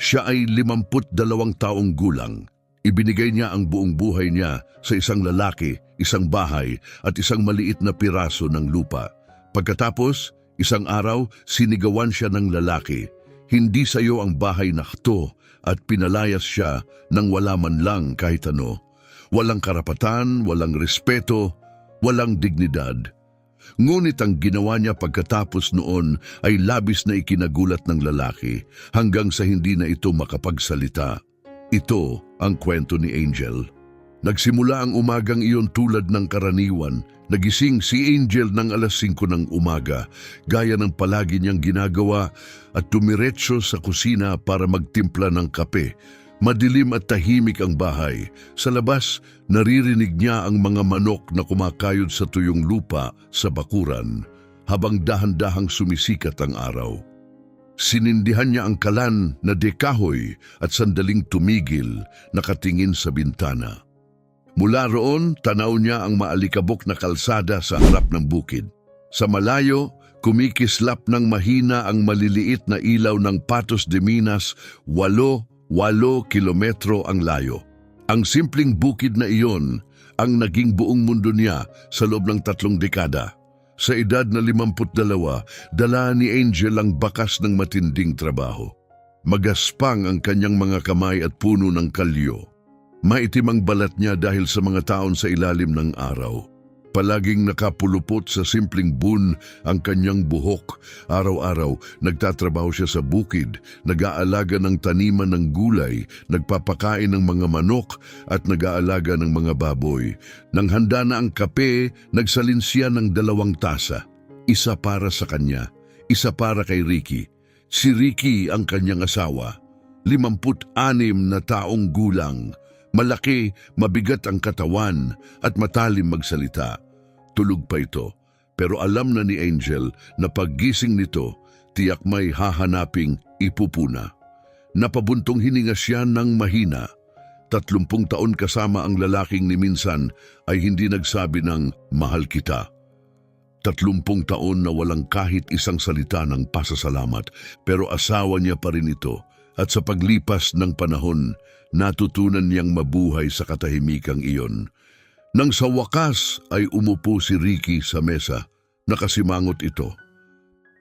Siya ay 52 taong gulang. Ibinigay niya ang buong buhay niya sa isang lalaki, isang bahay at isang maliit na piraso ng lupa. Pagkatapos, isang araw, sinigawan siya ng lalaki. Hindi sa iyo ang bahay na ito, at pinalayas siya nang wala man lang kahit ano. Walang karapatan, walang respeto, walang dignidad. Ngunit ang ginawa niya pagkatapos noon ay labis na ikinagulat ng lalaki hanggang sa hindi na ito makapagsalita. Ito ang kwento ni Angel. Nagsimula ang umagang iyon tulad ng karaniwan. Nagising si Angel ng alas 5 ng umaga, gaya ng palagi niyang ginagawa, at tumiretso sa kusina para magtimpla ng kape. Madilim at tahimik ang bahay. Sa labas, naririnig niya ang mga manok na kumakayod sa tuyong lupa sa bakuran, habang dahan-dahang sumisikat ang araw. Sinindihan niya ang kalan na dekahoy at sandaling tumigil, nakatingin sa bintana. Mula roon, tanaw niya ang maalikabok na kalsada sa harap ng bukid. Sa malayo, kumikislap ng mahina ang maliliit na ilaw ng Patos de Minas, 8 kilometro ang layo. Ang simpleng bukid na iyon ang naging buong mundo niya sa loob ng 3 dekada. Sa edad na 52, dala ni Angel ang bakas ng matinding trabaho. Magaspang ang kanyang mga kamay at puno ng kalyo. Maitim ang balat niya dahil sa mga taon sa ilalim ng araw. Palaging nakapulupot sa simpleng bun ang kanyang buhok. Araw-araw, nagtatrabaho siya sa bukid, nag-aalaga ng taniman ng gulay, nagpapakain ng mga manok at nag-aalaga ng mga baboy. Nang handa na ang kape, nagsalin siya ng 2 tasa. Isa para sa kanya, isa para kay Ricky. Si Ricky ang kanyang asawa, 56 na taong gulang. Malaki, mabigat ang katawan at matalim magsalita. Tulog pa ito, pero alam na ni Angel na paggising nito, tiyak may hahanaping ipupuna. Napabuntong hininga siya ng mahina. 30 taon kasama ang lalaking ni minsan ay hindi nagsabi ng mahal kita. 30 taon na walang kahit isang salita ng pasasalamat, pero asawa niya pa rin ito. At sa paglipas ng panahon, natutunan niyang mabuhay sa katahimikang iyon. Nang sa wakas ay umupo si Ricky sa mesa, nakasimangot ito.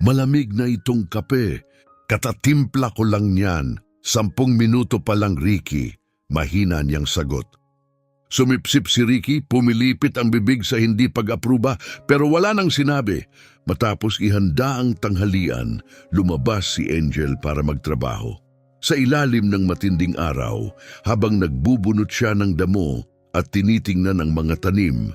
Malamig na itong kape, katatimpla ko lang niyan, 10 minuto pa lang Ricky, mahina niyang sagot. Sumipsip si Ricky, pumilipit ang bibig sa hindi pag-apruba, pero wala nang sinabi. Matapos ihanda ang tanghalian, lumabas si Angel para magtrabaho. Sa ilalim ng matinding araw, habang nagbubunot siya ng damo at tinitingnan ang mga tanim,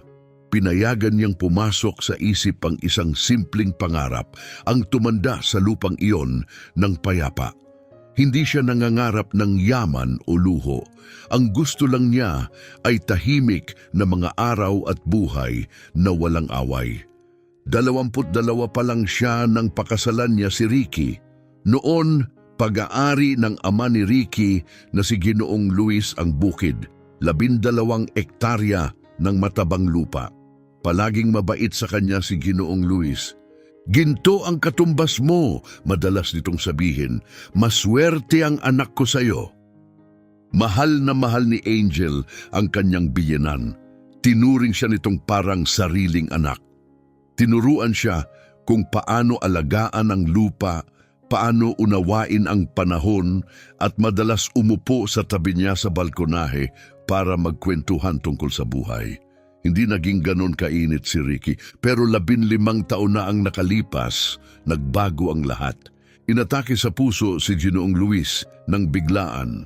pinayagan niyang pumasok sa isip ang isang simpleng pangarap, ang tumanda sa lupang iyon ng payapa. Hindi siya nangangarap ng yaman o luho. Ang gusto lang niya ay tahimik na mga araw at buhay na walang away. 22 pa lang siya nang pakasalan niya si Ricky. Noon, pag-aari ng ama ni Ricky na si Ginoong Luis ang bukid, 12 ektarya ng matabang lupa. Palaging mabait sa kanya si Ginoong Luis. Ginto ang katumbas mo, madalas nitong sabihin, maswerte ang anak ko sa iyo. Mahal na mahal ni Angel ang kanyang biyenan. Tinuring siya nitong parang sariling anak. Tinuruan siya kung paano alagaan ang lupa, paano unawain ang panahon, at madalas umupo sa tabi niya sa balkonahe para magkwentuhan tungkol sa buhay. Hindi naging ganon kainit si Ricky, pero 15 taon na ang nakalipas, nagbago ang lahat. Inatake sa puso si Ginoong Luis nang biglaan.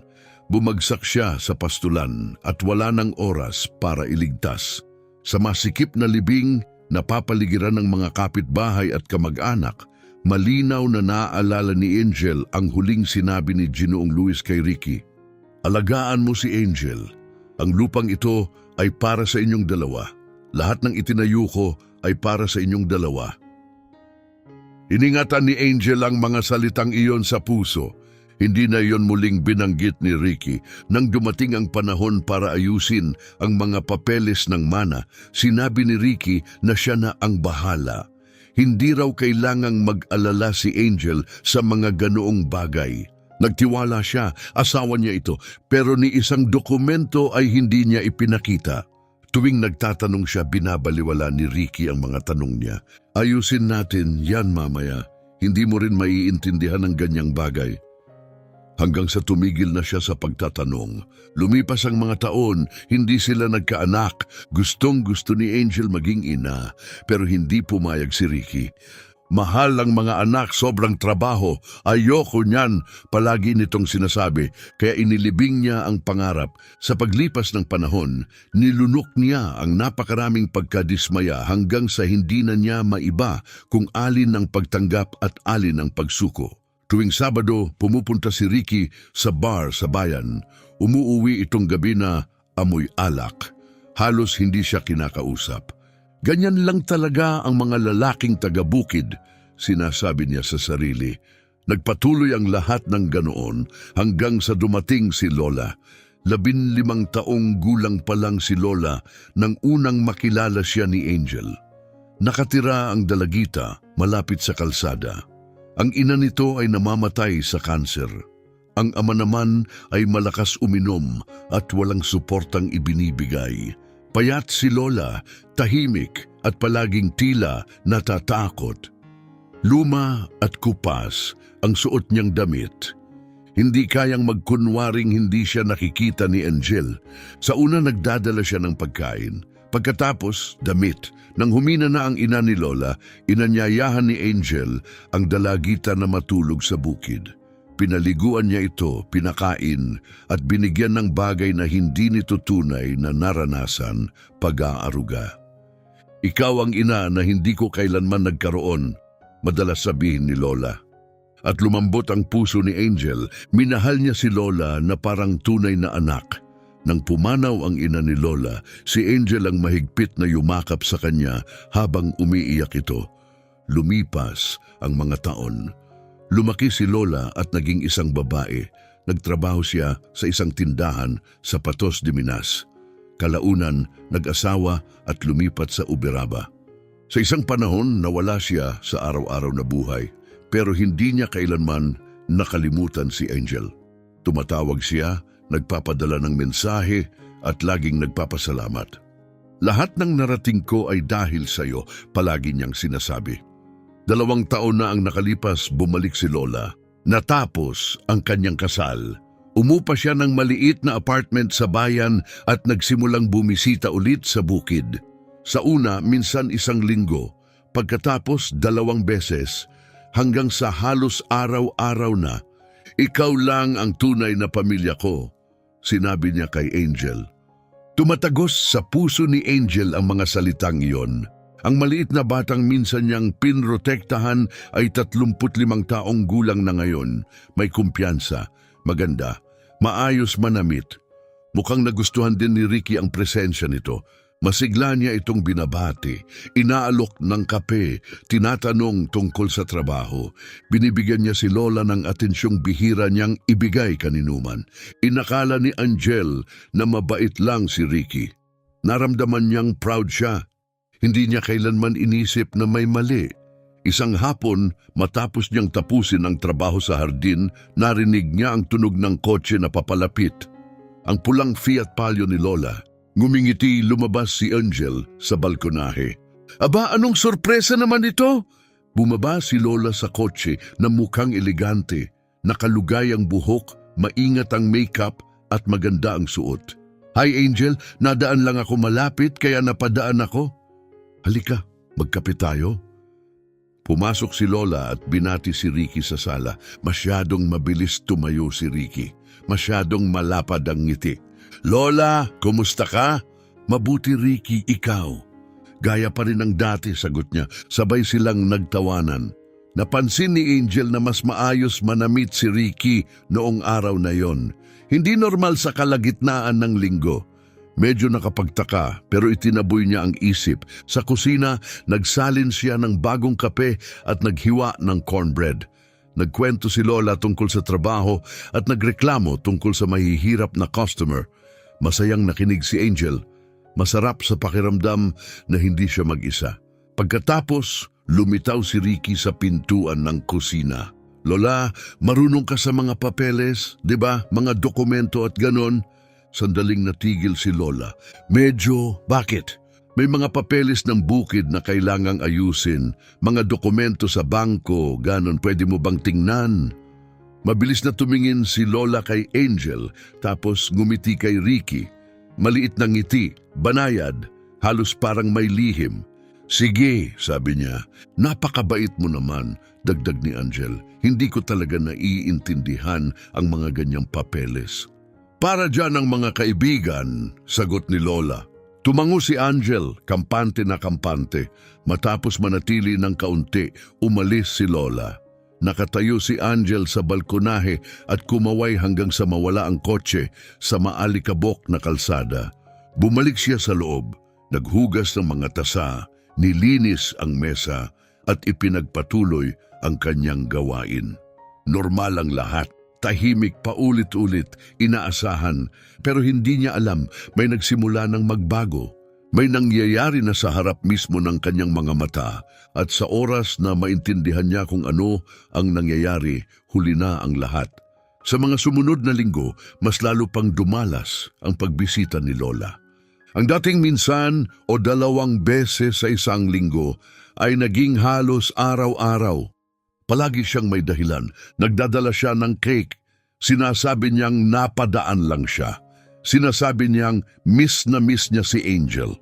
Bumagsak siya sa pastulan at wala ng oras para iligtas. Sa masikip na libing, napapaligiran ng mga kapitbahay at kamag-anak, malinaw na naaalala ni Angel ang huling sinabi ni Ginoong Luis kay Ricky. Alagaan mo si Angel. Ang lupang ito ay para sa inyong dalawa. Lahat ng itinayo ko ay para sa inyong dalawa. Iningatan ni Angel ang mga salitang iyon sa puso. Hindi na iyon muling binanggit ni Ricky. Nang dumating ang panahon para ayusin ang mga papeles ng mana, sinabi ni Ricky na siya na ang bahala. Hindi raw kailangang mag-alala si Angel sa mga ganoong bagay. Nagtiwala siya, asawa niya ito, pero ni isang dokumento ay hindi niya ipinakita. Tuwing nagtatanong siya, binabaliwala ni Ricky ang mga tanong niya. Ayusin natin yan mamaya. Hindi mo rin maiintindihan ang ganyang bagay. Hanggang sa tumigil na siya sa pagtatanong. Lumipas ang mga taon, hindi sila nagkaanak. Gustong-gusto ni Angel maging ina, pero hindi pumayag si Ricky. Mahal ang mga anak, sobrang trabaho. Ayoko niyan, palagi nitong sinasabi. Kaya inilibing niya ang pangarap. Sa paglipas ng panahon, nilunok niya ang napakaraming pagkadismaya hanggang sa hindi na niya maiba kung alin ang pagtanggap at alin ang pagsuko. Tuwing Sabado, pumupunta si Ricky sa bar sa bayan. Umuuwi itong gabi na amoy alak. Halos hindi siya kinakausap. Ganyan lang talaga ang mga lalaking taga-bukid, sinasabi niya sa sarili. Nagpatuloy ang lahat ng ganoon hanggang sa dumating si Lola. 15 taong gulang pa lang si Lola nang unang makilala siya ni Angel. Nakatira ang dalagita malapit sa kalsada. Ang ina nito ay namamatay sa kanser. Ang ama naman ay malakas uminom at walang suportang ibinibigay. Payat si Lola, tahimik at palaging tila natatakot. Luma at kupas ang suot niyang damit. Hindi kayang magkunwaring hindi siya nakikita ni Angel. Sa una nagdadala siya ng pagkain. Pagkatapos, damit. Nang humina na ang ina ni Lola, inanyayahan ni Angel ang dalagita na matulog sa bukid. Pinaliguan niya ito, pinakain, at binigyan ng bagay na hindi nito tunay na naranasan, pag-aaruga. Ikaw ang ina na hindi ko kailanman nagkaroon, madalas sabihin ni Lola. At lumambot ang puso ni Angel, minahal niya si Lola na parang tunay na anak. Nang pumanaw ang ina ni Lola, si Angel ang mahigpit na yumakap sa kanya habang umiiyak ito. Lumipas ang mga taon. Lumaki si Lola at naging isang babae. Nagtrabaho siya sa isang tindahan sa Patos de Minas. Kalaunan, nag-asawa at lumipat sa Uberaba. Sa isang panahon, nawala siya sa araw-araw na buhay. Pero hindi niya kailanman nakalimutan si Angel. Tumatawag siya, nagpapadala ng mensahe at laging nagpapasalamat. Lahat ng narating ko ay dahil sa iyo, palagi niyang sinasabi. 2 taon na ang nakalipas, bumalik si Lola. Natapos ang kanyang kasal. Umupa siya ng maliit na apartment sa bayan at nagsimulang bumisita ulit sa bukid. Sa una, minsan 1 linggo. Pagkatapos 2 beses, hanggang sa halos araw-araw na. Ikaw lang ang tunay na pamilya ko, sinabi niya kay Angel. Tumatagos sa puso ni Angel ang mga salitang iyon. Ang maliit na batang minsan niyang pinrotektahan ay 35 taong gulang na ngayon. May kumpiyansa, maganda, maayos manamit. Mukhang nagustuhan din ni Ricky ang presensya nito. Masigla niya itong binabati, inaalok ng kape, tinatanong tungkol sa trabaho. Binibigyan niya si Lola ng atensyong bihira niyang ibigay kaninuman. Inakala ni Angel na mabait lang si Ricky. Naramdaman niyang proud siya. Hindi niya kailanman inisip na may mali. Isang hapon, matapos niyang tapusin ang trabaho sa hardin, narinig niya ang tunog ng kotse na papalapit. Ang pulang Fiat Palio ni Lola. Ngumingiti, lumabas si Angel sa balkonahe. Aba, anong sorpresa naman ito? Bumaba si Lola sa kotse na mukhang elegante. Nakalugay ang buhok, maingat ang makeup at maganda ang suot. Hi Angel, nadaan lang ako malapit kaya napadaan ako. Halika, magkape tayo. Pumasok si Lola at binati si Ricky sa sala. Masyadong mabilis tumayo si Ricky. Masyadong malapad ang ngiti. Lola, kumusta ka? Mabuti Ricky, ikaw. Gaya pa rin ng dati, sagot niya. Sabay silang nagtawanan. Napansin ni Angel na mas maayos manamit si Ricky noong araw na yon. Hindi normal sa kalagitnaan ng linggo. Medyo nakapagtaka pero itinaboy niya ang isip. Sa kusina, nagsalin siya ng bagong kape at naghiwa ng cornbread. Nagkwento si Lola tungkol sa trabaho at nagreklamo tungkol sa mahihirap na customer. Masayang nakinig si Angel. Masarap sa pakiramdam na hindi siya mag-isa. Pagkatapos, lumitaw si Ricky sa pintuan ng kusina. Lola, marunong ka sa mga papeles, di ba? Mga dokumento at ganon. Sandaling natigil si Lola. Medyo, bakit? May mga papeles ng bukid na kailangang ayusin. Mga dokumento sa bangko, ganon, pwede mo bang tingnan? Mabilis na tumingin si Lola kay Angel, tapos ngumiti kay Ricky. Maliit na ngiti, banayad, halos parang may lihim. Sige, sabi niya, napakabait mo naman, dagdag ni Angel. Hindi ko talaga naiintindihan ang mga ganyang papeles. Para dyan ang mga kaibigan, sagot ni Lola. Tumango si Angel, kampante na kampante. Matapos manatili ng kaunti, umalis si Lola. Nakatayo si Angel sa balkonahe at kumaway hanggang sa mawala ang kotse sa maalikabok na kalsada. Bumalik siya sa loob, naghugas ng mga tasa, nilinis ang mesa at ipinagpatuloy ang kanyang gawain. Normal ang lahat, tahimik paulit-ulit, inaasahan, pero hindi niya alam may nagsimula ng magbago. May nangyayari na sa harap mismo ng kanyang mga mata at sa oras na maintindihan niya kung ano ang nangyayari, huli na ang lahat. Sa mga sumunod na linggo, mas lalo pang dumalas ang pagbisita ni Lola. Ang dating minsan o 2 beses sa isang linggo ay naging halos araw-araw. Palagi siyang may dahilan. Nagdadala siya ng cake. Sinasabi niyang napadaan lang siya. Sinasabi niyang miss na miss niya si Angel.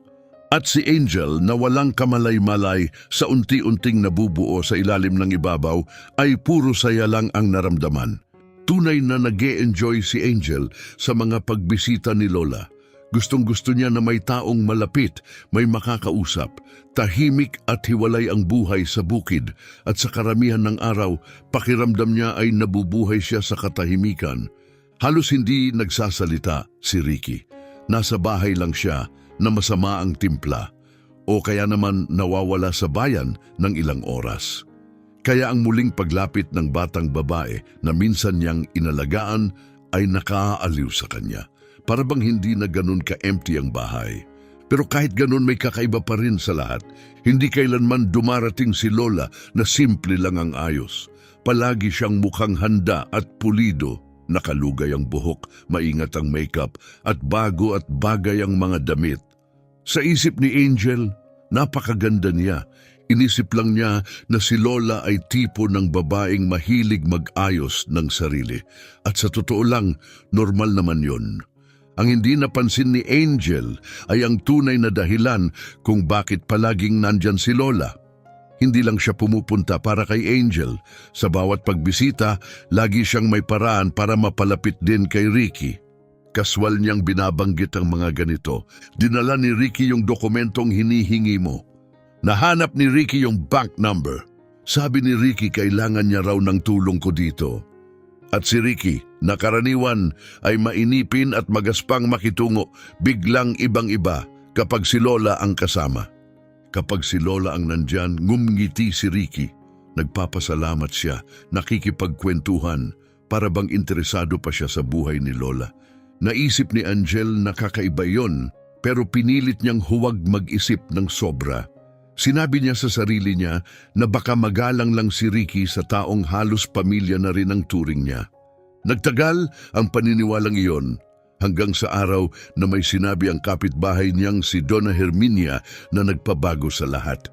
At si Angel na walang kamalay-malay sa unti-unting nabubuo sa ilalim ng ibabaw ay puro saya lang ang naramdaman. Tunay na nag-e-enjoy si Angel sa mga pagbisita ni Lola. Gustong-gusto niya na may taong malapit, may makakausap. Tahimik at hiwalay ang buhay sa bukid at sa karamihan ng araw, pakiramdam niya ay nabubuhay siya sa katahimikan. Halos hindi nagsasalita si Ricky. Nasa bahay lang siya na masama ang timpla o kaya naman nawawala sa bayan ng ilang oras. Kaya ang muling paglapit ng batang babae na minsan niyang inalagaan ay nakaaliw sa kanya. Para bang hindi na ganun ka-empty ang bahay. Pero kahit ganun may kakaiba pa rin sa lahat. Hindi kailanman dumarating si Lola na simple lang ang ayos. Palagi siyang mukhang handa at pulido. Nakalugay ang buhok, maingat ang makeup at bago at bagay ang mga damit. Sa isip ni Angel, napakaganda niya. Inisip lang niya na si Lola ay tipo ng babaeng mahilig mag-ayos ng sarili. At sa totoo lang, normal naman yon. Ang hindi napansin ni Angel ay ang tunay na dahilan kung bakit palaging nandyan si Lola. Hindi lang siya pumupunta para kay Angel. Sa bawat pagbisita, lagi siyang may paraan para mapalapit din kay Ricky. Kaswal niyang binabanggit ang mga ganito. Dinala ni Ricky yung dokumentong hinihingi mo. Nahanap ni Ricky yung bank number. Sabi ni Ricky kailangan niya raw ng tulong ko dito. At si Ricky, na karaniwan ay mainipin at magaspang makitungo, biglang ibang-iba kapag si Lola ang kasama. Kapag si Lola ang nandyan, ngumngiti si Ricky. Nagpapasalamat siya, nakikipagkwentuhan, para bang interesado pa siya sa buhay ni Lola. Naisip ni Angel na kakaiba yon, pero pinilit niyang huwag mag-isip ng sobra. Sinabi niya sa sarili niya na baka magalang lang si Ricky sa taong halos pamilya na rin ang turing niya. Nagtagal ang paniniwalang iyon hanggang sa araw na may sinabi ang kapitbahay niyang si Donna Herminia na nagpabago sa lahat.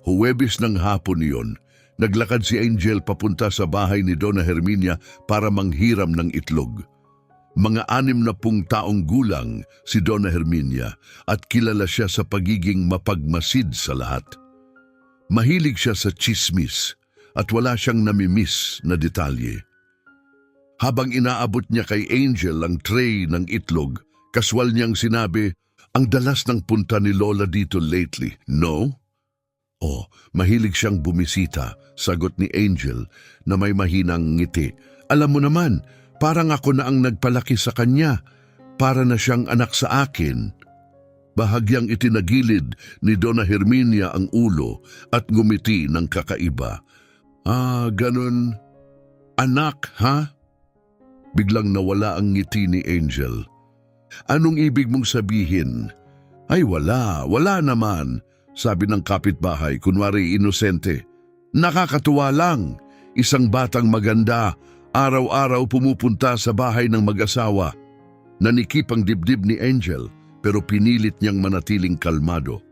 Huwebes ng hapon iyon, naglakad si Angel papunta sa bahay ni Donna Herminia para manghiram ng itlog. Mga 60 taong gulang si Donna Herminia at kilala siya sa pagiging mapagmasid sa lahat. Mahilig siya sa chismis at wala siyang namimiss na detalye. Habang inaabot niya kay Angel ang tray ng itlog, kaswal niyang sinabi, ang dalas ng punta ni Lola dito lately, no? Oh, mahilig siyang bumisita, sagot ni Angel na may mahinang ngiti. Alam mo naman, parang ako na ang nagpalaki sa kanya, para na siyang anak sa akin. Bahagyang itinagilid ni Donna Herminia ang ulo at ngumiti ng kakaiba. Ah, ganun. Anak, ha? Biglang nawala ang ngiti ni Angel. Anong ibig mong sabihin? Ay wala naman, sabi ng kapitbahay, kunwari inosente. Nakakatuwa lang. isang batang maganda, araw-araw pumupunta sa bahay ng mag-asawa. Nanikip ang dibdib ni Angel pero pinilit niyang manatiling kalmado.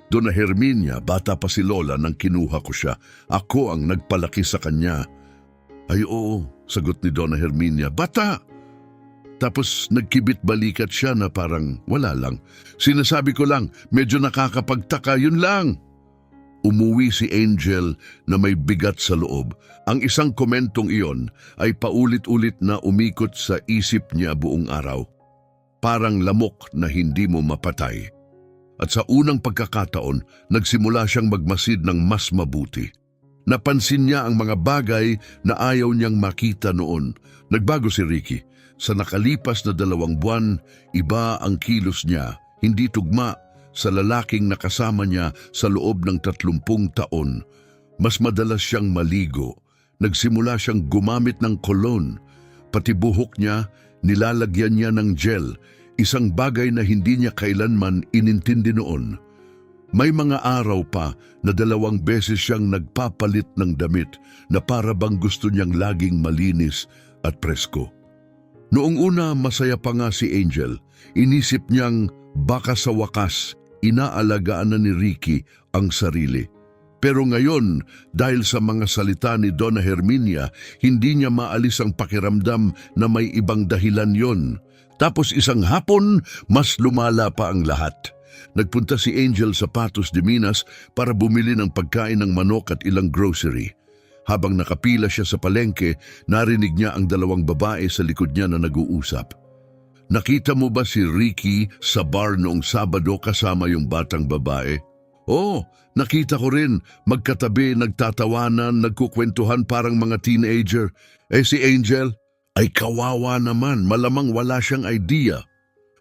Dona Herminia, bata pa si Lola nang kinuha ko siya. Ako ang nagpalaki sa kanya. Ay oo, sagot ni Dona Herminia, bata! Tapos nagkibit balikat siya na parang wala lang. Sinasabi ko lang, medyo nakakapagtaka, yun lang. Umuwi si Angel na may bigat sa loob. Ang isang komentong iyon ay paulit-ulit na umikot sa isip niya buong araw. Parang lamok na hindi mo mapatay. At sa unang pagkakataon, nagsimula siyang magmasid ng mas mabuti. Napansin niya ang mga bagay na ayaw niyang makita noon. Nagbago si Ricky. Sa nakalipas na 2 buwan, iba ang kilos niya, hindi tugma sa lalaking nakasama niya sa loob ng 30 taon. Mas madalas siyang maligo. Nagsimula siyang gumamit ng cologne. Pati buhok niya, nilalagyan niya ng gel. Isang bagay na hindi niya kailanman inintindi noon. May mga araw pa na 2 beses siyang nagpapalit ng damit na para bang gusto niyang laging malinis at presko. Noong una masaya pa nga si Angel, inisip niyang baka sa wakas inaalagaan na ni Ricky ang sarili. Pero ngayon, dahil sa mga salita ni Dona Herminia, hindi niya maalis ang pakiramdam na may ibang dahilan yon. Tapos isang hapon, mas lumala pa ang lahat. Nagpunta si Angel sa Patos de Minas para bumili ng pagkain ng manok at ilang grocery. Habang nakapila siya sa palengke, narinig niya ang 2 babae sa likod niya na nag-uusap. Nakita mo ba si Ricky sa bar noong Sabado kasama yung batang babae? Oo, nakita ko rin. Magkatabi, nagtatawanan, nagkukwentuhan parang mga teenager. Si Angel? Ay kawawa naman, malamang wala siyang idea.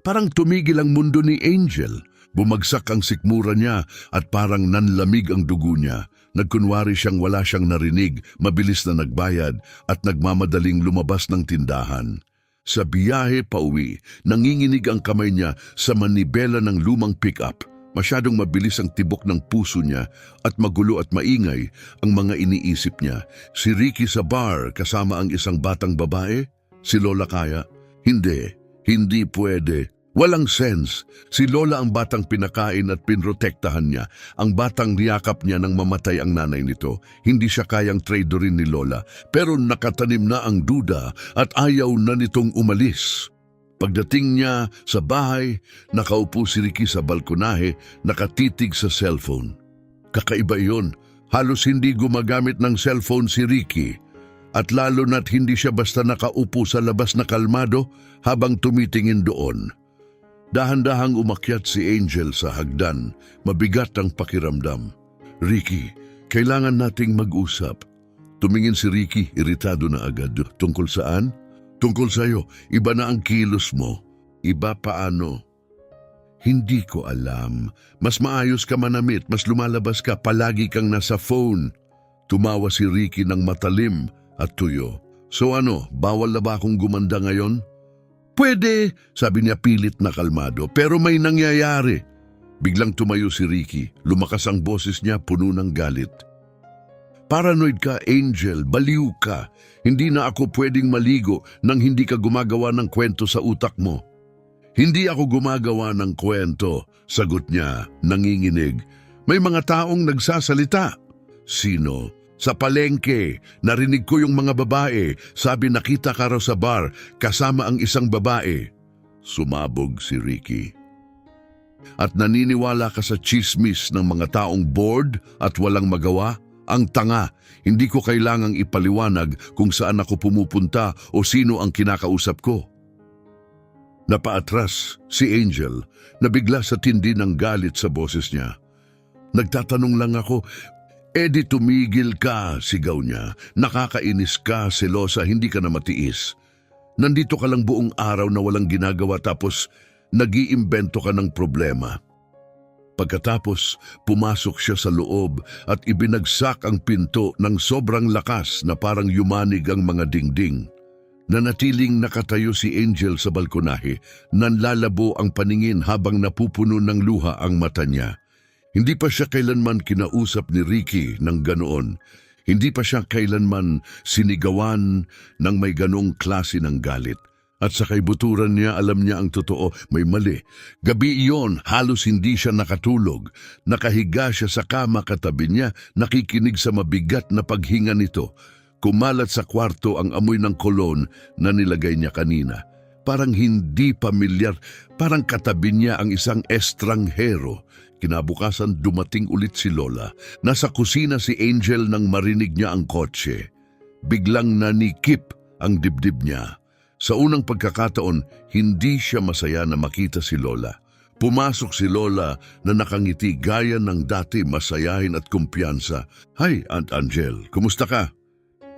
Parang tumigil ang mundo ni Angel. Bumagsak ang sikmura niya at parang nanlamig ang dugo niya. Nagkunwari siyang wala siyang narinig, mabilis na nagbayad at nagmamadaling lumabas ng tindahan. Sa biyahe pauwi, nanginginig ang kamay niya sa manibela ng lumang pick-up. Masyadong mabilis ang tibok ng puso niya at magulo at maingay ang mga iniisip niya. Si Ricky sa bar kasama ang isang batang babae? Si Lola kaya? Hindi pwede. Walang sense. Si Lola ang batang pinakain at pinrotektahan niya. Ang batang niyakap niya nang mamatay ang nanay nito. Hindi siya kayang traidorin ni Lola. Pero nakatanim na ang duda at ayaw na nitong umalis. Pagdating niya sa bahay, nakaupo si Ricky sa balkonahe, nakatitig sa cellphone. Kakaiba iyon, halos hindi gumagamit ng cellphone si Ricky. At lalo na't hindi siya basta nakaupo sa labas na kalmado habang tumitingin doon. Dahan-dahang umakyat si Angel sa hagdan, mabigat ang pakiramdam. Ricky, kailangan nating mag-usap. Tumingin si Ricky, iritado na agad. Tungkol saan? Tungkol sa'yo, iba na ang kilos mo. Iba paano? Hindi ko alam. Mas maayos ka manamit, mas lumalabas ka, palagi kang nasa phone. Tumawa si Ricky ng matalim at tuyo. So ano, bawal na ba akong gumanda ngayon? Pwede, sabi niya pilit na kalmado, pero may nangyayari. Biglang tumayo si Ricky, lumakas ang boses niya puno ng galit. Paranoid ka, Angel, baliw ka. Hindi na ako pwedeng maligo nang hindi ka gumagawa ng kwento sa utak mo. Hindi ako gumagawa ng kwento, sagot niya, nanginginig. May mga taong nagsasalita. Sino? Sa palengke, narinig ko yung mga babae. Sabi nakita ka raw sa bar, kasama ang isang babae. Sumabog si Ricky. At naniniwala ka sa chismis ng mga taong bored at walang magawa? Ang tanga, hindi ko kailangang ipaliwanag kung saan ako pumupunta o sino ang kinakausap ko. Napaatras si Angel, nabigla sa tindi ng galit sa boses niya. Nagtatanong lang ako, di tumigil ka, sigaw niya. Nakakainis ka, selosa, hindi ka na matiis. Nandito ka lang buong araw na walang ginagawa tapos nag-iimbento ka ng problema. Pagkatapos, pumasok siya sa loob at ibinagsak ang pinto ng sobrang lakas na parang yumanig ang mga dingding. Nanatiling nakatayo si Angel sa balkonahe, nanlalabo ang paningin habang napupuno ng luha ang mata niya. Hindi pa siya kailanman kinausap ni Ricky ng ganoon. Hindi pa siya kailanman sinigawan ng may ganong klase ng galit. At sa kaibuturan niya, alam niya ang totoo, may mali. Gabi iyon, halos hindi siya nakatulog. Nakahiga siya sa kama katabi niya, nakikinig sa mabigat na paghinga nito. Kumalat sa kwarto ang amoy ng kolon na nilagay niya kanina. Parang hindi pamilyar, parang katabi niya ang isang estranghero. Kinabukasan dumating ulit si Lola. Nasa kusina si Angel nang marinig niya ang kotse. Biglang nanikip ang dibdib niya. Sa unang pagkakataon, hindi siya masaya na makita si Lola. Pumasok si Lola na nakangiti gaya ng dati, masayahin at kumpiyansa. "Hi, Aunt Angel, kumusta ka?"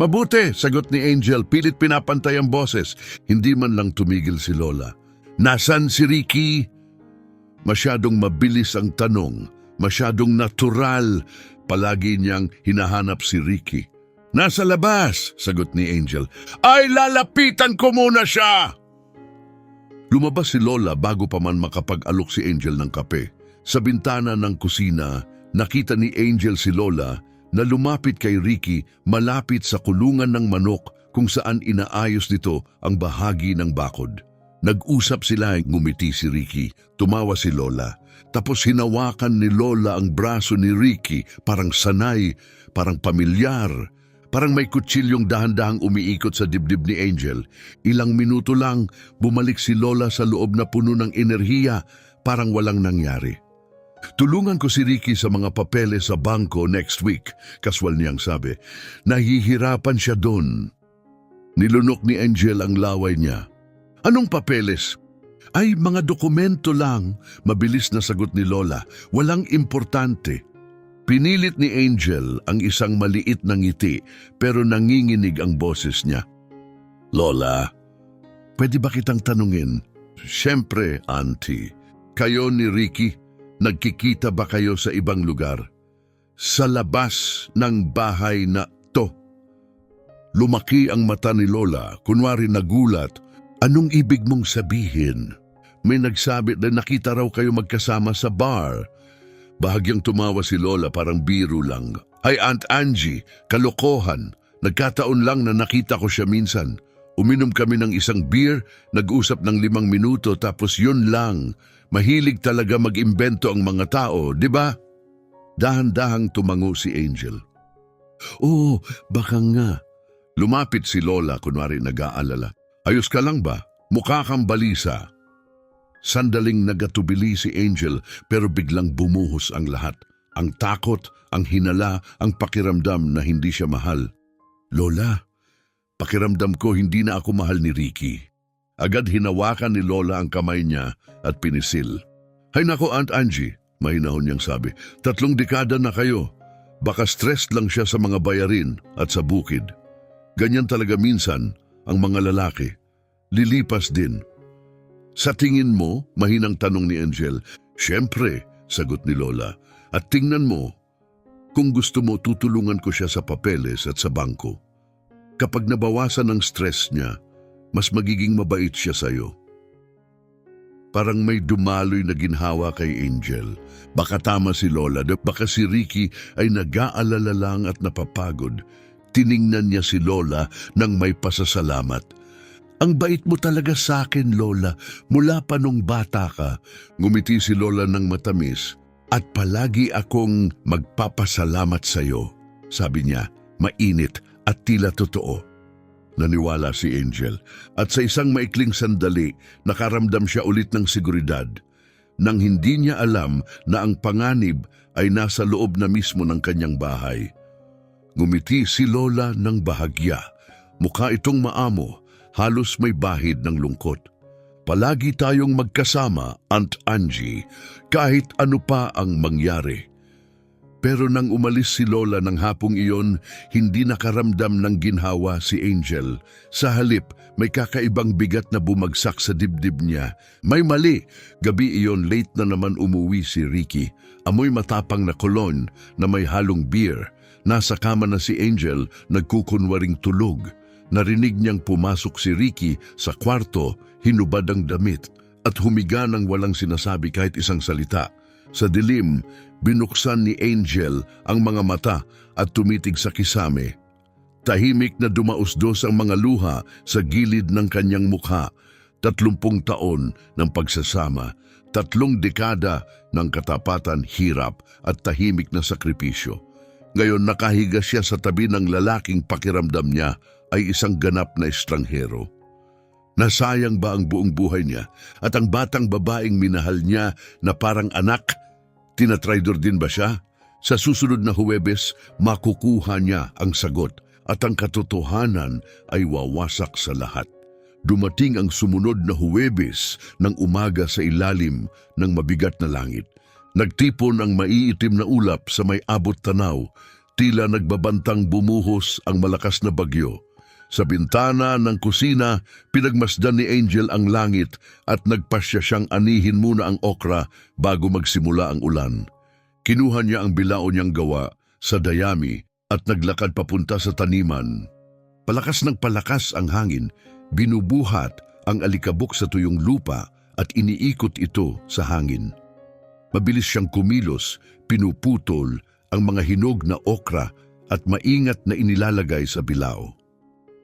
"Mabuti," sagot ni Angel, pilit pinapantay ang boses. Hindi man lang tumigil si Lola. "Nasaan si Ricky?" Masyadong mabilis ang tanong, masyadong natural. Palagi niyang hinahanap si Ricky. "Nasa labas," sagot ni Angel. "Ay, lalapitan ko muna siya!" Lumabas si Lola bago pa man makapag-alok si Angel ng kape. Sa bintana ng kusina, nakita ni Angel si Lola na lumapit kay Ricky malapit sa kulungan ng manok kung saan inaayos nito ang bahagi ng bakod. Nag-usap sila, ngumiti si Ricky, tumawa si Lola. Tapos hinawakan ni Lola ang braso ni Ricky, parang sanay, parang pamilyar. Parang may kutsilyong dahan-dahang umiikot sa dibdib ni Angel. Ilang minuto lang, bumalik si Lola sa loob na puno ng enerhiya, parang walang nangyari. "Tulungan ko si Ricky sa mga papeles sa bangko next week," kaswal niyang sabi. Nahihirapan siya doon. Nilunok ni Angel ang laway niya. "Anong papeles?" "Ay, mga dokumento lang," mabilis na sagot ni Lola. "Walang importante." Pinilit ni Angel ang isang maliit na ngiti pero nanginginig ang boses niya. "Lola, pwede ba kitang tanungin?" "Siyempre, Auntie. Kayo ni Ricky, nagkikita ba kayo sa ibang lugar?" "Sa labas ng bahay na to." Lumaki ang mata ni Lola, kunwari nagulat. "Anong ibig mong sabihin?" "May nagsabi na nakita raw kayo magkasama sa bar." Bahagyang tumawa si Lola, parang biro lang. "Ay, Aunt Angie, kalokohan. Nagkataon lang na nakita ko siya minsan. Uminom kami ng isang beer, nag-usap ng 5 minuto tapos yun lang. Mahilig talaga mag-imbento ang mga tao, di ba?" Dahan-dahang tumango si Angel. "Oo, baka nga." Lumapit si Lola, kunwari nag-aalala. "Ayos ka lang ba? Mukha kang balisa." Sandaling nagatubili si Angel pero biglang bumuhos ang lahat. Ang takot, ang hinala, ang pakiramdam na hindi siya mahal. "Lola, pakiramdam ko hindi na ako mahal ni Ricky." Agad hinawakan ni Lola ang kamay niya at pinisil. "Hay nako, Aunt Angie," mahinahon niyang sabi. 3 dekada na kayo. Baka stressed lang siya sa mga bayarin at sa bukid. Ganyan talaga minsan ang mga lalaki. Lilipas din." "Sa tingin mo?" mahinang tanong ni Angel. "Siyempre," sagot ni Lola. "At tingnan mo, kung gusto mo tutulungan ko siya sa papeles at sa bangko. Kapag nabawasan ang stress niya, mas magiging mabait siya sa'yo." Parang may dumaloy na ginhawa kay Angel. Baka tama si Lola, baka si Ricky ay nag-aalala lang at napapagod. Tiningnan niya si Lola nang may pasasalamat. "Ang bait mo talaga sa akin, Lola, mula pa nung bata ka." Ngumiti si Lola ng matamis. "At palagi akong magpapasalamat sa iyo," sabi niya, mainit at tila totoo. Naniwala si Angel at sa isang maikling sandali nakaramdam siya ulit ng seguridad. Nang hindi niya alam na ang panganib ay nasa loob na mismo ng kanyang bahay. Ngumiti si Lola ng bahagya. Mukha itong maamo, halos may bahid ng lungkot. "Palagi tayong magkasama, Aunt Angie, kahit ano pa ang mangyari." Pero nang umalis si Lola ng hapong iyon, hindi nakaramdam ng ginhawa si Angel. Sa halip, may kakaibang bigat na bumagsak sa dibdib niya. May mali. Gabi iyon, late na naman umuwi si Ricky. Amoy matapang na kolon na may halong beer. Nasa kama na si Angel, nagkukunwaring tulog. Narinig niyang pumasok si Ricky sa kwarto, hinubad ang damit at humiga ng walang sinasabi kahit isang salita. Sa dilim, binuksan ni Angel ang mga mata at tumitig sa kisame. Tahimik na dumausdos ang mga luha sa gilid ng kanyang mukha. 30 taon ng pagsasama, 3 dekada ng katapatan, hirap at tahimik na sakripisyo. Ngayon nakahiga siya sa tabi ng lalaking pakiramdam niya ay isang ganap na estranghero. Nasayang ba ang buong buhay niya at ang batang babaeng minahal niya na parang anak? Tinatraidor din ba siya? Sa susunod na Huwebes, makukuha niya ang sagot at ang katotohanan ay wawasak sa lahat. Dumating ang sumunod na Huwebes ng umaga sa ilalim ng mabigat na langit. Nagtipon ang maiitim na ulap sa may abot tanaw, tila nagbabantang bumuhos ang malakas na bagyo. Sa bintana ng kusina, pinagmasdan ni Angel ang langit at nagpasya siyang anihin muna ang okra bago magsimula ang ulan. Kinuha niya ang bilao niyang gawa sa dayami at naglakad papunta sa taniman. Palakas ng palakas ang hangin, binubuhat ang alikabok sa tuyong lupa at iniikot ito sa hangin. Mabilis siyang kumilos, pinuputol ang mga hinog na okra at maingat na inilalagay sa bilao.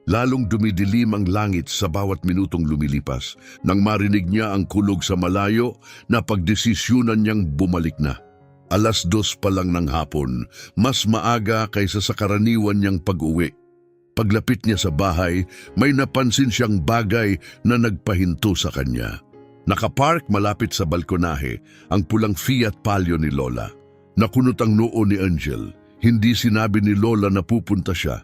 Lalong dumidilim ang langit sa bawat minutong lumilipas nang marinig niya ang kulog sa malayo na pagdesisyunan niyang bumalik na. 2:00 pa lang ng hapon, mas maaga kaysa sa karaniwan niyang pag-uwi. Paglapit niya sa bahay, may napansin siyang bagay na nagpahinto sa kanya. Nakapark malapit sa balkonahe ang pulang Fiat Palio ni Lola. Nakunot ang noo ni Angel. Hindi sinabi ni Lola na pupunta siya.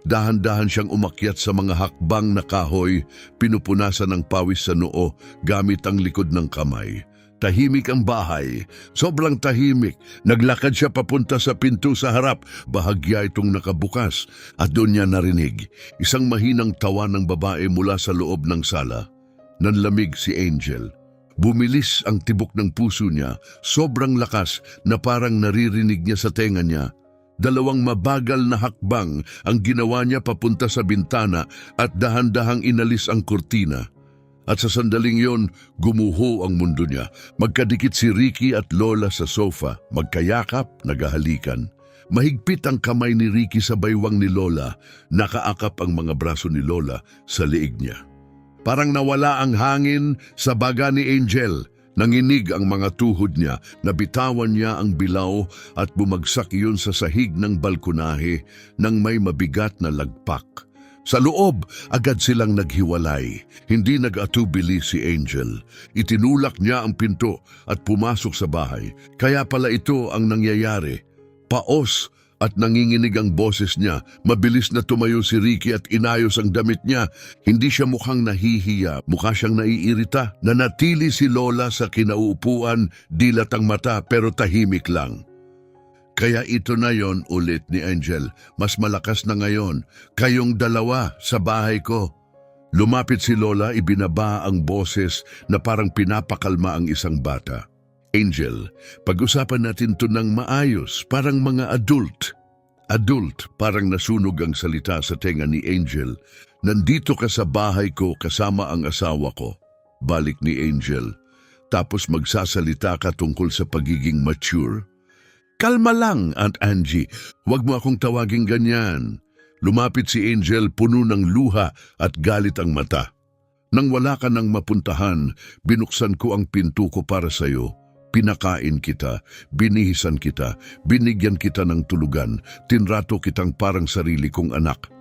Dahan-dahan siyang umakyat sa mga hakbang na kahoy, pinupunasan ng pawis sa noo gamit ang likod ng kamay. Tahimik ang bahay, sobrang tahimik. Naglakad siya papunta sa pinto sa harap, bahagya itong nakabukas at doon niya narinig isang mahinang tawa ng babae mula sa loob ng sala. Nanlamig si Angel. Bumilis ang tibok ng puso niya, sobrang lakas na parang naririnig niya sa tenga niya. 2 mabagal na hakbang ang ginawa niya papunta sa bintana at dahan-dahang inalis ang kurtina. At sa sandaling yon, gumuho ang mundo niya. Magkadikit si Ricky at Lola sa sofa, magkayakap, nagahalikan. Mahigpit ang kamay ni Ricky sa baywang ni Lola, nakaakap ang mga braso ni Lola sa liig niya. Parang nawala ang hangin sa baga ni Angel. Nanginig ang mga tuhod niya, nabitawan niya ang bilaw at bumagsak iyon sa sahig ng balkonahe nang may mabigat na lagpak. Sa loob, agad silang naghiwalay. Hindi nag-atubili si Angel. Itinulak niya ang pinto at pumasok sa bahay. Kaya pala ito ang nangyayari. Paos at nanginginig ang boses niya. Mabilis na tumayo si Ricky at inayos ang damit niya. Hindi siya mukhang nahihiya, mukha siyang naiirita. Nanatili si Lola sa kinauupuan, dilat ang mata pero tahimik lang. Kaya ito na yon ulit ni Angel. Mas malakas na ngayon. Kayong dalawa sa bahay ko. Lumapit si Lola, ibinaba ang boses na parang pinapakalma ang isang bata. Angel, pag-usapan natin to ng maayos, parang mga adult. Adult, parang nasunog ang salita sa tenga ni Angel. Nandito ka sa bahay ko kasama ang asawa ko. Balik ni Angel. Tapos magsasalita ka tungkol sa pagiging mature. Kalma lang, Aunt Angie. Huwag mo akong tawaging ganyan. Lumapit si Angel, puno ng luha at galit ang mata. Nang wala ka nang mapuntahan, binuksan ko ang pinto ko para sa'yo. Pinakain kita, binihisan kita, binigyan kita ng tulugan, tinrato kitang parang sarili kong anak.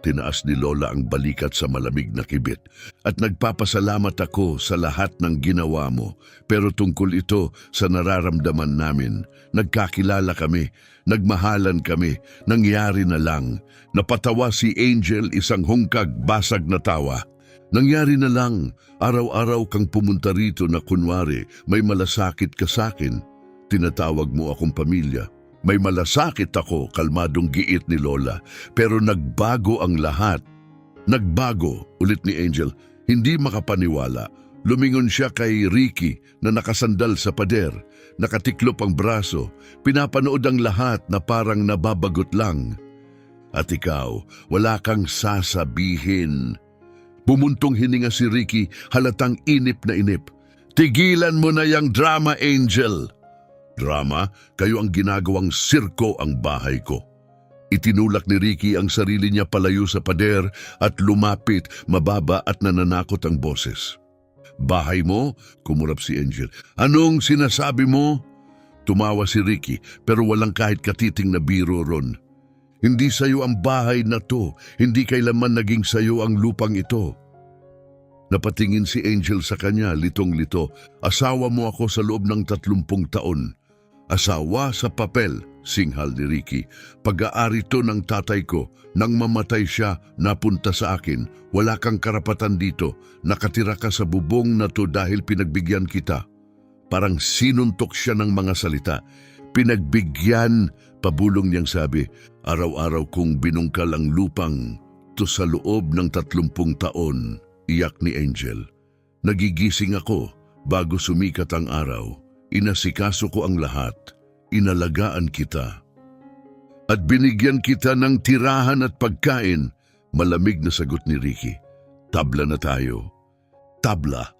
Tinaas ni Lola ang balikat sa malamig na kibit at nagpapasalamat ako sa lahat ng ginawa mo. Pero tungkol ito sa nararamdaman namin, nagkakilala kami, nagmahalan kami, nangyari na lang. Napatawa si Angel, isang hungkag, basag na tawa. Nangyari na lang, araw-araw kang pumunta rito na kunwari may malasakit ka sakin. Tinatawag mo akong pamilya. May malasakit ako, kalmadong giit ni Lola, pero nagbago ang lahat. Nagbago, ulit ni Angel, hindi makapaniwala. Lumingon siya kay Ricky na nakasandal sa pader, nakatiklop ang braso, pinapanood ang lahat na parang nababagot lang. At ikaw, wala kang sasabihin. Bumuntong hininga si Ricky, halatang inip na inip. Tigilan mo na yang drama, Angel. Drama? Kayo ang ginagawang sirko ang bahay ko. Itinulak ni Ricky ang sarili niya palayo sa pader at lumapit, mababa at nananakot ang boses. Bahay mo? Kumurap si Angel. Anong sinasabi mo? Tumawa si Ricky pero walang kahit katiting na biro ron. Hindi sayo ang bahay na to. Hindi kailanman naging sayo ang lupang ito. Napatingin si Angel sa kanya, litong-lito. Asawa mo ako sa loob ng 30 taon. Asawa sa papel, singhal ni Ricky. Pag-aari to ng tatay ko. Nang mamatay siya, napunta sa akin. Wala kang karapatan dito. Nakatira ka sa bubong na to dahil pinagbigyan kita. Parang sinuntok siya ng mga salita. Pinagbigyan, pabulong niyang sabi. Araw-araw kong binungkal ang lupang to sa loob ng 30 taon. Iyak ni Angel. Nagigising ako bago sumikat ang araw. Inasikaso ko ang lahat. Inalagaan kita. At binigyan kita ng tirahan at pagkain. Malamig na sagot ni Ricky. Tabla na tayo. Tabla.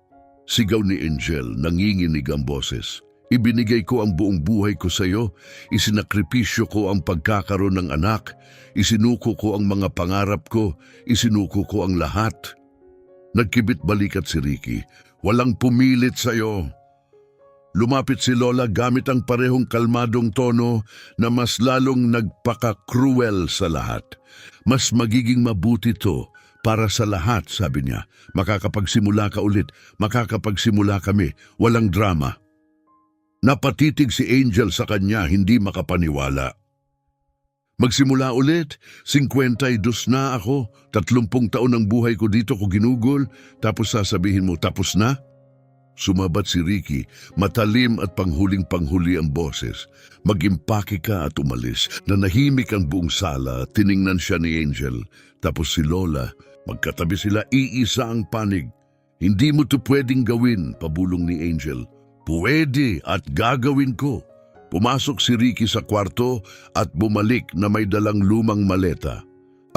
Sigaw ni Angel, nanginginig ang boses. Ibinigay ko ang buong buhay ko sa iyo. Isinakripisyo ko ang pagkakaroon ng anak. Isinuko ko ang mga pangarap ko. Isinuko ko ang lahat. Nagkibit balikat si Ricky. Walang pumilit sa iyo. Lumapit si Lola gamit ang parehong kalmadong tono na mas lalong nagpaka-cruel sa lahat. Mas magiging mabuti to para sa lahat, sabi niya. Makakapagsimula ka ulit, makakapagsimula kami, walang drama. Napatitig si Angel sa kanya, hindi makapaniwala. Magsimula ulit, 52 na ako, 30 taon ang buhay ko dito ko ginugol, tapos sasabihin mo tapos na? Sumabat si Ricky, matalim at panghuling-panghuli ang boses. Mag-impake ka at umalis. Nanahimik ang buong sala, tiningnan siya ni Angel. Tapos si Lola, magkatabi sila, iisa ang panig. Hindi mo to pwedeng gawin, pabulong ni Angel. Pwede at gagawin ko. Pumasok si Ricky sa kwarto at bumalik na may dalang lumang maleta.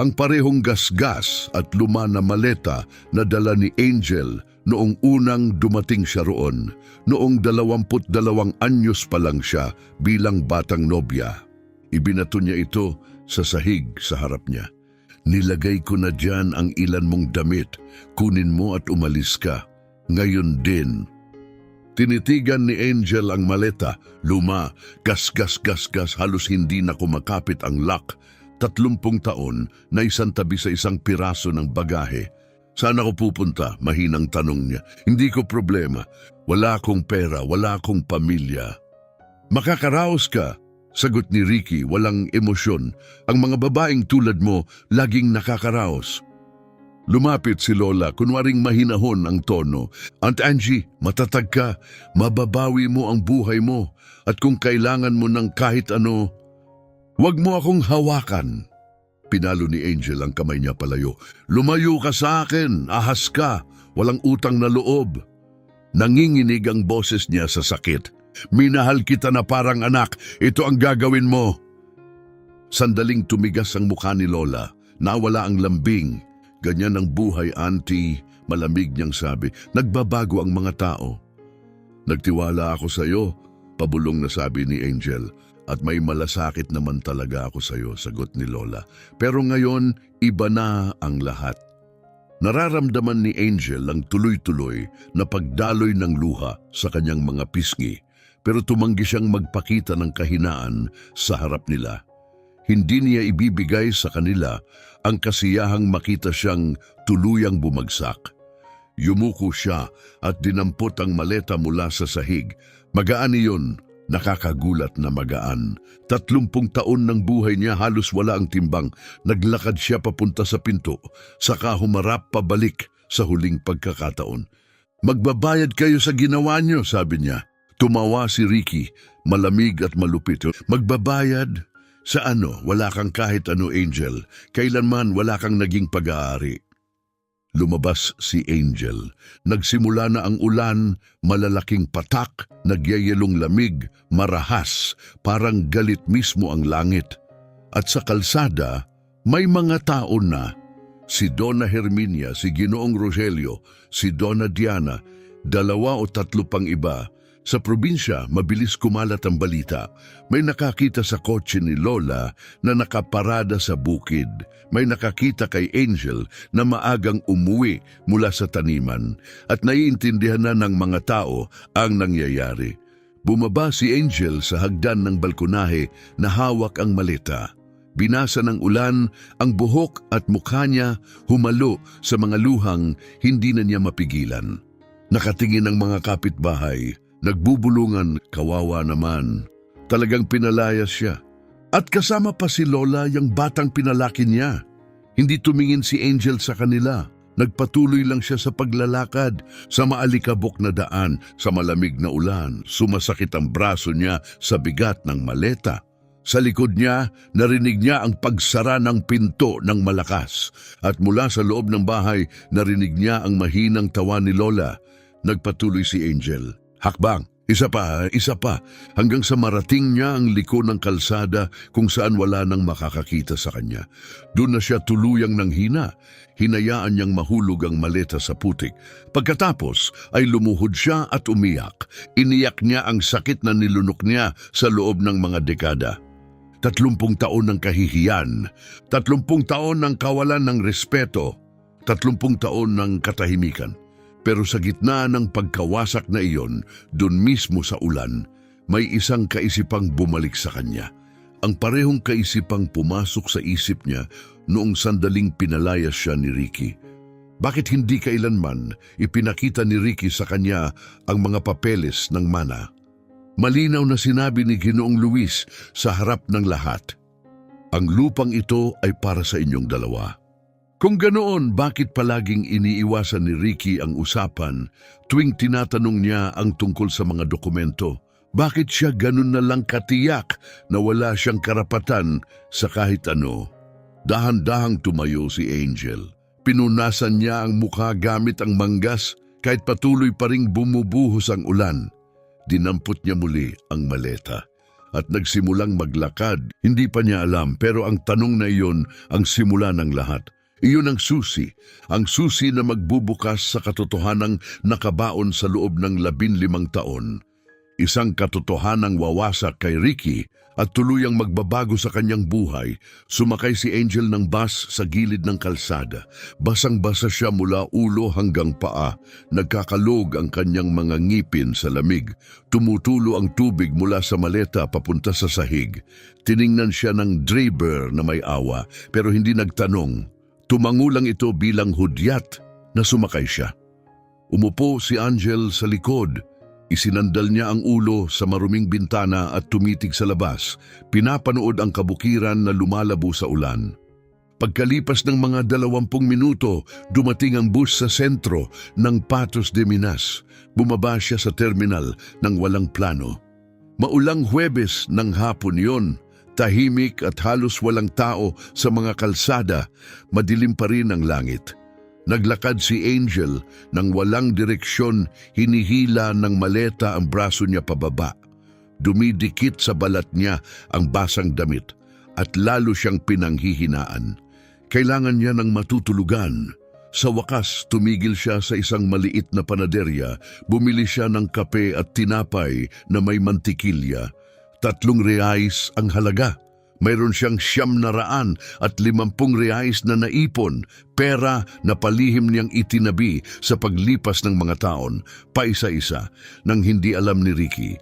Ang parehong gasgas at luma na maleta na dala ni Angel noong unang dumating siya roon, noong 22 anyos pa lang siya bilang batang nobya. Ibinato niya ito sa sahig sa harap niya. Nilagay ko na diyan ang ilan mong damit. Kunin mo at umalis ka. Ngayon din. Tinitigan ni Angel ang maleta. Luma, gas, halos hindi na kumakapit ang lock. 30 taon na isang tabi sa isang piraso ng bagahe. Saan ako pupunta? Mahinang tanong niya. Hindi ko problema. Wala akong pera, wala akong pamilya. Makakaraos ka, sagot ni Ricky, walang emosyon. Ang mga babaeng tulad mo, laging nakakaraos. Lumapit si Lola, kunwaring mahinahon ang tono. Aunt Angie, matatag ka, mababawi mo ang buhay mo. At kung kailangan mo ng kahit ano, huwag mo akong hawakan. Pinalo ni Angel ang kamay niya palayo. Lumayo ka sa akin, ahas ka, walang utang na loob. Nanginginig ang boses niya sa sakit. Minahal kita na parang anak, ito ang gagawin mo. Sandaling tumigas ang mukha ni Lola, nawala ang lambing. Ganyan ang buhay, auntie, malamig niyang sabi. Nagbabago ang mga tao. Nagtiwala ako sa iyo, pabulong na sabi ni Angel. At may malasakit naman talaga ako sa iyo, sagot ni Lola. Pero ngayon, iba na ang lahat. Nararamdaman ni Angel ang tuloy-tuloy na pagdaloy ng luha sa kanyang mga pisngi. Pero tumanggi siyang magpakita ng kahinaan sa harap nila. Hindi niya ibibigay sa kanila ang kasiyahang makita siyang tuluyang bumagsak. Yumuko siya at dinampot ang maleta mula sa sahig. Magaan iyon. Nakakagulat na magaan. 30 taon ng buhay niya halos wala ang timbang. Naglakad siya papunta sa pinto, saka humarap pabalik sa huling pagkakataon. Magbabayad kayo sa ginawa niyo, sabi niya. Tumawa si Ricky, malamig at malupit. Magbabayad? Sa ano? Wala kang kahit ano, Angel. Kailanman wala kang naging pag-aari. Lumabas si Angel. Nagsimula na ang ulan, malalaking patak, nagyayelong lamig, marahas, parang galit mismo ang langit. At sa kalsada, may mga tao na. Si Donna Herminia, si Ginoong Rogelio, si Donna Diana, 2 o 3 pang iba. Sa probinsya, mabilis kumalat ang balita. May nakakita sa kotse ni Lola na nakaparada sa bukid. May nakakita kay Angel na maagang umuwi mula sa taniman at naiintindihan na ng mga tao ang nangyayari. Bumaba si Angel sa hagdan ng balkonahe na hawak ang maleta. Binasa ng ulan ang buhok at mukha niya humalo sa mga luhang hindi na niya mapigilan. Nakatingin ang mga kapitbahay. Nagbubulungan, kawawa naman. Talagang pinalayas siya. At kasama pa si Lola yung batang pinalaki niya. Hindi tumingin si Angel sa kanila. Nagpatuloy lang siya sa paglalakad, sa maalikabok na daan, sa malamig na ulan. Sumasakit ang braso niya sa bigat ng maleta. Sa likod niya, narinig niya ang pagsara ng pinto ng malakas. At mula sa loob ng bahay, narinig niya ang mahinang tawa ni Lola. Nagpatuloy si Angel. Hakbang, isa pa, hanggang sa marating niya ang liko ng kalsada kung saan wala nang makakakita sa kanya. Doon na siya tuluyang nanghina. Hinayaan niyang mahulog ang maleta sa putik. Pagkatapos ay lumuhod siya at umiyak. Iniyak niya ang sakit na nilunok niya sa loob ng mga dekada. 30 taon ng kahihiyan, 30 taon ng kawalan ng respeto, 30 taon ng katahimikan. Pero sa gitna ng pagkawasak na iyon, doon mismo sa ulan, may isang kaisipang bumalik sa kanya. Ang parehong kaisipang pumasok sa isip niya noong sandaling pinalayas siya ni Ricky. Bakit hindi kailanman ipinakita ni Ricky sa kanya ang mga papeles ng mana? Malinaw na sinabi ni Ginoong Luis sa harap ng lahat, ang lupang ito ay para sa inyong dalawa. Kung ganoon, bakit palaging iniiwasan ni Ricky ang usapan tuwing tinatanong niya ang tungkol sa mga dokumento? Bakit siya ganun na lang katiyak na wala siyang karapatan sa kahit ano? Dahan-dahang tumayo si Angel. Pinunasan niya ang mukha gamit ang manggas kahit patuloy pa ring bumubuhos ang ulan. Dinampot niya muli ang maleta at nagsimulang maglakad. Hindi pa niya alam pero ang tanong na iyon ang simula ng lahat. Iyon ang susi na magbubukas sa katotohanang nakabaon sa loob ng 15 taon. Isang katotohanang wawasak kay Ricky at tuluyang magbabago sa kanyang buhay. Sumakay si Angel ng bus sa gilid ng kalsada. Basang-basa siya mula ulo hanggang paa. Nagkakalog ang kanyang mga ngipin sa lamig. Tumutulo ang tubig mula sa maleta papunta sa sahig. Tiningnan siya ng driver na may awa pero hindi nagtanong. Tumango lang ito bilang hudyat na sumakay siya. Umupo si Angel sa likod. Isinandal niya ang ulo sa maruming bintana at tumitig sa labas. Pinapanood ang kabukiran na lumalabo sa ulan. Pagkalipas ng mga 20 minuto, dumating ang bus sa sentro ng Patos de Minas. Bumaba siya sa terminal ng walang plano. Maulang Huwebes ng hapon yon. Tahimik at halos walang tao sa mga kalsada, madilim pa rin ang langit. Naglakad si Angel nang walang direksyon, hinihila ng maleta ang braso niya pababa. Dumidikit sa balat niya ang basang damit at lalo siyang pinanghihinaan. Kailangan niya ng matutulugan. Sa wakas, tumigil siya sa isang maliit na panaderya, bumili siya ng kape at tinapay na may mantikilya. 3 reais ang halaga. Mayroon siyang 950 reais na naipon, pera na palihim niyang itinabi sa paglipas ng mga taon, paisa-isa, nang hindi alam ni Ricky.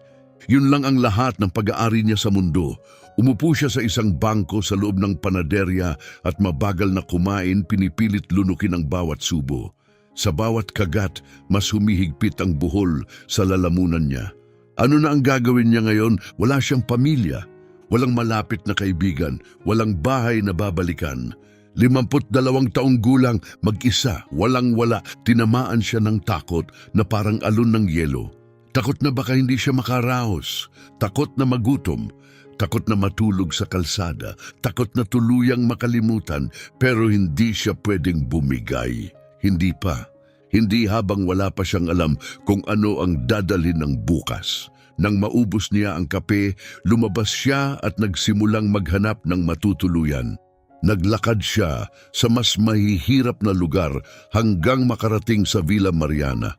Yun lang ang lahat ng pag-aari niya sa mundo. Umupo siya sa isang bangko sa loob ng panaderya at mabagal na kumain, pinipilit lunukin ang bawat subo. Sa bawat kagat, mas humihigpit ang buhol sa lalamunan niya. Ano na ang gagawin niya ngayon? Wala siyang pamilya, walang malapit na kaibigan, walang bahay na babalikan. 52 taong gulang, mag-isa, walang-wala, tinamaan siya ng takot na parang alon ng yelo. Takot na baka hindi siya makaraos, takot na magutom, takot na matulog sa kalsada, takot na tuluyang makalimutan, pero hindi siya pwedeng bumigay. Hindi pa. Hindi habang wala pa siyang alam kung ano ang dadalhin ng bukas. Nang maubos niya ang kape, lumabas siya at nagsimulang maghanap ng matutuluyan. Naglakad siya sa mas mahihirap na lugar hanggang makarating sa Villa Mariana.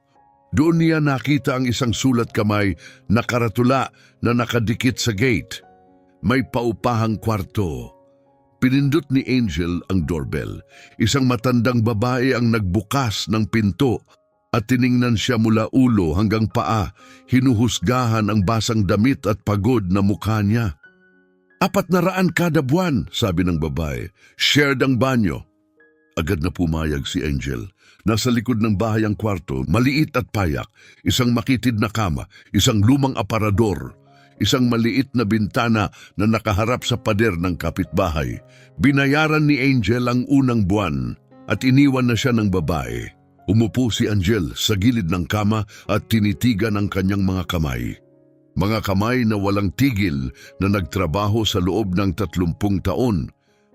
Doon niya nakita ang isang sulat kamay na karatula na nakadikit sa gate. May paupahang kwarto. Pinindot ni Angel ang doorbell. Isang matandang babae ang nagbukas ng pinto at tiningnan siya mula ulo hanggang paa, hinuhusgahan ang basang damit at pagod na mukha niya. 400 kada buwan, sabi ng babae. Shared ang banyo. Agad na pumayag si Angel. Nasa likod ng bahay ang kwarto, maliit at payak, isang makitid na kama, isang lumang aparador, isang maliit na bintana na nakaharap sa pader ng kapitbahay. Binayaran ni Angel ang unang buwan at iniwan na siya ng babae. Umupo si Angel sa gilid ng kama at tinitigan ang kanyang mga kamay. Mga kamay na walang tigil na nagtrabaho sa loob ng 30 taon.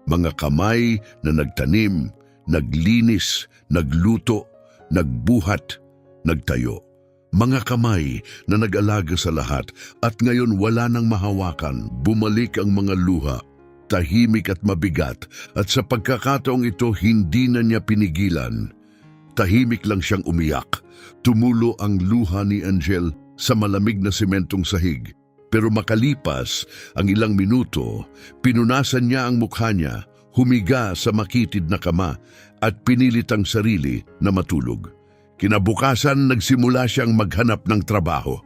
Mga kamay na nagtanim, naglinis, nagluto, nagbuhat, nagtayo. Mga kamay na nag-alaga sa lahat at ngayon wala nang mahawakan. Bumalik ang mga luha, tahimik at mabigat, at sa pagkakataong ito hindi na niya pinigilan. Tahimik lang siyang umiyak. Tumulo ang luha ni Angel sa malamig na sementong sahig. Pero makalipas ang ilang minuto, pinunasan niya ang mukha niya, humiga sa makitid na kama at pinilit ang sarili na matulog. Kinabukasan, nagsimula siyang maghanap ng trabaho.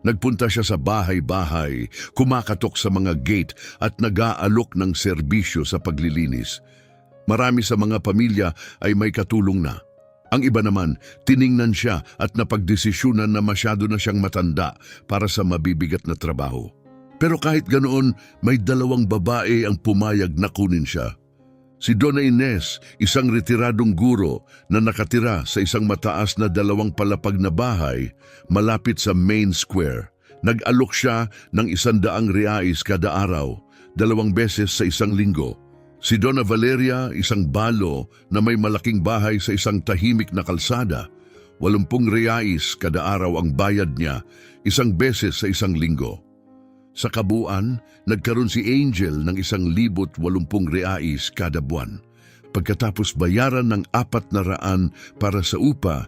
Nagpunta siya sa bahay-bahay, kumakatok sa mga gate at nag-aalok ng serbisyo sa paglilinis. Marami sa mga pamilya ay may katulong na. Ang iba naman, tiningnan siya at napagdesisyunan na masyado na siyang matanda para sa mabibigat na trabaho. Pero kahit ganoon, may 2 babae ang pumayag na kunin siya. Si Donna Ines, isang retiradong guro na nakatira sa isang mataas na 2 palapag na bahay malapit sa Main Square. Nag-alok siya ng 100 reais kada araw, 2 beses sa isang linggo. Si Donna Valeria, isang balo na may malaking bahay sa isang tahimik na kalsada, 80 reais kada araw ang bayad niya, 1 beses sa isang linggo. Sa kabuuan, nagkaroon si Angel ng 1,080 reais kada buwan. Pagkatapos bayaran ng 400 para sa upa,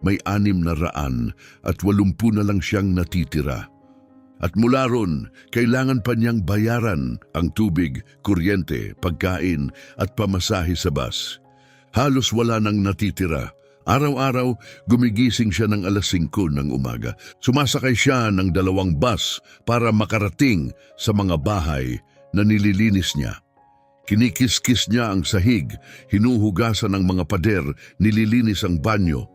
may 600 at 80 na lang siyang natitira. At mula ron, kailangan pa niyang bayaran ang tubig, kuryente, pagkain at pamasahe sa bus. Halos wala nang natitira. Araw-araw, gumigising siya ng alas 5 ng umaga. Sumasakay siya ng 2 bus para makarating sa mga bahay na nililinis niya. Kinikiskis niya ang sahig, hinuhugasan ang mga pader, nililinis ang banyo,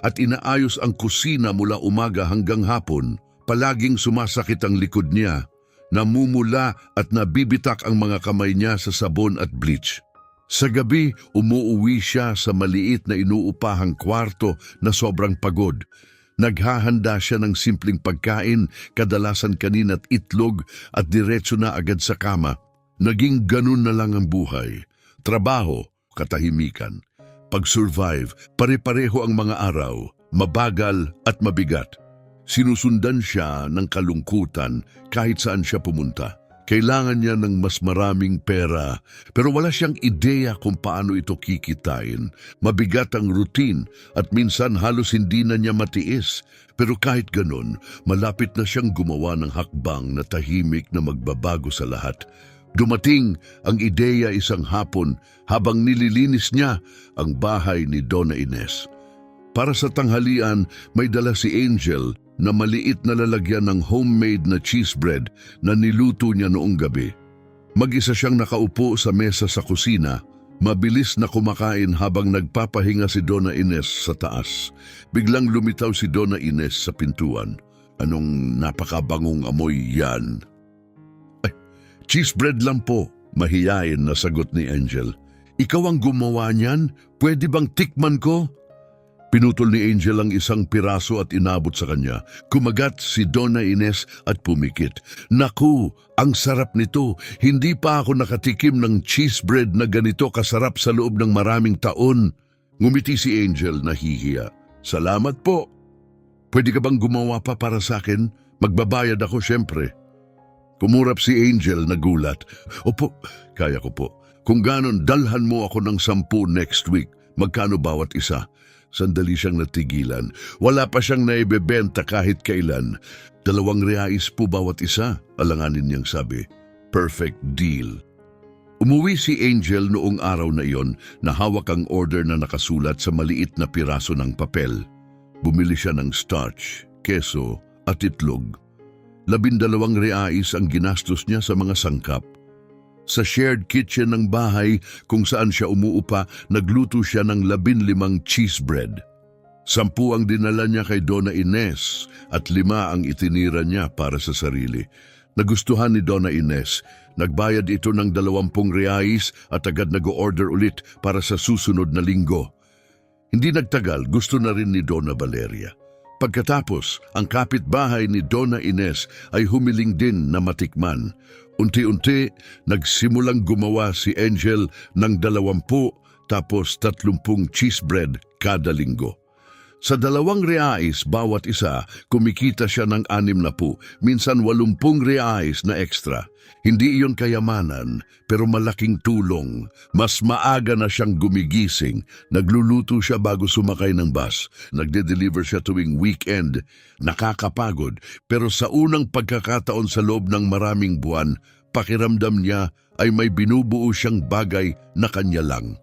at inaayos ang kusina mula umaga hanggang hapon. Palaging sumasakit ang likod niya, namumula at nabibitak ang mga kamay niya sa sabon at bleach. Sa gabi, umuuwi siya sa maliit na inuupahang kwarto na sobrang pagod. Naghahanda siya ng simpleng pagkain, kadalasan kanin at itlog at diretso na agad sa kama. Naging ganun na lang ang buhay. Trabaho, katahimikan. Pag-survive, pare-pareho ang mga araw, mabagal at mabigat. Sinusundan siya ng kalungkutan kahit saan siya pumunta. Kailangan niya ng mas maraming pera, pero wala siyang ideya kung paano ito kikitain. Mabigat ang routine at minsan halos hindi na niya matiis. Pero kahit ganun, malapit na siyang gumawa ng hakbang na tahimik na magbabago sa lahat. Dumating ang ideya isang hapon habang nililinis niya ang bahay ni Donna Ines. Para sa tanghalian, may dala si Angel na maliit na lalagyan ng homemade na cheese bread na niluto niya noong gabi. Mag-isa siyang nakaupo sa mesa sa kusina, mabilis na kumakain habang nagpapahinga si Donna Ines sa taas. Biglang lumitaw si Donna Ines sa pintuan. Anong napakabangong amoy yan? Ay, cheese bread lang po, mahiyain na sagot ni Angel. Ikaw ang gumawa niyan? Pwede bang tikman ko? Pinutol ni Angel ang isang piraso at inabot sa kanya. Kumagat si Donna Ines at pumikit. Naku, ang sarap nito. Hindi pa ako nakatikim ng cheese bread na ganito kasarap sa loob ng maraming taon. Ngumiti si Angel na hihiya. Salamat po. Pwede ka bang gumawa pa para sa akin? Magbabayad ako syempre. Kumurap si Angel na gulat. Opo, kaya ko po. Kung ganon, dalhan mo ako ng 10 next week. Magkano bawat isa? Sandali siyang natigilan. Wala pa siyang naibebenta kahit kailan. 2 reais po bawat isa, alanganin niyang sabi. Perfect deal. Umuwi si Angel noong araw na iyon na hawak ang order na nakasulat sa maliit na piraso ng papel. Bumili siya ng starch, keso at itlog. 12 reais ang ginastos niya sa mga sangkap. Sa shared kitchen ng bahay kung saan siya umuupa, nagluto siya ng 15 cheese bread. 10 ang dinala niya kay Donna Ines at 5 ang itinira niya para sa sarili. Nagustuhan ni Donna Ines. Nagbayad ito ng 20 reais at agad nag-order ulit para sa susunod na linggo. Hindi nagtagal, gusto na rin ni Donna Valeria. Pagkatapos, ang kapitbahay ni Donna Ines ay humiling din na matikman. Unti-unti, nagsimulang gumawa si Angel ng 20 tapos 30 cheese bread kada linggo. Sa 2 reais bawat isa, kumikita siya ng 60, minsan 80 reais na ekstra. Hindi iyon kayamanan, pero malaking tulong. Mas maaga na siyang gumigising. Nagluluto siya bago sumakay ng bus. Nagde-deliver siya tuwing weekend. Nakakapagod, pero sa unang pagkakataon sa loob ng maraming buwan, pakiramdam niya ay may binubuo siyang bagay na kanya lang.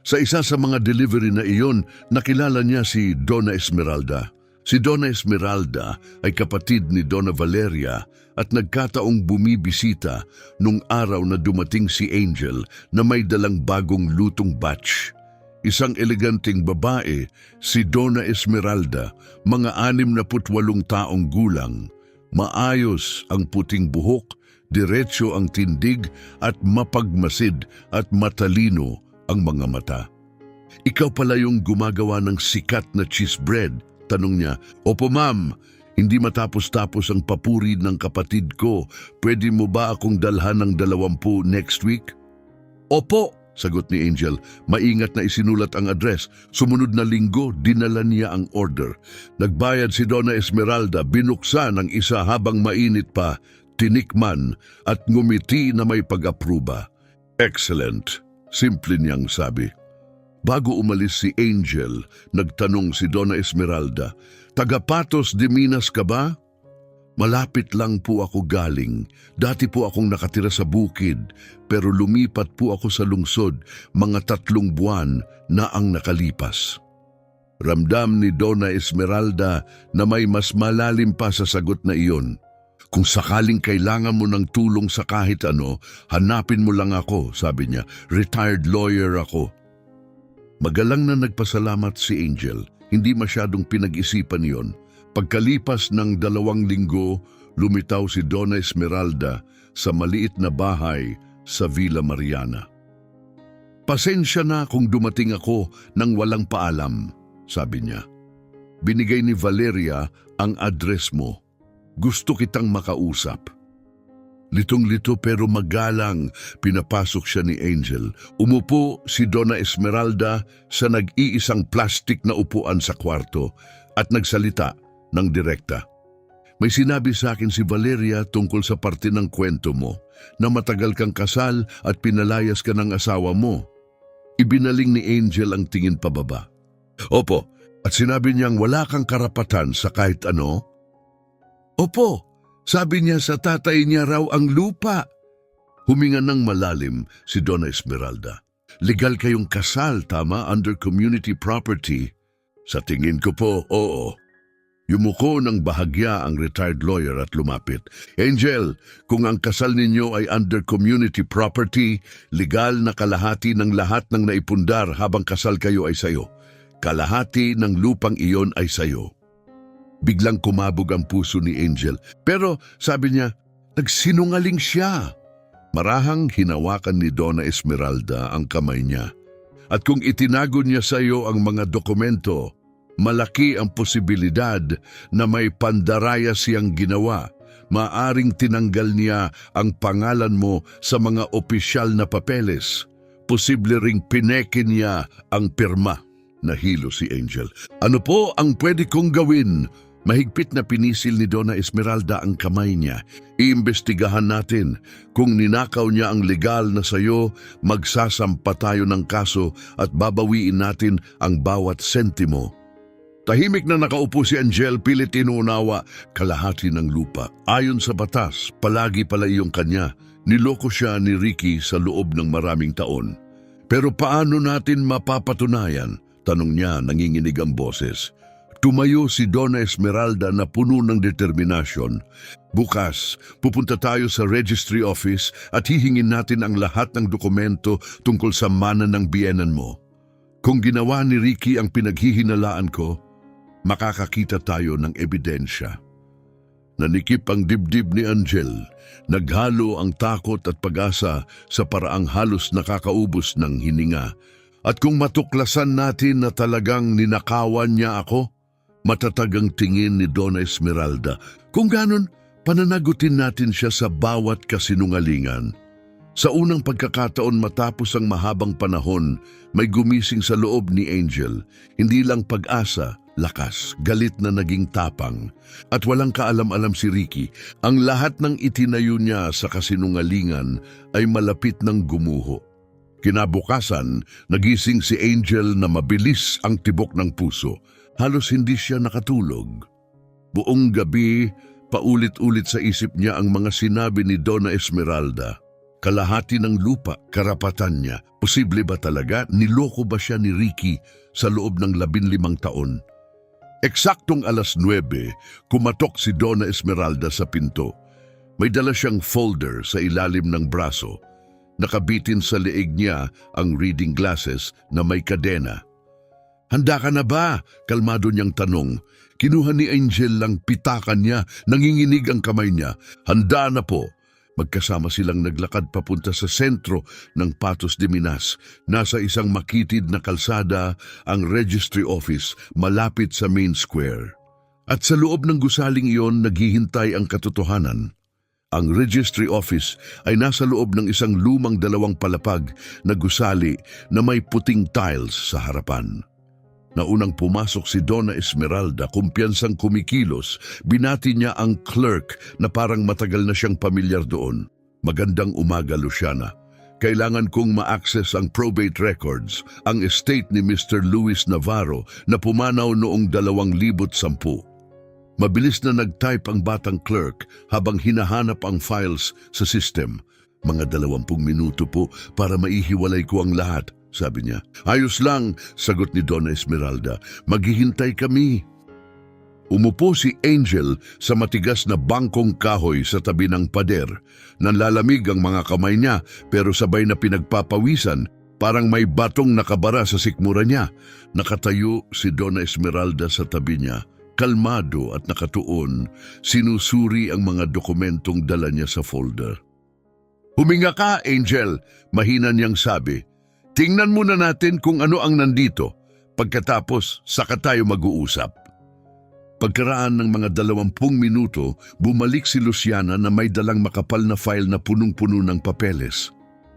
Sa isa sa mga delivery na iyon, nakilala niya si Donna Esmeralda. Si Donna Esmeralda ay kapatid ni Donna Valeria at nagkataong bumibisita nung araw na dumating si Angel na may dalang bagong lutong batch. Isang eleganteng babae, si Donna Esmeralda, mga 68 taong gulang. Maayos ang puting buhok, diretso ang tindig at mapagmasid at matalino ang mga mata. Ikaw pala yung gumagawa ng sikat na cheese bread, tanong niya. Opo ma'am, hindi matapos-tapos ang papuri ng kapatid ko. Pwede mo ba akong dalhan ng 20 next week? Opo, sagot ni Angel. Maingat na isinulat ang address. Sumunod na linggo, dinala niya ang order. Nagbayad si Donna Esmeralda, binuksan ang isa habang mainit pa, tinikman at ngumiti na may pag-apruba. Excellent, simple niyang sabi. Bago umalis si Angel, nagtanong si Donna Esmeralda, "Taga Patos de Minas ka ba?" "Malapit lang po ako galing. Dati po akong nakatira sa bukid, pero lumipat po ako sa lungsod, mga 3 buwan na ang nakalipas." Ramdam ni Donna Esmeralda na may mas malalim pa sa sagot na iyon. "Kung sakaling kailangan mo ng tulong sa kahit ano, hanapin mo lang ako," sabi niya. "Retired lawyer ako." Magalang na nagpasalamat si Angel. Hindi masyadong pinag-isipan iyon. Pagkalipas ng 2 linggo, lumitaw si Donna Esmeralda sa maliit na bahay sa Villa Mariana. "Pasensya na kung dumating ako nang walang paalam," sabi niya. "Binigay ni Valeria ang address mo. Gusto kitang makausap." Litong-lito pero magalang, pinapasok siya ni Angel. Umupo si Donna Esmeralda sa nag-iisang plastik na upuan sa kwarto at nagsalita ng direkta. "May sinabi sa akin si Valeria tungkol sa parte ng kwento mo, na matagal kang kasal at pinalayas ka ng asawa mo." Ibinaling ni Angel ang tingin pababa. "Opo, at sinabi niyang wala kang karapatan sa kahit ano?" "Opo. Sabi niya sa tatay niya raw ang lupa." Huminga ng malalim si Donna Esmeralda. "Legal kayong kasal, tama? Under community property?" "Sa tingin ko po, oo." Yumuko ng bahagya ang retired lawyer at lumapit. "Angel, kung ang kasal ninyo ay under community property, legal na kalahati ng lahat ng naipundar habang kasal kayo ay sayo. Kalahati ng lupang iyon ay sayo." Biglang kumabog ang puso ni Angel. Pero sabi niya, nagsinungaling siya. Marahang hinawakan ni Donna Esmeralda ang kamay niya. "At kung itinago niya sa iyo ang mga dokumento, malaki ang posibilidad na may pandaraya siyang ginawa. Maaring tinanggal niya ang pangalan mo sa mga opisyal na papeles. Posible ring pineke niya ang pirma." Nahilo si Angel. "Ano po ang pwede kong gawin?" Mahigpit na pinisil ni Donna Esmeralda ang kamay niya. Iimbestigahan natin. Kung ninakaw niya ang legal na sayo, magsasampa tayo ng kaso at babawiin natin ang bawat sentimo. Tahimik na nakaupo si Angel, pilit inuunawa, kalahati ng lupa. Ayon sa batas, palagi pala iyong kanya. Niloko siya ni Ricky sa loob ng maraming taon. Pero paano natin mapapatunayan? Tanong niya, nanginginig ang boses. Tumayo si Donna Esmeralda na puno ng determinasyon. Bukas, pupunta tayo sa registry office at hihingin natin ang lahat ng dokumento tungkol sa mana ng biyenan mo. Kung ginawa ni Ricky ang pinaghihinalaan ko, makakakita tayo ng ebidensya. Nanikip ang dibdib ni Angel. Naghalo ang takot at pag-asa sa paraang halos nakakaubos ng hininga. At kung matuklasan natin na talagang ninakawan niya ako, matatag ang tingin ni Donna Esmeralda. Kung ganon, pananagutin natin siya sa bawat kasinungalingan. Sa unang pagkakataon matapos ang mahabang panahon, may gumising sa loob ni Angel. Hindi lang pag-asa, lakas, galit na naging tapang. At walang kaalam-alam si Ricky. Ang lahat ng itinayo niya sa kasinungalingan ay malapit ng gumuho. Kinabukasan, nagising si Angel na mabilis ang tibok ng puso. Halos hindi siya nakatulog. Buong gabi, paulit-ulit sa isip niya ang mga sinabi ni Donna Esmeralda. Kalahati ng lupa, karapatan niya. Posible ba talaga? Niloko ba siya ni Ricky sa loob ng 15 taon? Eksaktong 9:00, kumatok si Donna Esmeralda sa pinto. May dala siyang folder sa ilalim ng braso. Nakabitin sa leeg niya ang reading glasses na may kadena. Handa ka na ba? Kalmado niyang tanong. Kinuha ni Angel lang pitakan niya, nanginginig ang kamay niya. Handa na po. Magkasama silang naglakad papunta sa sentro ng Patos de Minas. Nasa isang makitid na kalsada ang registry office malapit sa main square. At sa loob ng gusaling iyon naghihintay ang katotohanan. Ang registry office ay nasa loob ng isang lumang 2 palapag na gusali na may puting tiles sa harapan. Naunang pumasok si Donna Esmeralda, kumpiyansang kumikilos, binati niya ang clerk na parang matagal na siyang pamilyar doon. Magandang umaga, Luciana. Kailangan kong ma-access ang probate records, ang estate ni Mr. Luis Navarro na pumanaw noong 2010. Mabilis na nag-type ang batang clerk habang hinahanap ang files sa system. Mga 20 minuto po para maihiwalay ko ang lahat, sabi niya. Ayos lang, sagot ni Donna Esmeralda. Maghihintay kami. Umupo si Angel sa matigas na bangkong kahoy sa tabi ng pader. Nanlalamig ang mga kamay niya pero sabay na pinagpapawisan, parang may batong nakabara sa sikmura niya. Nakatayo si Donna Esmeralda sa tabi niya. Kalmado at nakatuon, sinusuri ang mga dokumentong dala niya sa folder. Huminga ka, Angel, mahina niyang sabi. Tingnan muna natin kung ano ang nandito. Pagkatapos, saka tayo mag-uusap. Pagkaraan ng mga 20 minuto, bumalik si Luciana na may dalang makapal na file na punong-puno ng papeles.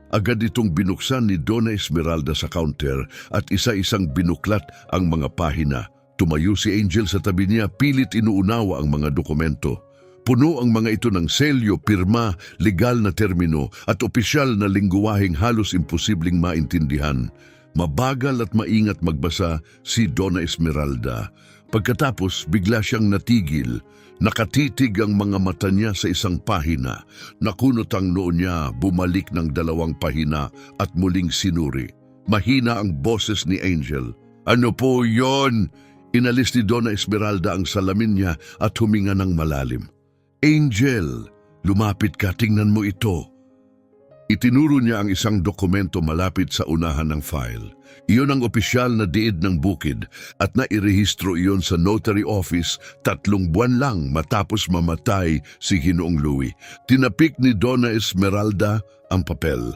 Agad itong binuksan ni Donna Esmeralda sa counter at isa-isang binuklat ang mga pahina. Tumayo si Angel sa tabi niya, pilit inuunawa ang mga dokumento. Puno ang mga ito ng selyo, pirma, legal na termino at opisyal na lingguwaheng halos imposibleng maintindihan. Mabagal at maingat magbasa si Donna Esmeralda. Pagkatapos, bigla siyang natigil. Nakatitig ang mga mata niya sa isang pahina. Nakunot ang noo niya, bumalik ng 2 pahina at muling sinuri. Mahina ang boses ni Angel. Ano po yon? Inalis ni Donna Esmeralda ang salamin niya at huminga ng malalim. Angel, lumapit ka, tingnan mo ito. Itinuro niya ang isang dokumento malapit sa unahan ng file. Iyon ang opisyal na diid ng bukid at nairehistro iyon sa notary office 3 buwan lang matapos mamatay si Ginoong Louie. Tinapik ni Donna Esmeralda ang papel.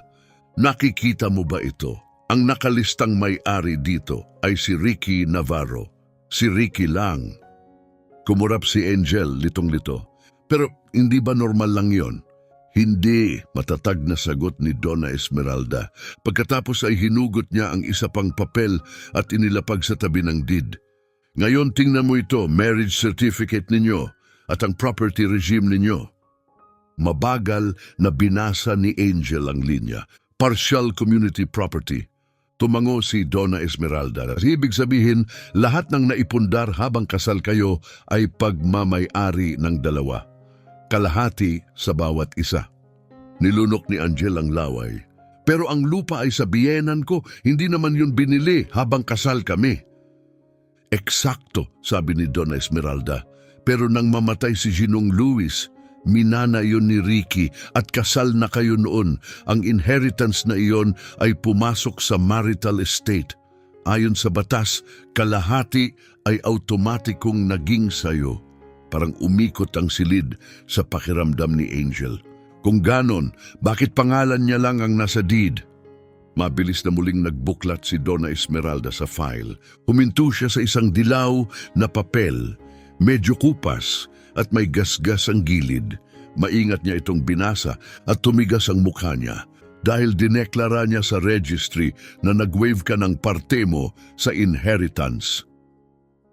Nakikita mo ba ito? Ang nakalistang may-ari dito ay si Ricky Navarro. Si Ricky lang. Kumurap si Angel, litong-lito. Pero hindi ba normal lang yon? Hindi, matatag na sagot ni Donna Esmeralda. Pagkatapos ay hinugot niya ang isa pang papel at inilapag sa tabi ng deed. Ngayon tingnan mo ito, marriage certificate ninyo at ang property regime ninyo. Mabagal na binasa ni Angel ang linya. Partial community property. Tumango si Donna Esmeralda. Ibig sabihin, lahat ng naipundar habang kasal kayo ay pagmamay-ari ng dalawa. Kalahati sa bawat isa. Nilunok ni Angel ang laway. Pero ang lupa ay sa biyenan ko, hindi naman yun binili habang kasal kami. Eksakto, sabi ni Donna Esmeralda. Pero nang mamatay si Ginong Luis, minana yun ni Ricky at kasal na kayo noon. Ang inheritance na iyon ay pumasok sa marital estate. Ayon sa batas, kalahati ay automatikong naging sayo. Parang umikot ang silid sa pakiramdam ni Angel. Kung ganon, bakit pangalan niya lang ang nasa deed? Mabilis na muling nagbuklat si Donna Esmeralda sa file. Huminto siya sa isang dilaw na papel. Medyo kupas at may gasgas ang gilid. Maingat niya itong binasa at tumigas ang mukha niya dahil dineklara niya sa registry na nag-waive ka ng parte mo sa inheritance.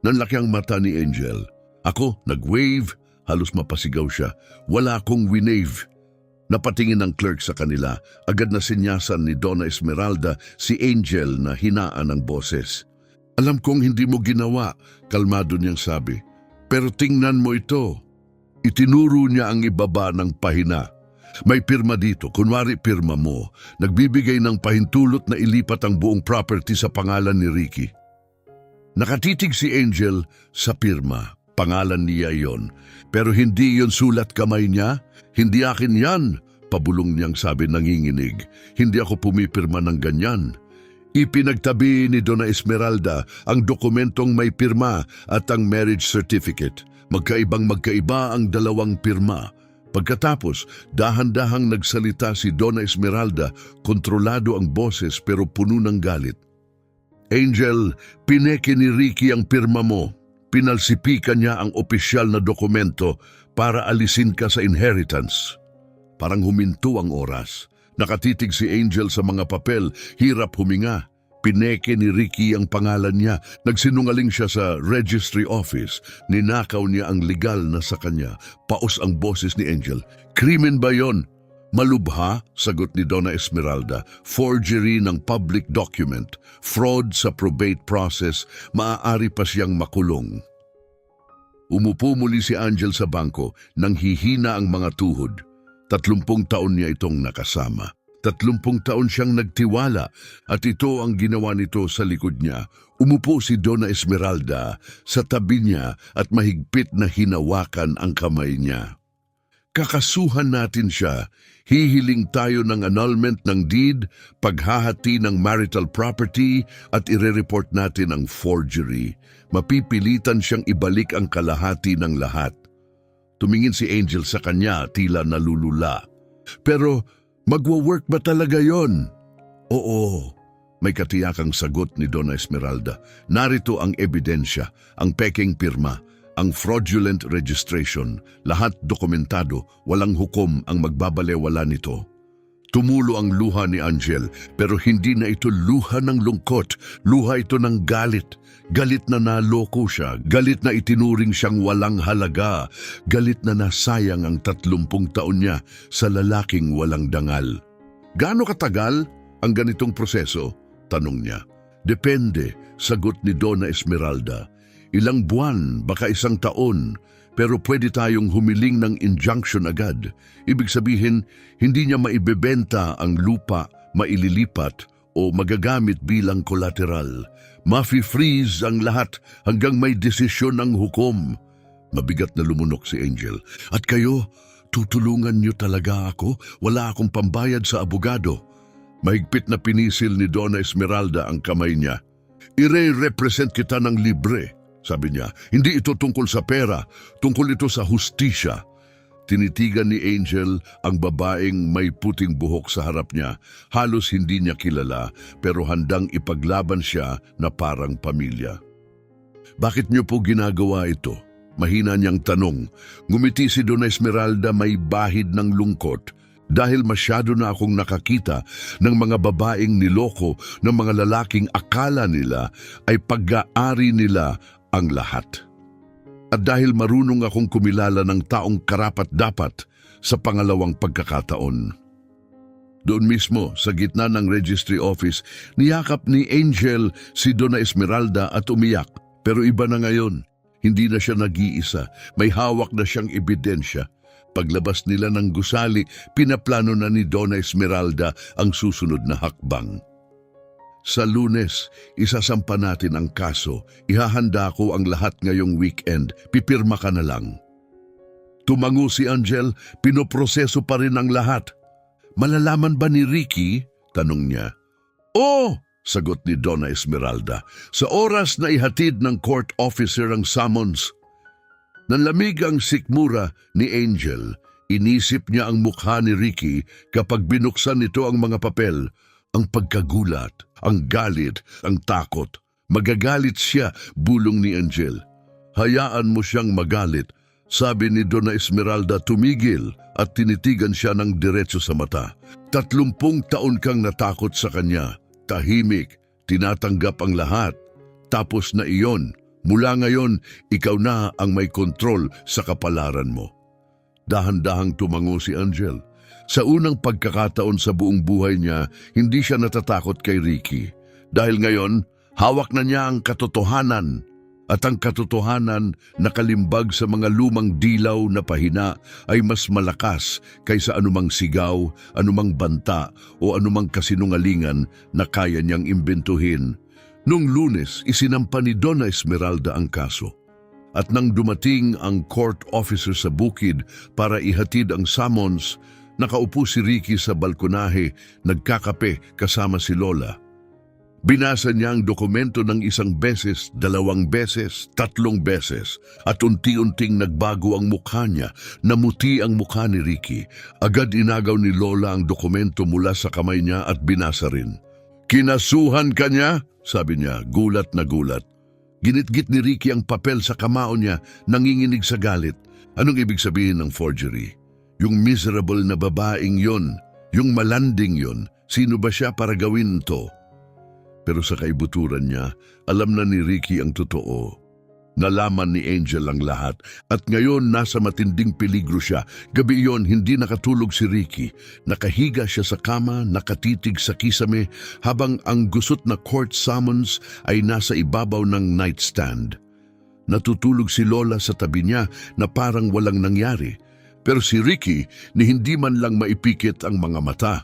Nanlaki ang mata ni Angel. Ako, nag-waive? Halos mapasigaw siya. Wala akong winave. Napatingin ng clerk sa kanila. Agad na sinyasan ni Donna Esmeralda si Angel na hinaan ng boses. Alam kong hindi mo ginawa, kalmado niyang sabi. Pero tingnan mo ito. Itinuro niya ang ibaba ng pahina. May pirma dito, kunwari pirma mo. Nagbibigay ng pahintulot na ilipat ang buong property sa pangalan ni Ricky. Nakatitig si Angel sa pirma. Pangalan niya yon. Pero hindi yon sulat kamay niya. Hindi akin yan, pabulong niyang sabi nanginginig. Hindi ako pumipirma ng ganyan. Ipinagtabi ni Donna Esmeralda ang dokumentong may pirma at ang marriage certificate. Magkaiba ang dalawang pirma. Pagkatapos, dahan-dahang nagsalita si Donna Esmeralda, kontrolado ang boses pero puno ng galit. Angel, pineke ni Ricky ang pirma mo. Pinalsipikan niya ang opisyal na dokumento para alisin ka sa inheritance. Parang huminto ang oras. Nakatitig si Angel sa mga papel, hirap huminga. Pineke ni Ricky ang pangalan niya. Nagsinungaling siya sa registry office. Ninakaw niya ang legal na sa kanya. Paos ang boses ni Angel. Krimen ba yon? Malubha, sagot ni Donna Esmeralda. Forgery ng public document. Fraud sa probate process. Maaari pa siyang makulong. Umupo muli si Angel sa bangko nang hihina ang mga tuhod. 30 taon niya itong nakasama. 30 taon siyang nagtiwala at ito ang ginawa nito sa likod niya. Umupo si Donna Esmeralda sa tabi niya at mahigpit na hinawakan ang kamay niya. Kakasuhan natin siya. Hihiling tayo ng annulment ng deed, paghahati ng marital property at irereport natin ang forgery. Mapipilitan siyang ibalik ang kalahati ng lahat. Tumingin si Angel sa kanya, tila nalulula. Pero magwo-work ba talaga yon? Oo, may katiyakang sagot ni Donna Esmeralda. Narito ang ebidensya, ang peking pirma, ang fraudulent registration, lahat dokumentado, walang hukom ang magbabalewala nito. Tumulo ang luha ni Angel, pero hindi na ito luha ng lungkot, luha ito ng galit. Galit na naloko siya, galit na itinuring siyang walang halaga, galit na nasayang ang 30 taon niya sa lalaking walang dangal. Gaano katagal ang ganitong proseso? Tanong niya. Depende, sagot ni Donna Esmeralda. Ilang buwan, baka 1 taon, pero pwede tayong humiling ng injunction agad. Ibig sabihin, hindi niya maibebenta ang lupa, maililipat o magagamit bilang collateral. Mafi-freeze ang lahat hanggang may desisyon ng hukom. Mabigat na lumunok si Angel. At kayo, tutulungan niyo talaga ako? Wala akong pambayad sa abogado. Mahigpit na pinisil ni Donna Esmeralda ang kamay niya. Ire-represent kita ng libre, sabi niya. Hindi ito tungkol sa pera, tungkol ito sa hustisya. Tinitigan ni Angel ang babaeng may puting buhok sa harap niya. Halos hindi niya kilala, pero handang ipaglaban siya na parang pamilya. Bakit niyo po ginagawa ito? Mahina niyang tanong. Ngumiti si Donna Esmeralda, may bahid ng lungkot. Dahil masyado na akong nakakita ng mga babaeng niloko ng mga lalaking akala nila ay pag-aari nila ang lahat. At dahil marunong akong kumilala ng taong karapat-dapat sa pangalawang pagkakataon. Doon mismo, sa gitna ng registry office, niyakap ni Angel si Donna Esmeralda at umiyak. Pero iba na ngayon, hindi na siya nag-iisa, may hawak na siyang ebidensya. Paglabas nila ng gusali, pinaplano na ni Donna Esmeralda ang susunod na hakbang. Sa Lunes, isasampa natin ang kaso. Ihahanda ko ang lahat ngayong weekend. Pipirma ka na lang. Tumango si Angel, pinoproseso pa rin ang lahat. Malalaman ba ni Ricky? Tanong niya. Oo, sagot ni Donna Esmeralda. Sa oras na ihatid ng court officer ang summons. Nanlamig ang sikmura ni Angel. Inisip niya ang mukha ni Ricky kapag binuksan nito ang mga papel. Ang pagkagulat, ang galit, ang takot. Magagalit siya, bulong ni Angel. Hayaan mo siyang magalit. Sabi ni Donna Esmeralda, tumigil at tinitigan siya ng diretso sa mata. 30 taon kang natakot sa kanya. Tahimik, tinatanggap ang lahat. Tapos na iyon, mula ngayon, ikaw na ang may kontrol sa kapalaran mo. Dahan-dahang tumango si Angel. Sa unang pagkakataon sa buong buhay niya, hindi siya natatakot kay Ricky. Dahil ngayon, hawak na niya ang katotohanan. At ang katotohanan na kalimbag sa mga lumang dilaw na pahina ay mas malakas kaysa anumang sigaw, anumang banta o anumang kasinungalingan na kaya niyang imbentuhin. Noong Lunes, isinampa ni Donna Esmeralda ang kaso. At nang dumating ang court officer sa bukid para ihatid ang summons, nakaupo si Ricky sa balkonahe, nagkakape kasama si Lola. Binasa niya ang dokumento ng 1 beses, 2 beses, 3 beses at unti-unting nagbago ang mukha niya, namuti ang mukha ni Ricky. Agad inagaw ni Lola ang dokumento mula sa kamay niya at binasa rin. Kinasuhan ka niya? Sabi niya, gulat na gulat. Ginitgit ni Ricky ang papel sa kamao niya, nanginginig sa galit. Anong ibig sabihin ng forgery? Yung miserable na babaeng yon, yung malanding yon, sino ba siya para gawin to? Pero sa kaibuturan niya, alam na ni Ricky ang totoo. Nalaman ni Angel ang lahat at ngayon nasa matinding peligro siya. Gabi iyon, hindi nakatulog si Ricky. Nakahiga siya sa kama, nakatitig sa kisame habang ang gusot na court summons ay nasa ibabaw ng nightstand. Natutulog si Lola sa tabi niya na parang walang nangyari. Pero si Ricky ni hindi man lang maipikit ang mga mata.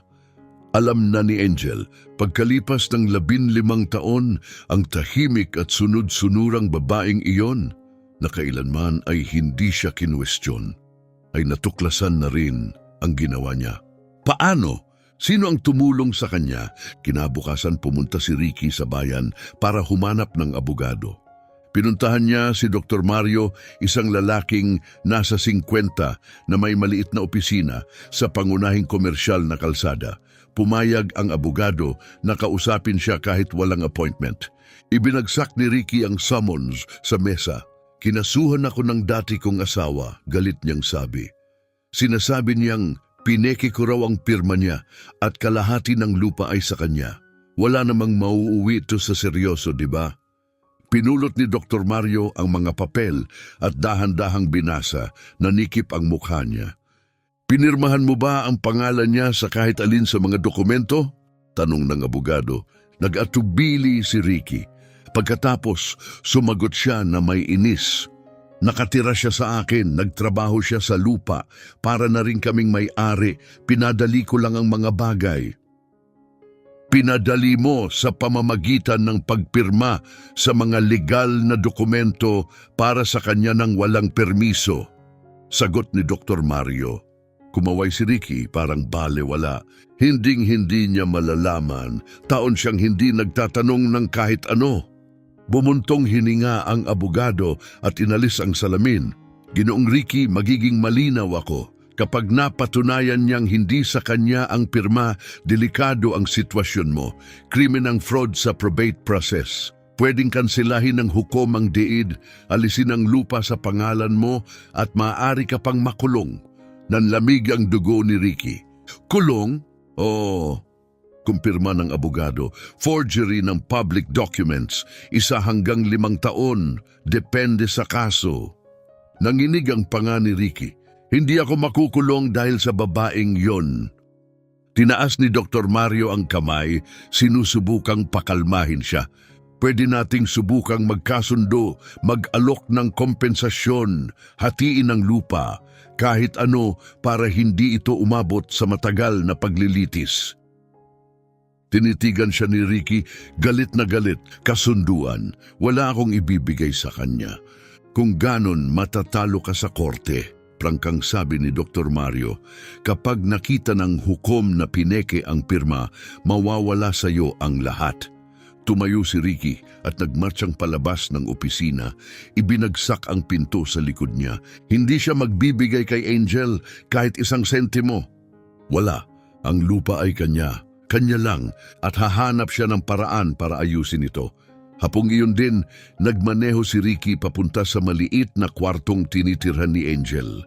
Alam na ni Angel, pagkalipas ng 15 taon, ang tahimik at sunod-sunurang babaeng iyon, na kailanman ay hindi siya kinwestiyon, ay natuklasan na rin ang ginawa niya. Paano? Sino ang tumulong sa kanya? Kinabukasan pumunta si Ricky sa bayan para humanap ng abogado. Pinuntahan niya si Dr. Mario, isang lalaking nasa 50 na may maliit na opisina sa pangunahing komersyal na kalsada. Pumayag ang abogado na kausapin siya kahit walang appointment. Ibinagsak ni Ricky ang summons sa mesa. Kinasuhan ako ng dati kong asawa, galit niyang sabi. Sinasabi niyang pineke ko raw ang pirma niya at kalahati ng lupa ay sa kanya. Wala namang mauuwi ito sa seryoso, di ba? Pinulot ni Dr. Mario ang mga papel at dahan-dahang binasa, nanikip ang mukha niya. Pinirmahan mo ba ang pangalan niya sa kahit alin sa mga dokumento? Tanong ng abogado. Nag-atubili si Ricky. Pagkatapos, sumagot siya na may inis. Nakatira siya sa akin, nagtrabaho siya sa lupa. Para na rin kaming may-ari, pinadali ko lang ang mga bagay. Pinadali mo sa pamamagitan ng pagpirma sa mga legal na dokumento para sa kanya ng walang permiso. Sagot ni Dr. Mario. Kumaway si Ricky, parang balewala. Hinding-hindi niya malalaman. Taon siyang hindi nagtatanong ng kahit ano. Bumuntong hininga ang abogado at inalis ang salamin. Ginoong Ricky, magiging malinaw ako. Kapag napatunayan niyang hindi sa kanya ang pirma, delikado ang sitwasyon mo. Krimen ng fraud sa probate process. Pwedeng kansilahin ng hukom ang deed, alisin ang lupa sa pangalan mo at maaari ka pang makulong. Nanlamig ang dugo ni Ricky. Kulong? Oo, kumpirma ng abogado, forgery ng public documents, 1 hanggang 5 taon, depende sa kaso. Nanginig ang panga ni Ricky. Hindi ako makukulong dahil sa babaeng yon. Tinaas ni Dr. Mario ang kamay, sinusubukang pakalmahin siya. Pwede nating subukang magkasundo, mag-alok ng kompensasyon, hatiin ang lupa, kahit ano para hindi ito umabot sa matagal na paglilitis. Tinitigan siya ni Ricky, galit na galit, kasunduan. Wala akong ibibigay sa kanya. Kung ganon, matatalo ka sa korte. Prangkang sabi ni Dr. Mario, kapag nakita ng hukom na pineke ang pirma, mawawala sa iyo ang lahat. Tumayo si Ricky at nagmartsang palabas ng opisina. Ibinagsak ang pinto sa likod niya. Hindi siya magbibigay kay Angel kahit 1 sentimo. Wala, ang lupa ay kanya. Kanya lang at hahanap siya ng paraan para ayusin ito. Hapong iyon din, nagmaneho si Ricky papunta sa maliit na kwartong tinitirhan ni Angel.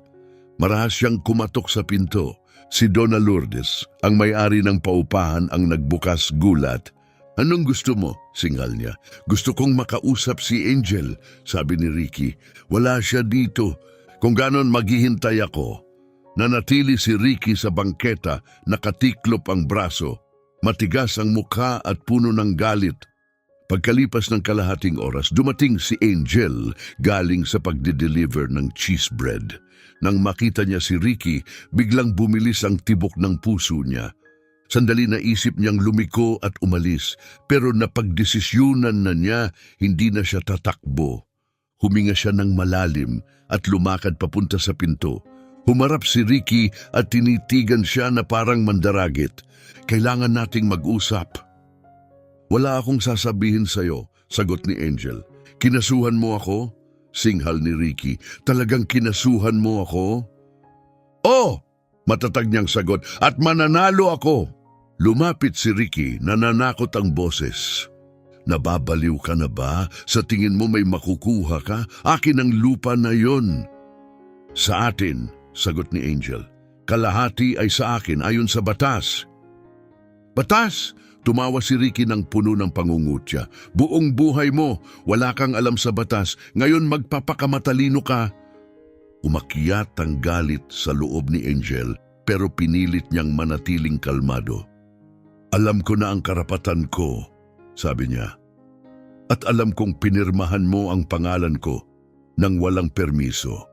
Marahas siyang kumatok sa pinto. Si Donna Lourdes, ang may-ari ng paupahan, ang nagbukas gulat. Anong gusto mo? Singal niya. Gusto kong makausap si Angel, sabi ni Ricky. Wala siya dito. Kung ganon maghihintay ako. Nanatili si Ricky sa bangketa, nakatiklop ang braso. Matigas ang mukha at puno ng galit. Pagkalipas ng kalahating oras, dumating si Angel galing sa pagde-deliver ng cheese bread. Nang makita niya si Ricky, biglang bumilis ang tibok ng puso niya. Sandali naisip niyang lumiko at umalis, pero napagdesisyunan na niya, hindi na siya tatakbo. Huminga siya ng malalim at lumakad papunta sa pinto. Humarap si Ricky at tinitigan siya na parang mandaragit. Kailangan nating mag-usap. Wala akong sasabihin sa'yo, sagot ni Angel. Kinasuhan mo ako? Singhal ni Ricky. Talagang kinasuhan mo ako? Oh! Matatag niyang sagot. At mananalo ako! Lumapit si Ricky, nananakot ang boses. Nababaliw ka na ba? Sa tingin mo may makukuha ka? Akin ang lupa na yon. Sa atin, sagot ni Angel. Kalahati ay sa akin ayon sa batas. Batas? Tumawa si Ricky ng puno ng pangungutya. Buong buhay mo, wala kang alam sa batas. Ngayon magpapakamatalino ka. Umakyat ang galit sa loob ni Angel, pero pinilit niyang manatiling kalmado. Alam ko na ang karapatan ko, sabi niya. At alam kong pinirmahan mo ang pangalan ko nang walang permiso.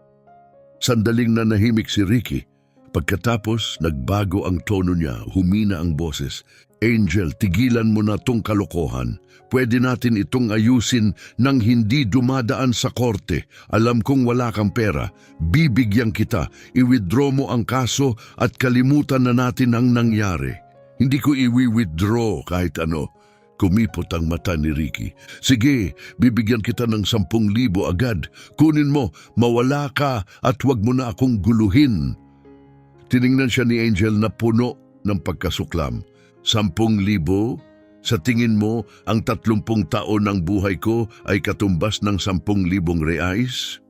Sandaling nanahimik si Ricky. Pagkatapos, nagbago ang tono niya, humina ang boses. Angel, tigilan mo na tong kalokohan. Pwede natin itong ayusin nang hindi dumadaan sa korte. Alam kong wala kang pera. Bibigyan kita. I-withdraw mo ang kaso at kalimutan na natin ang nangyari. Hindi ko i-withdraw kahit ano. Kumipot ang mata ni Ricky. Sige, bibigyan kita ng 10,000 agad. Kunin mo, mawala ka at wag mo na akong guluhin. Tiningnan siya ni Angel na puno ng pagkasuklam. 10,000? Sa tingin mo, ang 30 taon ng buhay ko ay katumbas ng 10,000 reais?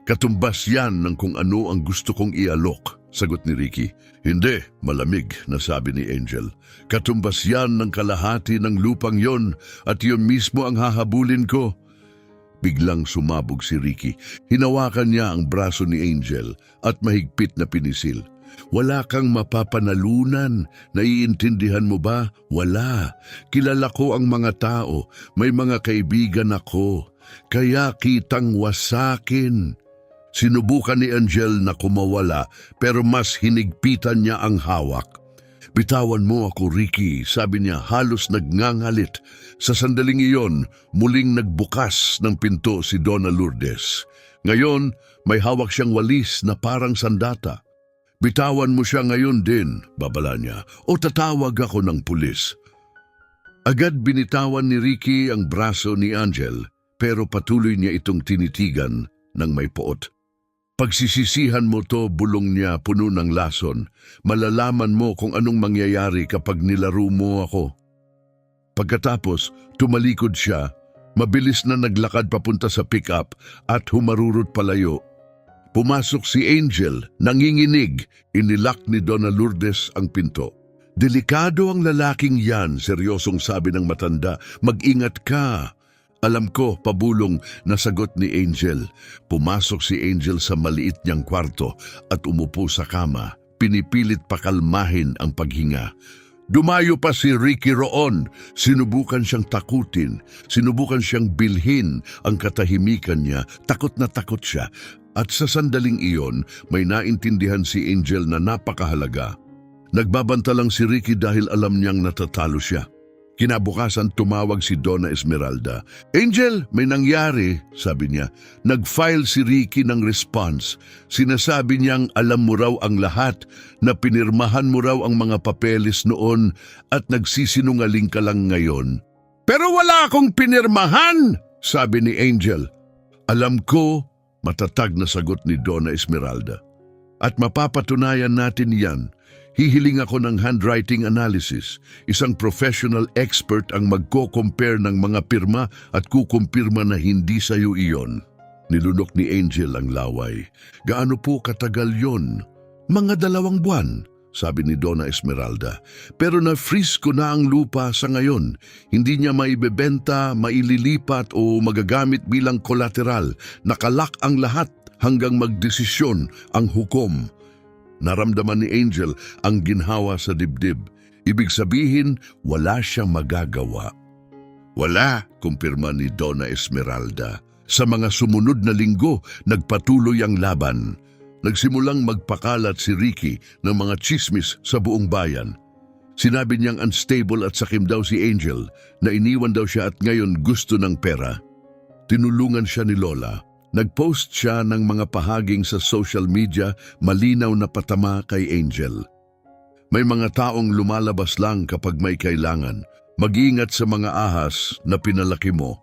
Katumbas yan ng kung ano ang gusto kong ialok, sagot ni Ricky. Hindi, malamig, nasabi ni Angel. Katumbas yan ng kalahati ng lupang yon at yun mismo ang hahabulin ko. Biglang sumabog si Ricky. Hinawakan niya ang braso ni Angel at mahigpit na pinisil. Wala kang mapapanalunan. Naiintindihan mo ba? Wala. Kilala ko ang mga tao. May mga kaibigan ako. Kaya kitang wasakin. Sinubukan ni Angel na kumawala pero mas hinigpitan niya ang hawak. Bitawan mo ako, Ricky, sabi niya halos nagngangalit. Sa sandaling iyon, muling nagbukas ng pinto si Donna Lourdes. Ngayon, may hawak siyang walis na parang sandata. Bitawan mo siya ngayon din, babala niya, o tatawag ako ng pulis. Agad binitawan ni Ricky ang braso ni Angel, pero patuloy niya itong tinitigan ng may poot. Pagsisisihan mo to, bulong niya puno ng lason. Malalaman mo kung anong mangyayari kapag nilaro mo ako. Pagkatapos, tumalikod siya, mabilis na naglakad papunta sa pick-up at humarurot palayo. Pumasok si Angel, nanginginig, inilak ni Donna Lourdes ang pinto. Delikado ang lalaking yan, seryosong sabi ng matanda. Mag-ingat ka. Alam ko, pabulong na sagot ni Angel. Pumasok si Angel sa maliit niyang kwarto at umupo sa kama. Pinipilit pakalmahin ang paghinga. Dumayo pa si Ricky roon. Sinubukan siyang takutin. Sinubukan siyang bilhin ang katahimikan niya. Takot na takot siya. At sa sandaling iyon, may naintindihan si Angel na napakahalaga. Nagbabanta lang si Ricky dahil alam niyang natatalo siya. Kinabukasan tumawag si Donna Esmeralda. Angel, may nangyari, sabi niya. Nag-file si Ricky ng response. Sinasabi niyang alam mo raw ang lahat, na pinirmahan mo raw ang mga papeles noon at nagsisinungaling ka lang ngayon. Pero wala akong pinirmahan, sabi ni Angel. Alam ko, matatag na sagot ni Donna Esmeralda. At mapapatunayan natin yan. Hihiling ako ng handwriting analysis. Isang professional expert ang magko-compare ng mga pirma at kukumpirma na hindi sa'yo iyon. Nilunok ni Angel ang laway. Gaano po katagal yon? Mga 2 buwan, sabi ni Donna Esmeralda. Pero na-freeze ko na ang lupa sa ngayon. Hindi niya maibebenta, maililipat o magagamit bilang collateral. Nakalak ang lahat hanggang magdesisyon ang hukom. Naramdaman ni Angel ang ginhawa sa dibdib. Ibig sabihin, wala siyang magagawa. Wala, kumpirma ni Donna Esmeralda. Sa mga sumunod na linggo, nagpatuloy ang laban. Nagsimulang magpakalat si Ricky ng mga chismis sa buong bayan. Sinabi niyang unstable at sakim daw si Angel, na iniwan daw siya at ngayon gusto ng pera. Tinulungan siya ni Lola. Nag-post siya ng mga pahaging sa social media, malinaw na patama kay Angel. May mga taong lumalabas lang kapag may kailangan. Mag-iingat sa mga ahas na pinalaki mo.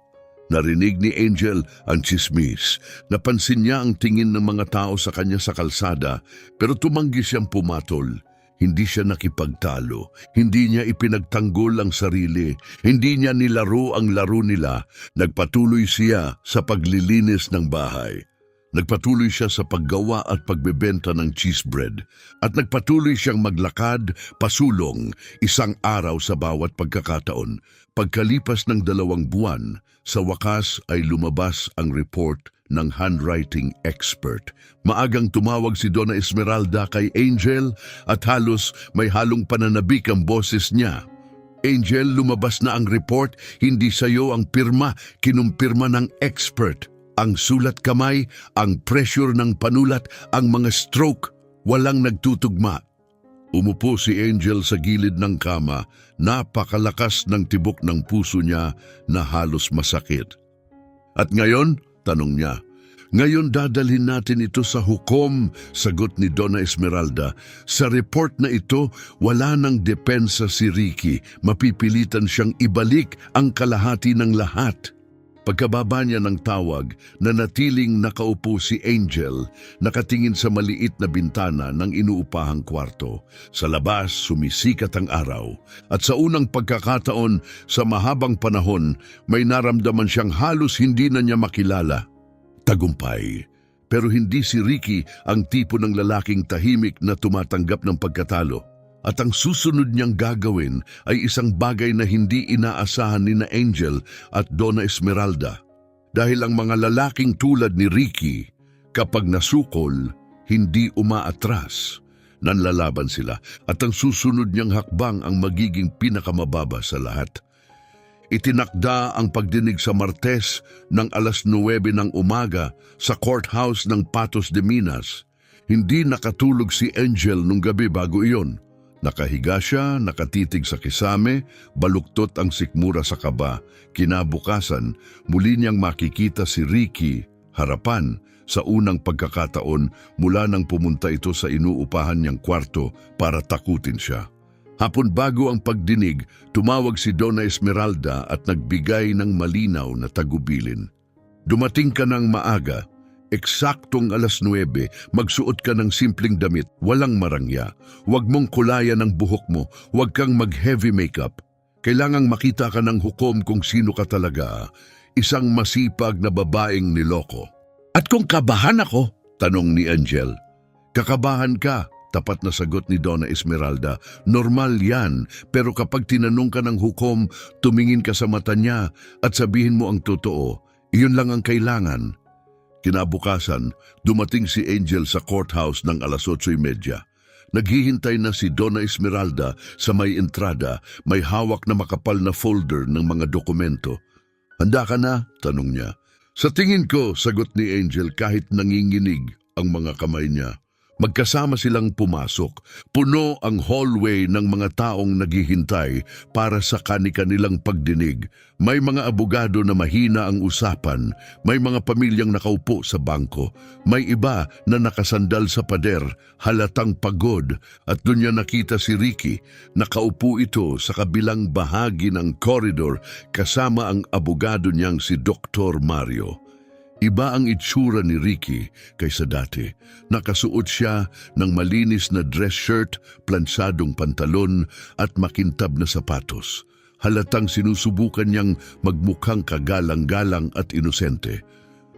Narinig ni Angel ang chismis. Napansin niya ang tingin ng mga tao sa kanya sa kalsada, pero tumanggi siyang pumatol. Hindi siya nakipagtalo. Hindi niya ipinagtanggol ang sarili. Hindi niya nilaro ang laro nila. Nagpatuloy siya sa paglilinis ng bahay. Nagpatuloy siya sa paggawa at pagbebenta ng cheese bread. At nagpatuloy siyang maglakad, pasulong, 1 araw sa bawat pagkakataon. Pagkalipas ng 2 buwan, sa wakas ay lumabas ang report ng handwriting expert. Maagang tumawag si Donna Esmeralda kay Angel at halos may halong pananabik ang boses niya. Angel, lumabas na ang report, hindi sa'yo ang pirma, kinumpirma ng expert. Ang sulat kamay, ang pressure ng panulat, ang mga stroke, walang nagtutugma. Umupo si Angel sa gilid ng kama, napakalakas ng tibok ng puso niya na halos masakit. At ngayon, tanong niya, ngayon dadalhin natin ito sa hukom, sagot ni Donna Esmeralda. Sa report na ito, wala nang depensa si Ricky, mapipilitan siyang ibalik ang kalahati ng lahat. Pagkababa niya ng tawag, nanatiling nakaupo si Angel, nakatingin sa maliit na bintana ng inuupahang kwarto. Sa labas, sumisikat ang araw. At sa unang pagkakataon, sa mahabang panahon, may naramdaman siyang halos hindi na niya makilala. Tagumpay. Pero hindi si Ricky ang tipo ng lalaking tahimik na tumatanggap ng pagkatalo. At ang susunod niyang gagawin ay isang bagay na hindi inaasahan ni na Angel at Donna Esmeralda. Dahil ang mga lalaking tulad ni Ricky, kapag nasukol, hindi umaatras. Nanlalaban sila at ang susunod niyang hakbang ang magiging pinakamababa sa lahat. Itinakda ang pagdinig sa Martes ng 9:00 ng umaga sa courthouse ng Patos de Minas. Hindi nakatulog si Angel nung gabi bago iyon. Nakahiga siya, nakatitig sa kisame, baluktot ang sikmura sa kaba. Kinabukasan, muli niyang makikita si Ricky, harapan, sa unang pagkakataon mula nang pumunta ito sa inuupahan niyang kwarto para takutin siya. Hapon bago ang pagdinig, tumawag si Donna Esmeralda at nagbigay ng malinaw na tagubilin. Dumating ka ng maaga. Eksaktong 9:00, magsuot ka ng simpleng damit, walang marangya. Huwag mong kulayan ang buhok mo, huwag kang mag-heavy makeup. Kailangang makita ka ng hukom kung sino ka talaga, isang masipag na babaeng niloko. At kung kabahan ako, tanong ni Angel. Kakabahan ka, Tapat na sagot ni Donna Esmeralda. Normal yan, pero kapag tinanong ka ng hukom, tumingin ka sa mata niya at sabihin mo ang totoo. Iyon lang ang kailangan. Kinabukasan, dumating si Angel sa courthouse ng alas 8:30. Naghihintay na si Donna Esmeralda sa may entrada, may hawak na makapal na folder ng mga dokumento. Handa ka na? Tanong niya. Sa tingin ko, sagot ni Angel kahit nanginginig ang mga kamay niya. Magkasama silang pumasok. Puno ang hallway ng mga taong naghihintay para sa kani-kanilang pagdinig. May mga abogado na mahina ang usapan. May mga pamilyang nakaupo sa bangko. May iba na nakasandal sa pader, halatang pagod. At doon niya nakita si Ricky. Nakaupo ito sa kabilang bahagi ng corridor kasama ang abogado niyang si Dr. Mario. Iba ang itsura ni Ricky kaysa dati. Nakasuot siya ng malinis na dress shirt, plansadong pantalon at makintab na sapatos. Halatang sinusubukan niyang magmukhang kagalang-galang at inosente.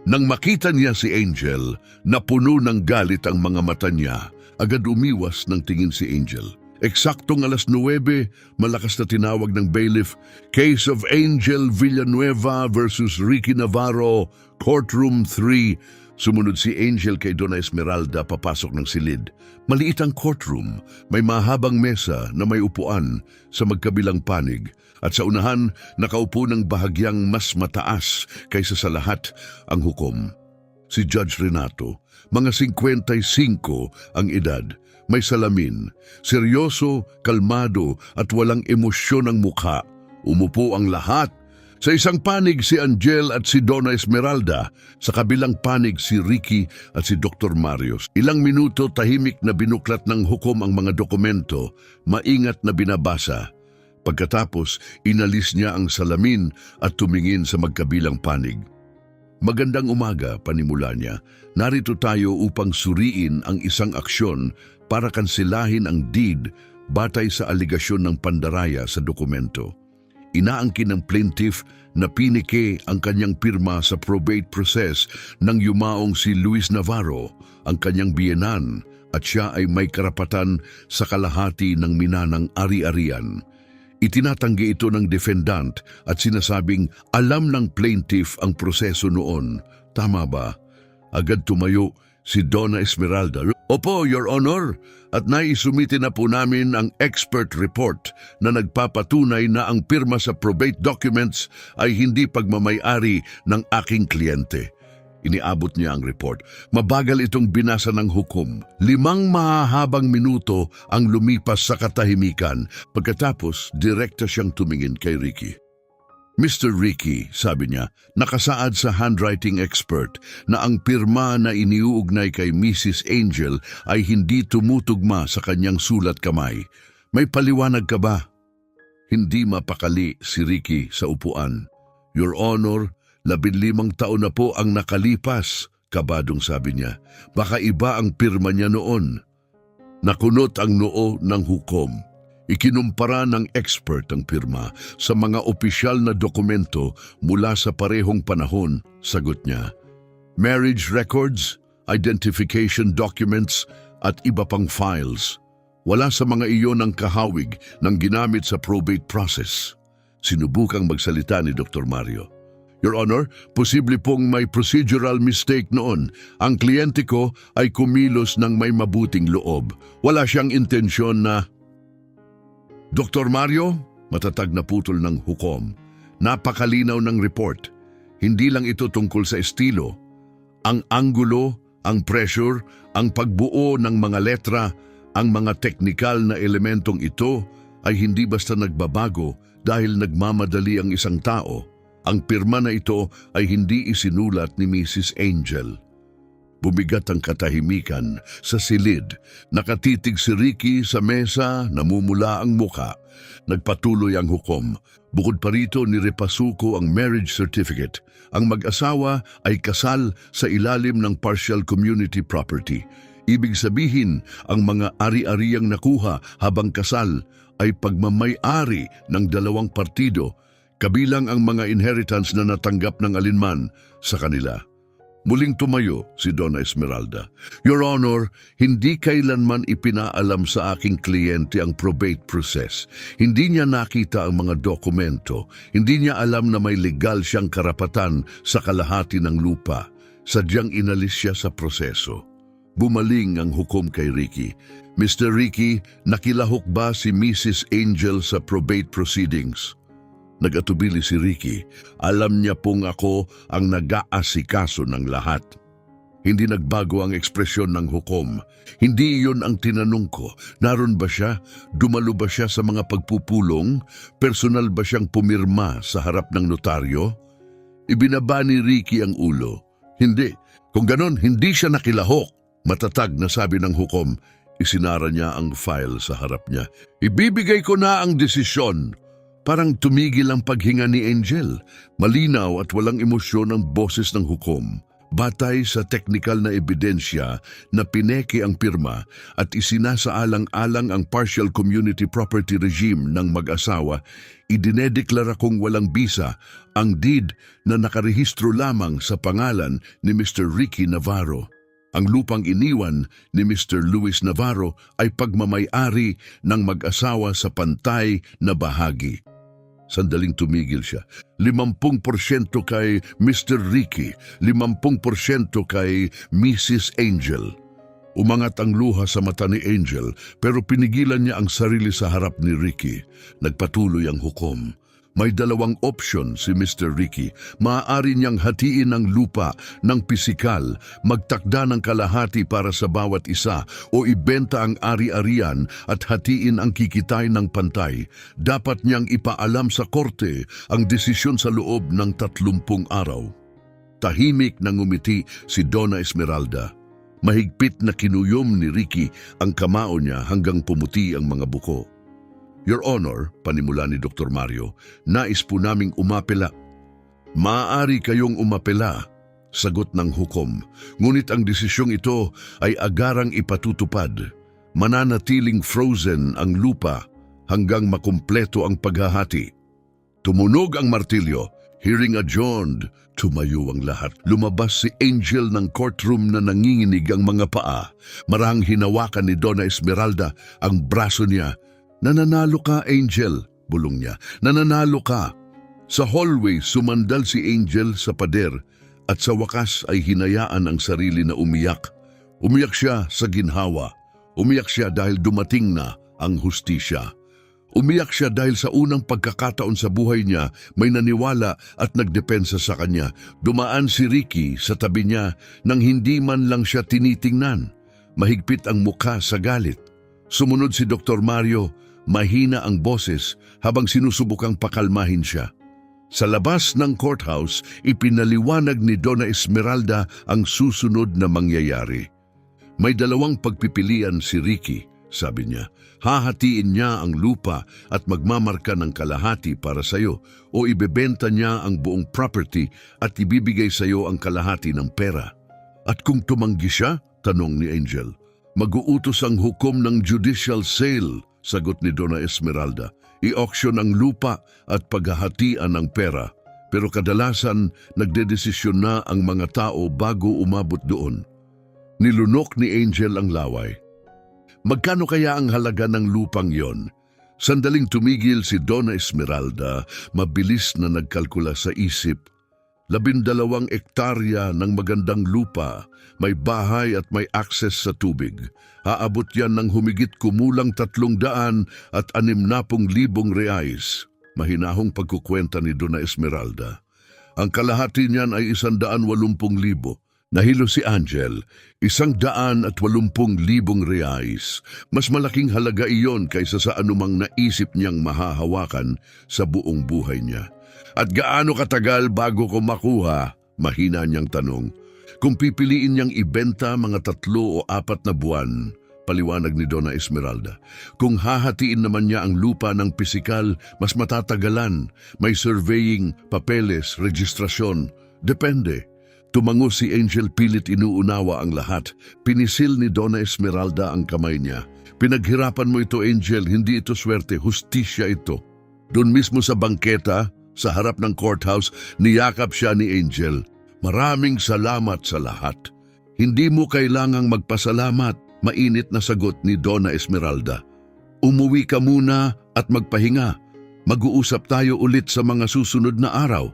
Nang makita niya si Angel, napuno ng galit ang mga mata niya. Agad umiwas ng tingin si Angel. Eksaktong alas 9, malakas na tinawag ng bailiff, Case of Angel Villanueva versus Ricky Navarro, Courtroom 3. Sumunod si Angel kay Donna Esmeralda papasok ng silid. Maliit ang courtroom, may mahabang mesa na may upuan sa magkabilang panig. At sa unahan, nakaupo ng bahagyang mas mataas kaysa sa lahat ang hukom. Si Judge Renato, mga 55 ang edad. May salamin, seryoso, kalmado at walang emosyon ang mukha. Umupo ang lahat. Sa isang panig si Angel at si Donna Esmeralda, sa kabilang panig si Ricky at si Dr. Marios. Ilang minuto tahimik na binuklat ng hukom ang mga dokumento, maingat na binabasa. Pagkatapos, inalis niya ang salamin at tumingin sa magkabilang panig. Magandang umaga, panimula niya. Narito tayo upang suriin ang isang aksyon para kansilahin ang deed batay sa aligasyon ng pandaraya sa dokumento. Inaangkin ng plaintiff na pinike ang kanyang pirma sa probate process ng yumaong si Luis Navarro, ang kanyang biyenan, at siya ay may karapatan sa kalahati ng minanang ari-arian. Itinatanggi ito ng defendant at sinasabing alam ng plaintiff ang proseso noon. Tama ba? Agad tumayo si Donna Esmeralda. Opo, Your Honor, at naisumite na po namin ang expert report na nagpapatunay na ang pirma sa probate documents ay hindi pagmamay-ari ng aking kliyente. Iniabot niya ang report. Mabagal itong binasa ng hukom. 5 mahahabang minuto ang lumipas sa katahimikan. Pagkatapos, direkta siyang tumingin kay Ricky. Mr. Ricky, sabi niya, nakasaad sa handwriting expert na ang pirma na iniuugnay kay Mrs. Angel ay hindi tumutugma sa kanyang sulat kamay. May paliwanag ka ba? Hindi mapakali si Ricky sa upuan. Your Honor, 15 taon na po ang nakalipas, kabadong sabi niya. Baka iba ang pirma niya noon. Nakunot ang noo ng hukom. Ikinumpara ng expert ang pirma sa mga opisyal na dokumento mula sa parehong panahon, sagot niya. Marriage records, identification documents at iba pang files. Wala sa mga iyon ang kahawig ng ginamit sa probate process. Sinubukang magsalita ni Dr. Mario. Your Honor, posible pong may procedural mistake noon. Ang kliyente ko ay kumilos ng may mabuting loob. Wala siyang intensyon na... Dr. Mario, matatag na putol ng hukom. Napakalinaw ng report. Hindi lang ito tungkol sa estilo. Ang anggulo, ang pressure, ang pagbuo ng mga letra, ang mga teknikal na elementong ito ay hindi basta nagbabago dahil nagmamadali ang isang tao. Ang pirma na ito ay hindi isinulat ni Mrs. Angel. Bumigat ang katahimikan sa silid. Nakatitig si Ricky sa mesa, namumula ang muka. Nagpatuloy ang hukom. Bukod pa rito, nirepasuko ang marriage certificate. Ang mag-asawa ay kasal sa ilalim ng partial community property. Ibig sabihin, ang mga ari-ariang nakuha habang kasal ay pagmamay-ari ng 2 partido, kabilang ang mga inheritance na natanggap ng alinman sa kanila. Muling tumayo si Donna Esmeralda. Your Honor, hindi kailanman ipinaalam sa aking kliyente ang probate process. Hindi niya nakita ang mga dokumento. Hindi niya alam na may legal siyang karapatan sa kalahati ng lupa. Sadyang inalis siya sa proseso. Bumaling ang hukom kay Ricky. Mr. Ricky, nakilahok ba si Mrs. Angel sa probate proceedings? Nag-atubili si Ricky. Alam niya pong ako ang nag-aasikaso ng lahat. Hindi nagbago ang ekspresyon ng hukom. Hindi iyon ang tinanong ko. Naroon ba siya? Dumalo ba siya sa mga pagpupulong? Personal ba siyang pumirma sa harap ng notaryo? Ibinaba ni Ricky ang ulo. Hindi. Kung ganon, hindi siya nakilahok. Matatag na sabi ng hukom. Isinara niya ang file sa harap niya. Ibibigay ko na ang desisyon. Parang tumigil ang paghinga ni Angel. Malinaw at walang emosyon ang boses ng hukom. Batay sa teknikal na ebidensya na pineke ang pirma at isinasaalang-alang ang partial community property regime ng mag-asawa, idinedeklara kong walang bisa ang deed na nakarehistro lamang sa pangalan ni Mr. Ricky Navarro. Ang lupang iniwan ni Mr. Luis Navarro ay pagmamay-ari ng mag-asawa sa pantay na bahagi. Sandaling tumigil siya. 50% kay Mr. Ricky, 50% kay Mrs. Angel. Umangat ang luha sa mata ni Angel pero pinigilan niya ang sarili sa harap ni Ricky. Nagpatuloy ang hukom. May dalawang option si Mr. Ricky. Maaari niyang hatiin ang lupa ng pisikal, magtakda ng kalahati para sa bawat isa o ibenta ang ari-arian at hatiin ang kikitay ng pantay. Dapat niyang ipaalam sa korte ang desisyon sa loob ng 30 araw. Tahimik na ngumiti si Donna Esmeralda. Mahigpit na kinuyom ni Ricky ang kamao niya hanggang pumuti ang mga buko. Your Honor, panimula ni Dr. Mario, nais po naming umapela. Maaari kayong umapela, sagot ng hukom. Ngunit ang desisyong ito ay agarang ipatutupad. Mananatiling frozen ang lupa hanggang makumpleto ang paghahati. Tumunog ang martilyo. Hearing adjourned. Tumayo ang lahat. Lumabas si Angel ng courtroom na nanginginig ang mga paa. Marahang hinawakan ni Donna Esmeralda ang braso niya. Nananalo ka, Angel, bulong niya. Nananalo ka. Sa hallway, sumandal si Angel sa pader at sa wakas ay hinayaan ang sarili na umiyak. Umiyak siya sa ginhawa. Umiyak siya dahil dumating na ang hustisya. Umiyak siya dahil sa unang pagkakataon sa buhay niya may naniwala at nagdepensa sa kanya. Dumaan si Ricky sa tabi niya nang hindi man lang siya tinitingnan. Mahigpit ang mukha sa galit. Sumunod si Dr. Mario. Mahina ang boses habang sinusubukang pakalmahin siya. Sa labas ng courthouse, ipinaliwanag ni Donna Esmeralda ang susunod na mangyayari. May dalawang pagpipilian si Ricky, sabi niya. Hahatiin niya ang lupa at magmamarka ng kalahati para sayo o ibebenta niya ang buong property at ibibigay sayo ang kalahati ng pera. At kung tumanggi siya, tanong ni Angel, mag-uutos ang hukom ng judicial sale, sagot ni Donna Esmeralda. I-auction ang lupa at paghahatian ng pera. Pero kadalasan, nagdedesisyon na ang mga tao bago umabot doon. Nilunok ni Angel ang laway. Magkano kaya ang halaga ng lupang yon? Sandaling tumigil si Donna Esmeralda, mabilis na nagkalkula sa isip. 12 ektarya ng magandang lupa, may bahay at may access sa tubig. Aabot yan ng humigit kumulang 360,000 reais. Mahinahong pagkukwenta ni Donna Esmeralda. Ang kalahati niyan ay 180,000. Nahilo si Angel, 180,000 reais. Mas malaking halaga iyon kaysa sa anumang naisip niyang mahahawakan sa buong buhay niya. At gaano katagal bago ko makuha? Mahina niyang tanong. Kung pipiliin niyang ibenta mga 3 o 4 na buwan, paliwanag ni Donna Esmeralda. Kung hahatiin naman niya ang lupa ng pisikal, mas matatagalan. May surveying, papeles, registrasyon. Depende. Tumango si Angel, pilit inuunawa ang lahat. Pinisil ni Donna Esmeralda ang kamay niya. Pinaghirapan mo ito, Angel, hindi ito swerte, hustisya ito. Doon mismo sa bangketa, sa harap ng courthouse, niyakap siya ni Angel. Maraming salamat sa lahat. Hindi mo kailangang magpasalamat, mainit na sagot ni Donna Esmeralda. Umuwi ka muna at magpahinga. Mag-uusap tayo ulit sa mga susunod na araw.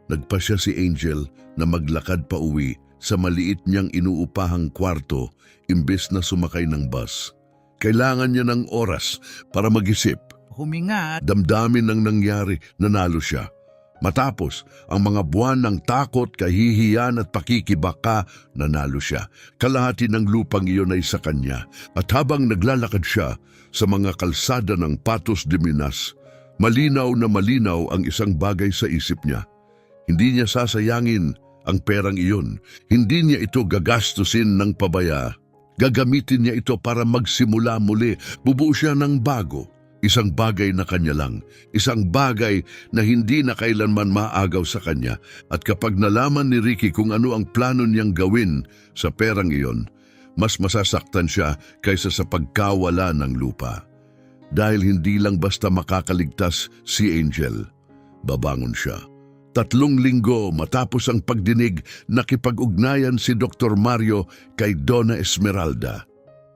Nagpasya si Angel na maglakad pa uwi sa maliit niyang inuupahang kwarto imbes na sumakay ng bus. Kailangan niya ng oras para mag-isip. Huminga. Damdamin ng nangyari, nanalo siya. Matapos ang mga buwan ng takot, kahihiyan at pakikibaka, nanalo siya. Kalahati ng lupang iyon ay sa kanya. At habang naglalakad siya sa mga kalsada ng Patos de Minas, malinaw na malinaw ang isang bagay sa isip niya. Hindi niya sasayangin ang perang iyon. Hindi niya ito gagastusin ng pabaya. Gagamitin niya ito para magsimula muli. Bubuo siya ng bago. Isang bagay na kanya lang. Isang bagay na hindi na kailanman maagaw sa kanya. At kapag nalaman ni Ricky kung ano ang plano niyang gawin sa perang iyon, mas masasaktan siya kaysa sa pagkawala ng lupa. Dahil hindi lang basta makakaligtas si Angel, babangon siya. 3 linggo matapos ang pagdinig, nakipag-ugnayan si Dr. Mario kay Donna Esmeralda.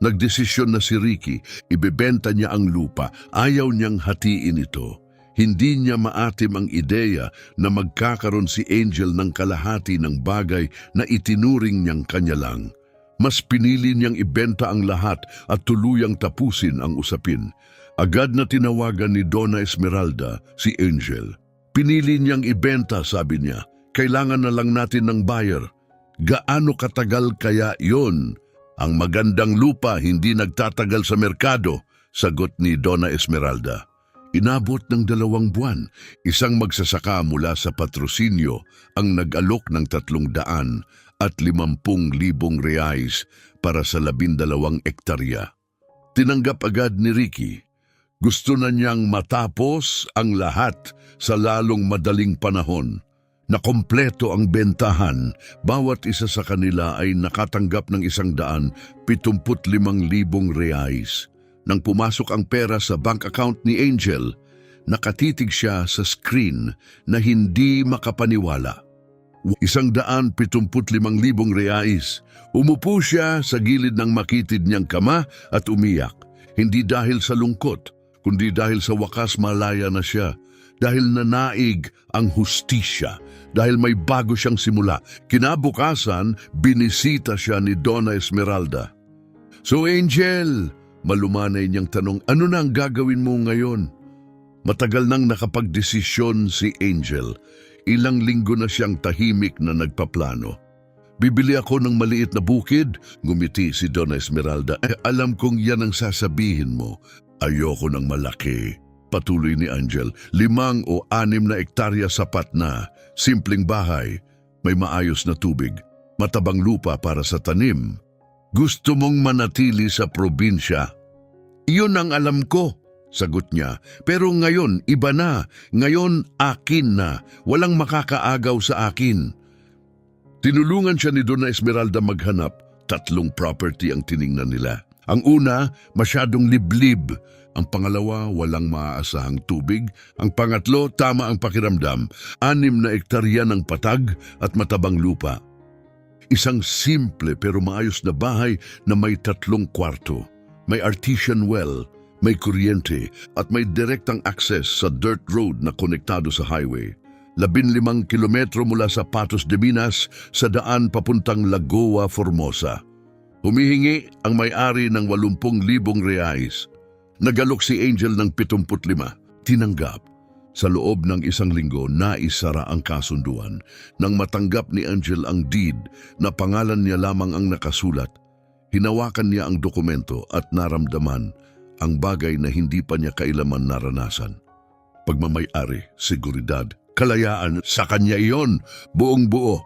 Nagdesisyon na si Ricky, ibebenta niya ang lupa, ayaw niyang hatiin ito. Hindi niya maatim ang ideya na magkakaroon si Angel ng kalahati ng bagay na itinuring niyang kanya lang. Mas pinili niyang ibenta ang lahat at tuluyang tapusin ang usapin. Agad na tinawagan ni Donna Esmeralda si Angel. Pinili niyang ibenta, sabi niya. Kailangan na lang natin ng buyer. Gaano katagal kaya yon? Ang magandang lupa hindi nagtatagal sa merkado, sagot ni Donna Esmeralda. Inabot ng 2 buwan, isang magsasaka mula sa Patrocinio ang nag-alok ng 350,000 reais para sa 12 ektarya. Tinanggap agad ni Ricky. Gusto na niyang matapos ang lahat sa lalong madaling panahon. Na kompleto ang bentahan, bawat isa sa kanila ay nakatanggap ng 175,000 reais. Nang pumasok ang pera sa bank account ni Angel, nakatitig siya sa screen na hindi makapaniwala. 175,000 reais. Umupo siya sa gilid ng makitid niyang kama at umiyak. Hindi dahil sa lungkot, kundi dahil sa wakas malaya na siya. Dahil nanaig ang hustisya, dahil may bago siyang simula. Kinabukasan, binisita siya ni Donna Esmeralda. So Angel, malumanay niyang tanong, ano na ang gagawin mo ngayon? Matagal nang nakapagdesisyon si Angel. Ilang linggo na siyang tahimik na nagpaplano. Bibili ako ng maliit na bukid, ngumiti si Donna Esmeralda. Alam kong yan ang sasabihin mo. Ayoko ng malaki. Patuloy ni Angel, 5 o 6 na ektarya sapat na. Simpleng bahay, may maayos na tubig, matabang lupa para sa tanim. Gusto mong manatili sa probinsya? Iyon ang alam ko, sagot niya. Pero ngayon, iba na. Ngayon, akin na. Walang makakaagaw sa akin. Tinulungan siya ni Donna Esmeralda maghanap. 3 property ang tiningnan nila. Ang una, masyadong liblib. Ang pangalawa, walang maaasahang tubig. Ang pangatlo, tama ang pakiramdam. 6 na ektarya ng patag at matabang lupa. Isang simple pero maayos na bahay na may 3 kwarto. May artesian well, may kuryente at may direktang access sa dirt road na konektado sa highway. 15 kilometro mula sa Patos de Minas sa daan papuntang Lagoa, Formosa. Humihingi ang may-ari ng 80,000 reais. Nagalok si Angel ng 75. Tinanggap. Sa loob ng 1 linggo, naisara ang kasunduan. Nang matanggap ni Angel ang deed na pangalan niya lamang ang nakasulat, hinawakan niya ang dokumento at naramdaman ang bagay na hindi pa niya kailaman naranasan. Pagmamay-ari, seguridad, kalayaan, sa kanya iyon, buong buo.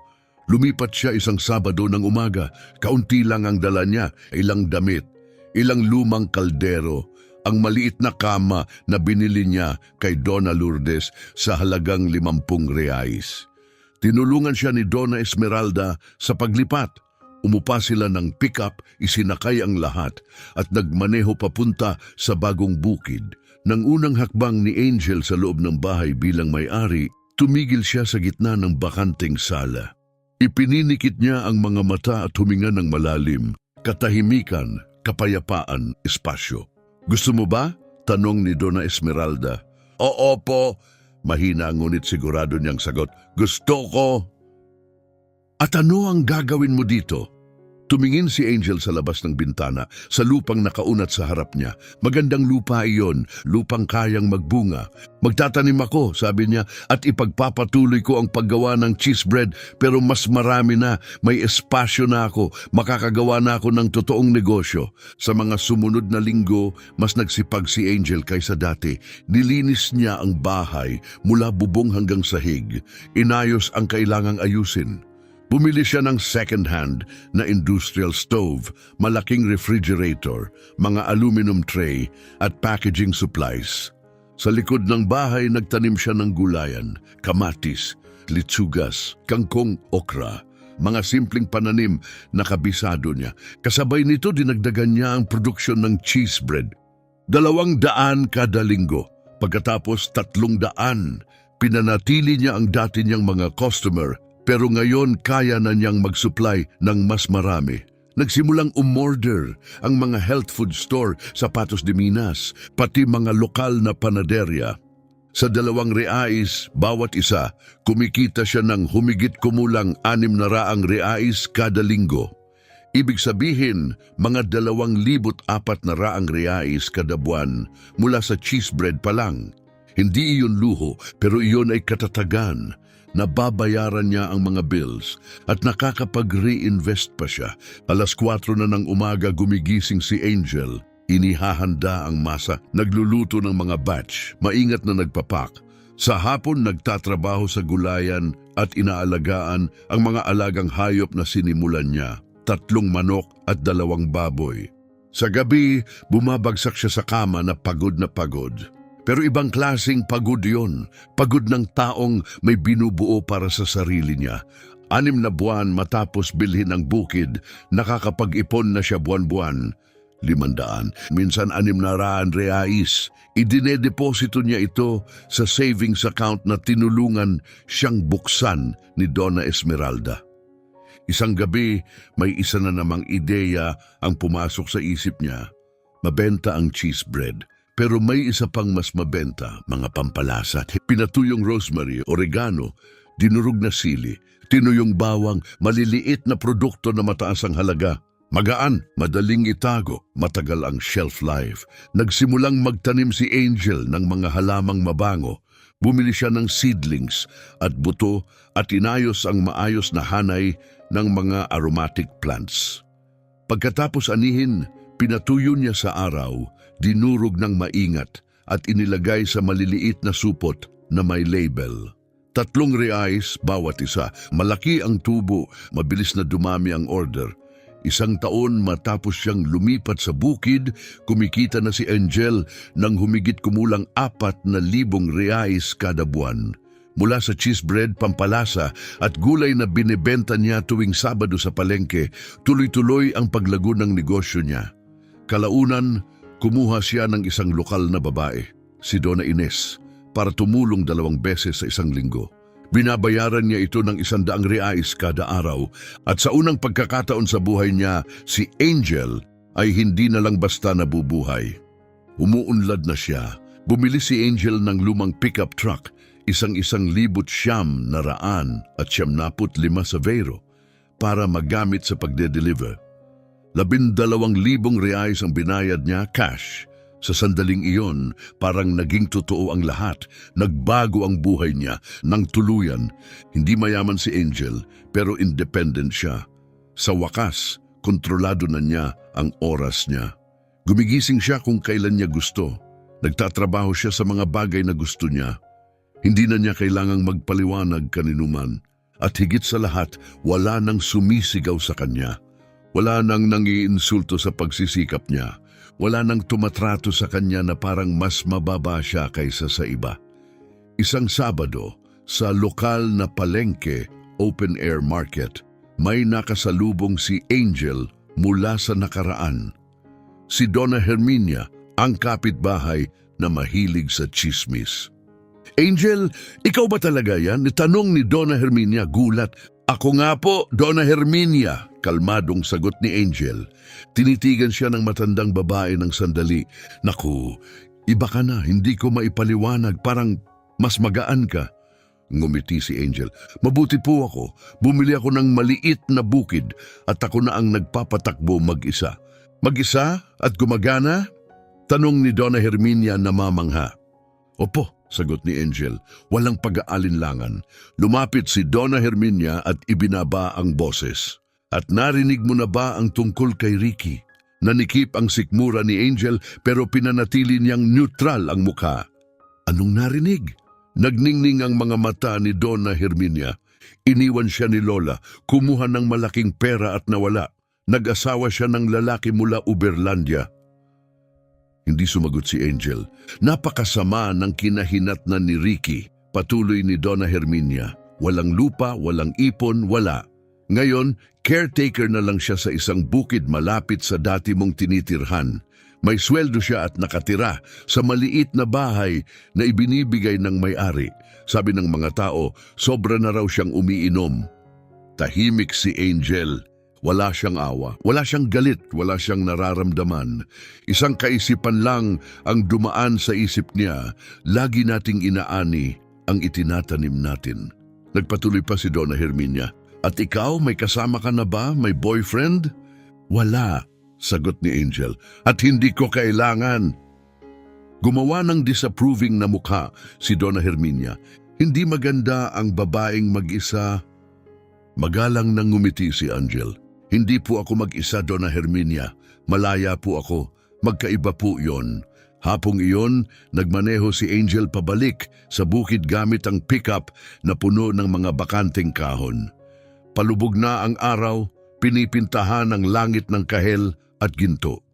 Lumipat siya isang Sabado ng umaga. Kaunti lang ang dala niya, ilang damit, ilang lumang kaldero, ang maliit na kama na binili niya kay Donna Lourdes sa halagang 50 reais. Tinulungan siya ni Donna Esmeralda sa paglipat. Umupa sila ng pick-up, isinakay ang lahat at nagmaneho papunta sa bagong bukid. Nang unang hakbang ni Angel sa loob ng bahay bilang may-ari, tumigil siya sa gitna ng bakanteng sala. Ipininikit niya ang mga mata at huminga ng malalim. Katahimikan, kapayapaan, espasyo. Gusto mo ba? Tanong ni Donna Esmeralda. Oo po. Mahina ngunit sigurado niyang sagot. Gusto ko. At ano ang gagawin mo dito? Tumingin si Angel sa labas ng bintana, sa lupang nakaunat sa harap niya. Magandang lupa iyon, lupang kayang magbunga. Magtatanim ako, sabi niya, at ipagpapatuloy ko ang paggawa ng cheese bread, pero mas marami na, may espasyo na ako, makakagawa na ako ng totoong negosyo. Sa mga sumunod na linggo, mas nagsipag si Angel kaysa dati. Nilinis niya ang bahay mula bubong hanggang sahig. Inayos ang kailangang ayusin. Bumili siya ng second-hand na industrial stove, malaking refrigerator, mga aluminum tray at packaging supplies. Sa likod ng bahay, nagtanim siya ng gulayan, kamatis, litsugas, kangkong, okra, mga simpleng pananim na kabisado niya. Kasabay nito, dinagdagan niya ang produksyon ng cheese bread. 200 kada linggo. Pagkatapos 300, pinanatili niya ang dati niyang mga customer. Pero ngayon kaya na niyang mag-supply ng mas marami. Nagsimulang umorder ang mga health food store sa Patos de Minas, pati mga lokal na panaderya. Sa 2 reais bawat isa, kumikita siya ng humigit kumulang 600 reais kada linggo. Ibig sabihin, mga 2,400 reais kada buwan mula sa cheese bread pa lang. Hindi iyon luho, pero iyon ay katatagan. Nababayaran niya ang mga bills at nakakapag-reinvest pa siya. 4:00 na ng umaga gumigising si Angel. Inihahanda ang masa, nagluluto ng mga batch, maingat na nagpapak. Sa hapon nagtatrabaho sa gulayan at inaalagaan ang mga alagang hayop na sinimulan niya. 3 manok at 2 baboy. Sa gabi, bumabagsak siya sa kama na pagod na pagod. Pero ibang klaseng pagod yon, pagod ng taong may binubuo para sa sarili niya. 6 na buwan matapos bilhin ang bukid, nakakapag-ipon na siya buwan-buwan. 500, minsan 600 reais. Idinedeposito niya ito sa savings account na tinulungan siyang buksan ni Donna Esmeralda. Isang gabi, may isa na namang ideya ang pumasok sa isip niya. Mabenta ang cheese bread. Pero may isa pang mas mabenta, mga pampalasa. Pinatuyong rosemary, oregano, dinurog na sili, tinuyong bawang, maliliit na produkto na mataas ang halaga. Magaan, madaling itago, matagal ang shelf life. Nagsimulang magtanim si Angel ng mga halamang mabango. Bumili siya ng seedlings at buto at inayos ang maayos na hanay ng mga aromatic plants. Pagkatapos anihin, pinatuyo niya sa araw, dinurog ng maingat at inilagay sa maliliit na supot na may label. 3 reais bawat isa. Malaki ang tubo, mabilis na dumami ang order. 1 taon matapos siyang lumipat sa bukid, kumikita na si Angel ng humigit kumulang 4,000 reais kada buwan. Mula sa cheese bread, pampalasa at gulay na binibenta niya tuwing Sabado sa palengke, tuloy-tuloy ang paglago ng negosyo niya. Kalaunan, kumuha siya ng isang lokal na babae, si Donna Ines, para tumulong 2 beses sa isang linggo. Binabayaran niya ito ng 100 reais kada araw at sa unang pagkakataon sa buhay niya, si Angel ay hindi na lang basta nabubuhay. Umuunlad na siya. Bumili si Angel ng lumang pickup truck, 1,100 na raan at 75 sa Vero para magamit sa pagde-deliver. 12,000 reais ang binayad niya cash. Sa sandaling iyon, parang naging totoo ang lahat. Nagbago ang buhay niya ng tuluyan. Hindi mayaman si Angel, pero independent siya. Sa wakas, kontrolado na niya ang oras niya. Gumigising siya kung kailan niya gusto. Nagtatrabaho siya sa mga bagay na gusto niya. Hindi na niya kailangang magpaliwanag kaninuman. At higit sa lahat, wala nang sumisigaw sa kanya. Wala nang nangiinsulto sa pagsisikap niya. Wala nang tumatrato sa kanya na parang mas mababa siya kaysa sa iba. Isang Sabado, sa lokal na palengke, open-air market, may nakasalubong si Angel mula sa nakaraan. Si Donna Herminia, ang kapitbahay na mahilig sa chismis. Angel, ikaw ba talaga yan? Tanong ni Donna Herminia gulat. Ako nga po, Donna Herminia, kalmadong sagot ni Angel. Tinitigan siya ng matandang babae ng sandali. Naku, iba ka na, hindi ko maipaliwanag, parang mas magaan ka. Ngumiti si Angel. Mabuti po ako. Bumili ako ng maliit na bukid at ako na ang nagpapatakbo mag-isa. Mag-isa at gumagana? Tanong ni Donna Herminia na mamangha. Opo, sagot ni Angel. Walang pag-aalinlangan. Lumapit si Donna Herminia at ibinaba ang boses. At narinig mo na ba ang tungkol kay Ricky? Nanikip ang sikmura ni Angel pero pinanatili niyang neutral ang mukha. Anong narinig? Nagningning ang mga mata ni Donna Herminia. Iniwan siya ni Lola, kumuha ng malaking pera at nawala. Nag-asawa siya ng lalaki mula Uberlandia. Hindi sumagot si Angel. Napakasama ng kinahinatnan ni Ricky. Patuloy ni Donna Herminia. Walang lupa, walang ipon, wala. Ngayon, caretaker na lang siya sa isang bukid malapit sa dati mong tinitirhan. May sweldo siya at nakatira sa maliit na bahay na ibinibigay ng may-ari. Sabi ng mga tao, sobra na raw siyang umiinom. Tahimik si Angel. Wala siyang awa, wala siyang galit, wala siyang nararamdaman. Isang kaisipan lang ang dumaan sa isip niya. Lagi nating inaani ang itinatanim natin. Nagpatuloy pa si Donna Herminia. At ikaw, may kasama ka na ba? May boyfriend? Wala, sagot ni Angel. At hindi ko kailangan. Gumawa ng disapproving na mukha si Donna Herminia. Hindi maganda ang babaeng mag-isa. Magalang nang ngumiti si Angel. Hindi po ako mag-isa, Donna Herminia. Malaya po ako. Magkaiba po yon. Hapong iyon, nagmaneho si Angel pabalik sa bukid gamit ang pickup na puno ng mga bakanteng kahon. Palubog na ang araw, pinipintahan ang langit ng kahel at ginto.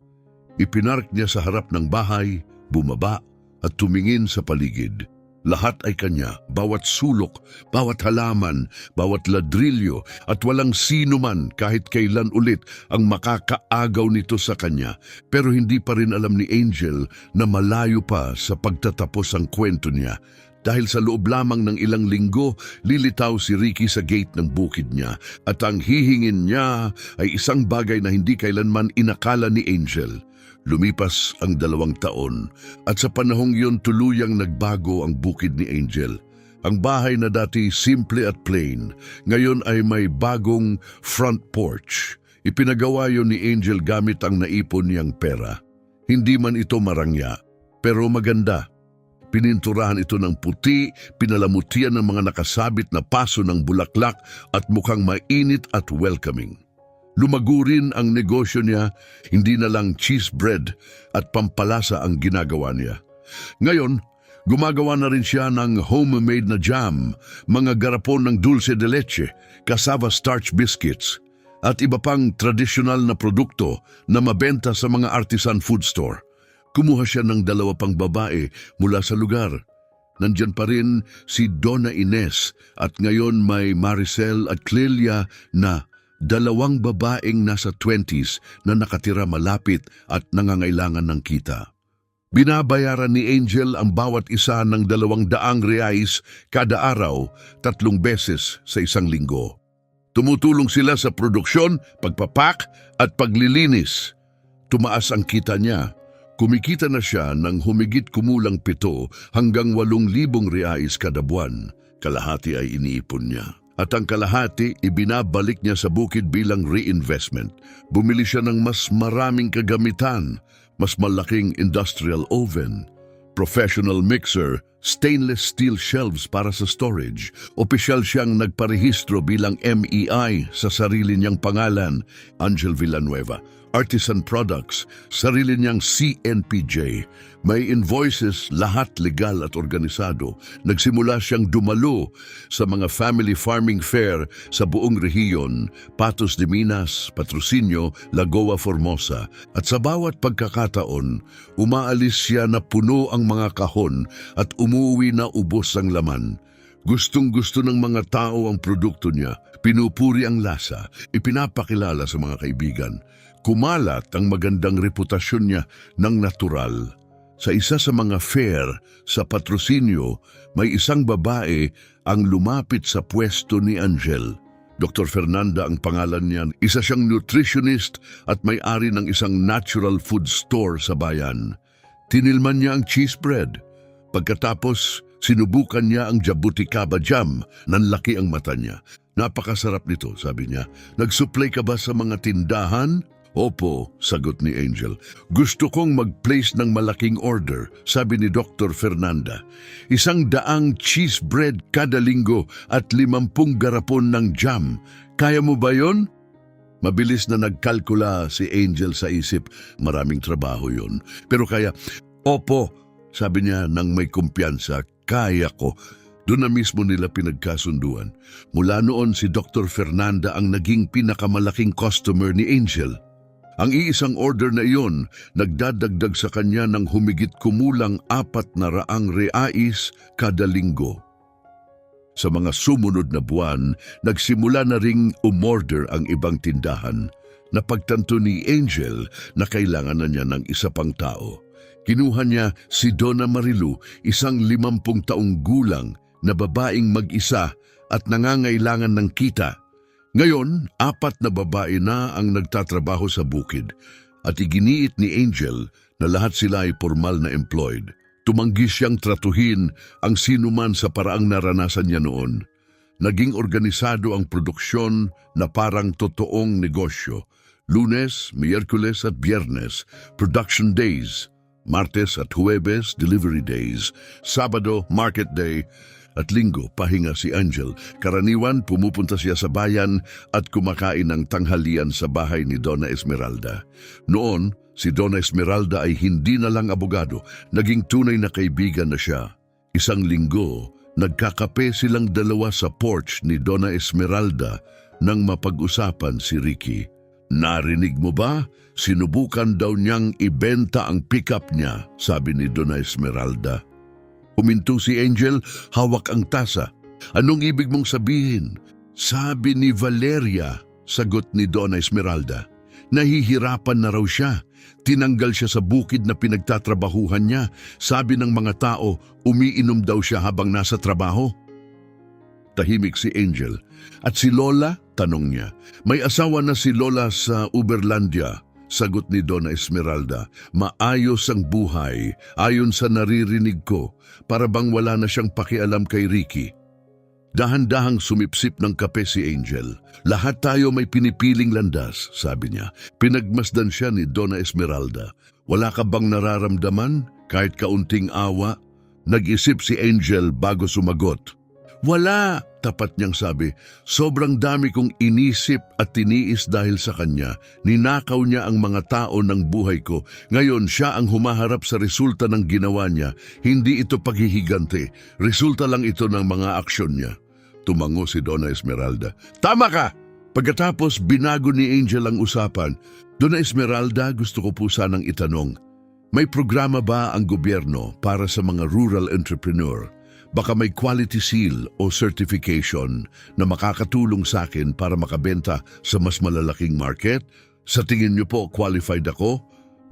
Ipinark niya sa harap ng bahay, bumaba at tumingin sa paligid. Lahat ay kanya, bawat sulok, bawat halaman, bawat ladrilyo at walang sino man kahit kailan ulit ang makakaagaw nito sa kanya. Pero hindi pa rin alam ni Angel na malayo pa sa pagtatapos ang kwento niya. Dahil sa loob lamang ng ilang linggo, lilitaw si Ricky sa gate ng bukid niya at ang hihingin niya ay isang bagay na hindi kailanman inakala ni Angel. Lumipas ang 2 taon at sa panahong yun tuluyang nagbago ang bukid ni Angel. Ang bahay na dati simple at plain, ngayon ay may bagong front porch. Ipinagawa yun ni Angel gamit ang naipon niyang pera. Hindi man ito marangya, pero maganda. Pininturahan ito ng puti, pinalamutian ng mga nakasabit na paso ng bulaklak at mukhang mainit at welcoming. Lumago rin ang negosyo niya, hindi na lang cheese bread at pampalasa ang ginagawa niya. Ngayon, gumagawa na rin siya ng homemade na jam, mga garapon ng dulce de leche, cassava starch biscuits, at iba pang tradisyonal na produkto na mabenta sa mga artisan food store. Kumuha siya ng 2 pang babae mula sa lugar. Nandyan pa rin si Donna Ines at ngayon may Maricel at Clelia na 2 babaeng nasa 20s na nakatira malapit at nangangailangan ng kita. Binabayaran ni Angel ang bawat isa ng 200 reais kada araw, 3 beses sa isang linggo. Tumutulong sila sa produksyon, pagpapak at paglilinis. Tumaas ang kita niya. Kumikita na siya ng humigit kumulang 7 hanggang 8,000 reais kada buwan. Kalahati ay iniipon niya. At ang kalahati, ibinabalik niya sa bukid bilang reinvestment. Bumili siya ng mas maraming kagamitan, mas malaking industrial oven, professional mixer, stainless steel shelves para sa storage. Opisyal siyang nagparehistro bilang MEI sa sarili niyang pangalan, Angel Villanueva. Artisan Products, sarili niyang CNPJ. May invoices, lahat legal at organisado. Nagsimula siyang dumalo sa mga family farming fair sa buong rehiyon, Patos de Minas, Patrocinio, Lagoa Formosa. At sa bawat pagkakataon, umaalis siya na puno ang mga kahon at umuwi na ubos ang laman. Gustong-gusto ng mga tao ang produkto niya, pinupuri ang lasa, ipinapakilala sa mga kaibigan. Kumalat ang magandang reputasyon niya ng natural. Sa isa sa mga fair sa Patrocinio, may isang babae ang lumapit sa pwesto ni Angel. Dr. Fernanda ang pangalan niya. Isa siyang nutritionist at may-ari ng isang natural food store sa bayan. Tinilman niya ang cheese bread. Pagkatapos, sinubukan niya ang jabuticaba jam. Nanlaki ang mata niya. Napakasarap nito, sabi niya. Nag-supply ka ba sa mga tindahan? Opo, sagot ni Angel. Gusto kong mag-place ng malaking order, sabi ni Dr. Fernanda. 100 cheese bread kada linggo at 50 garapon ng jam. Kaya mo ba yon? Mabilis na nagkalkula si Angel sa isip. Maraming trabaho yon. Pero kaya, opo, sabi niya nang may kumpiyansa, kaya ko. Doon na mismo nila pinagkasunduan. Mula noon si Dr. Fernanda ang naging pinakamalaking customer ni Angel. Ang iisang order na iyon, nagdadagdag sa kanya ng humigit kumulang 400 reais kada linggo. Sa mga sumunod na buwan, nagsimula na ring umorder ang ibang tindahan. Napagtanto ni Angel na kailangan na niya ng isa pang tao. Kinuha niya si Donna Marilu, isang 50 taong gulang na babaeng mag-isa at nangangailangan ng kita. Ngayon, 4 na babae na ang nagtatrabaho sa bukid at iginiit ni Angel na lahat sila ay formal na employed. Tumanggi siyang tratuhin ang sinuman sa paraang naranasan niya noon. Naging organisado ang produksyon na parang totoong negosyo. Lunes, Miyerkules at Biyernes, production days. Martes at Huwebes, delivery days. Sabado, market day. At linggo, pahinga si Angel. Karaniwan, pumupunta siya sa bayan at kumakain ng tanghalian sa bahay ni Donna Esmeralda. Noon, si Donna Esmeralda ay hindi na lang abogado, naging tunay na kaibigan na siya. Isang linggo, nagkakape silang dalawa sa porch ni Donna Esmeralda nang mapag-usapan si Ricky. Narinig mo ba? Sinubukan daw niyang ibenta ang pickup niya, sabi ni Donna Esmeralda. Huminto si Angel, hawak ang tasa. Anong ibig mong sabihin? Sabi ni Valeria, sagot ni Donna Esmeralda. Nahihirapan na raw siya. Tinanggal siya sa bukid na pinagtatrabahuhan niya. Sabi ng mga tao, umiinom daw siya habang nasa trabaho. Tahimik si Angel. At si Lola? Tanong niya. May asawa na si Lola sa Uberlandia. Sagot ni Donna Esmeralda, maayos ang buhay ayon sa naririnig ko, para bang wala na siyang pakialam kay Ricky. Dahan-dahang sumipsip ng kape si Angel. Lahat tayo may pinipiling landas, sabi niya. Pinagmasdan siya ni Donna Esmeralda. Wala ka bang nararamdaman kahit kaunting awa? Nag-isip si Angel bago sumagot. Wala, tapat niyang sabi. Sobrang dami kong inisip at tiniis dahil sa kanya. Ninakaw niya ang mga tao ng buhay ko. Ngayon siya ang humaharap sa resulta ng ginawa niya. Hindi ito paghihigante. Resulta lang ito ng mga aksyon niya. Tumango si Donna Esmeralda. Tama ka! Pagkatapos binago ni Angel ang usapan. Donna Esmeralda, gusto ko po sanang itanong. May programa ba ang gobyerno para sa mga rural entrepreneur? Baka may quality seal o certification na makakatulong sa akin para makabenta sa mas malalaking market? Sa tingin niyo po, qualified ako?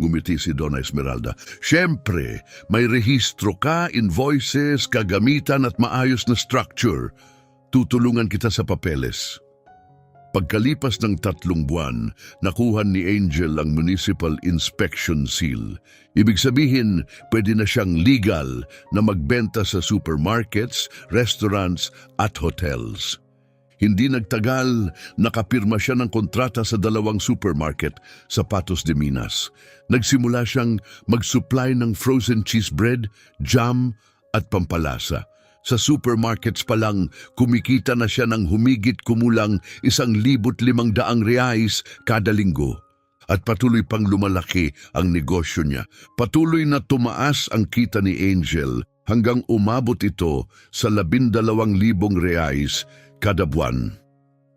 Ngumiti si Donna Esmeralda. Siyempre, may rehistro ka, invoices, kagamitan at maayos na structure. Tutulungan kita sa papeles. Pagkalipas ng 3 buwan, nakuha ni Angel ang Municipal Inspection Seal. Ibig sabihin, pwede na siyang legal na magbenta sa supermarkets, restaurants at hotels. Hindi nagtagal, nakapirma siya ng kontrata sa 2 supermarket sa Patos de Minas. Nagsimula siyang mag-supply ng frozen cheese bread, jam at pampalasa. Sa supermarkets pa lang, kumikita na siya ng humigit kumulang 1,500 reais kada linggo. At patuloy pang lumalaki ang negosyo niya. Patuloy na tumaas ang kita ni Angel hanggang umabot ito sa 12,000 reais kada buwan.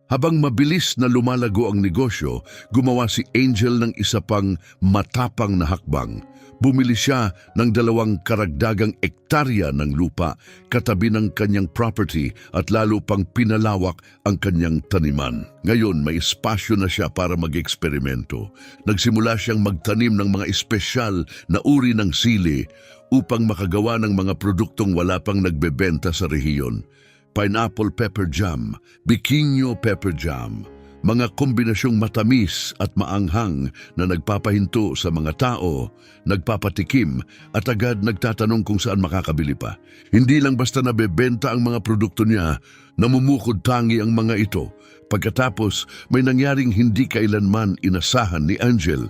Habang mabilis na lumalago ang negosyo, gumawa si Angel ng isa pang matapang na hakbang. Bumili siya ng 2 karagdagang ektarya ng lupa katabi ng kanyang property at lalo pang pinalawak ang kanyang taniman. Ngayon may espasyo na siya para mag-eksperimento. Nagsimula siyang magtanim ng mga espesyal na uri ng sili upang makagawa ng mga produktong wala pang nagbebenta sa rehiyon. pineapple pepper jam, bikinyo pepper jam. Mga kombinasyong matamis at maanghang na nagpapahinto sa mga tao, nagpapatikim at agad nagtatanong kung saan makakabili pa. Hindi lang basta nabebenta ang mga produkto niya, namumukod tangi ang mga ito. Pagkatapos, may nangyaring hindi kailanman inasahan ni Angel.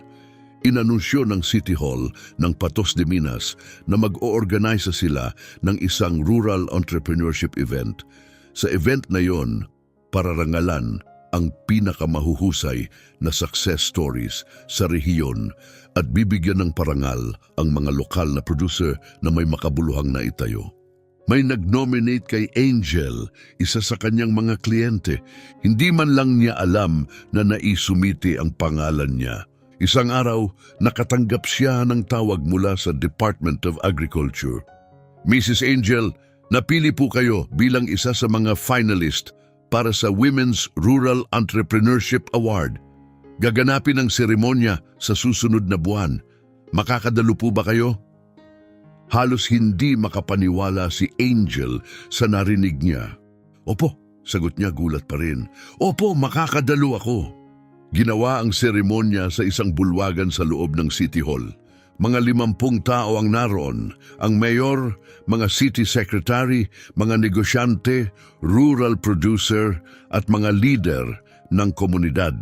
Inanunsyo ng City Hall ng Patos de Minas na mag-oorganisa sila ng isang rural entrepreneurship event. Sa event na yon, pararangalan ang pinakamahuhusay na success stories sa rehiyon at bibigyan ng parangal ang mga lokal na producer na may makabuluhang naitayo. May nag-nominate kay Angel, isa sa kanyang mga kliyente. Hindi man lang niya alam na naisumiti ang pangalan niya. Isang araw, nakatanggap siya ng tawag mula sa Department of Agriculture. Mrs. Angel, napili po kayo bilang isa sa mga finalist para sa Women's Rural Entrepreneurship Award. Gaganapin ang seremonya sa susunod na buwan. Makakadalo po ba kayo? Halos hindi makapaniwala si Angel sa narinig niya. Opo, sagot niya gulat pa rin. Opo, makakadalo ako. Ginawa ang seremonya sa isang bulwagan sa loob ng City Hall. Mga 50 tao ang naroon, ang mayor, mga city secretary, mga negosyante, rural producer at mga leader ng komunidad.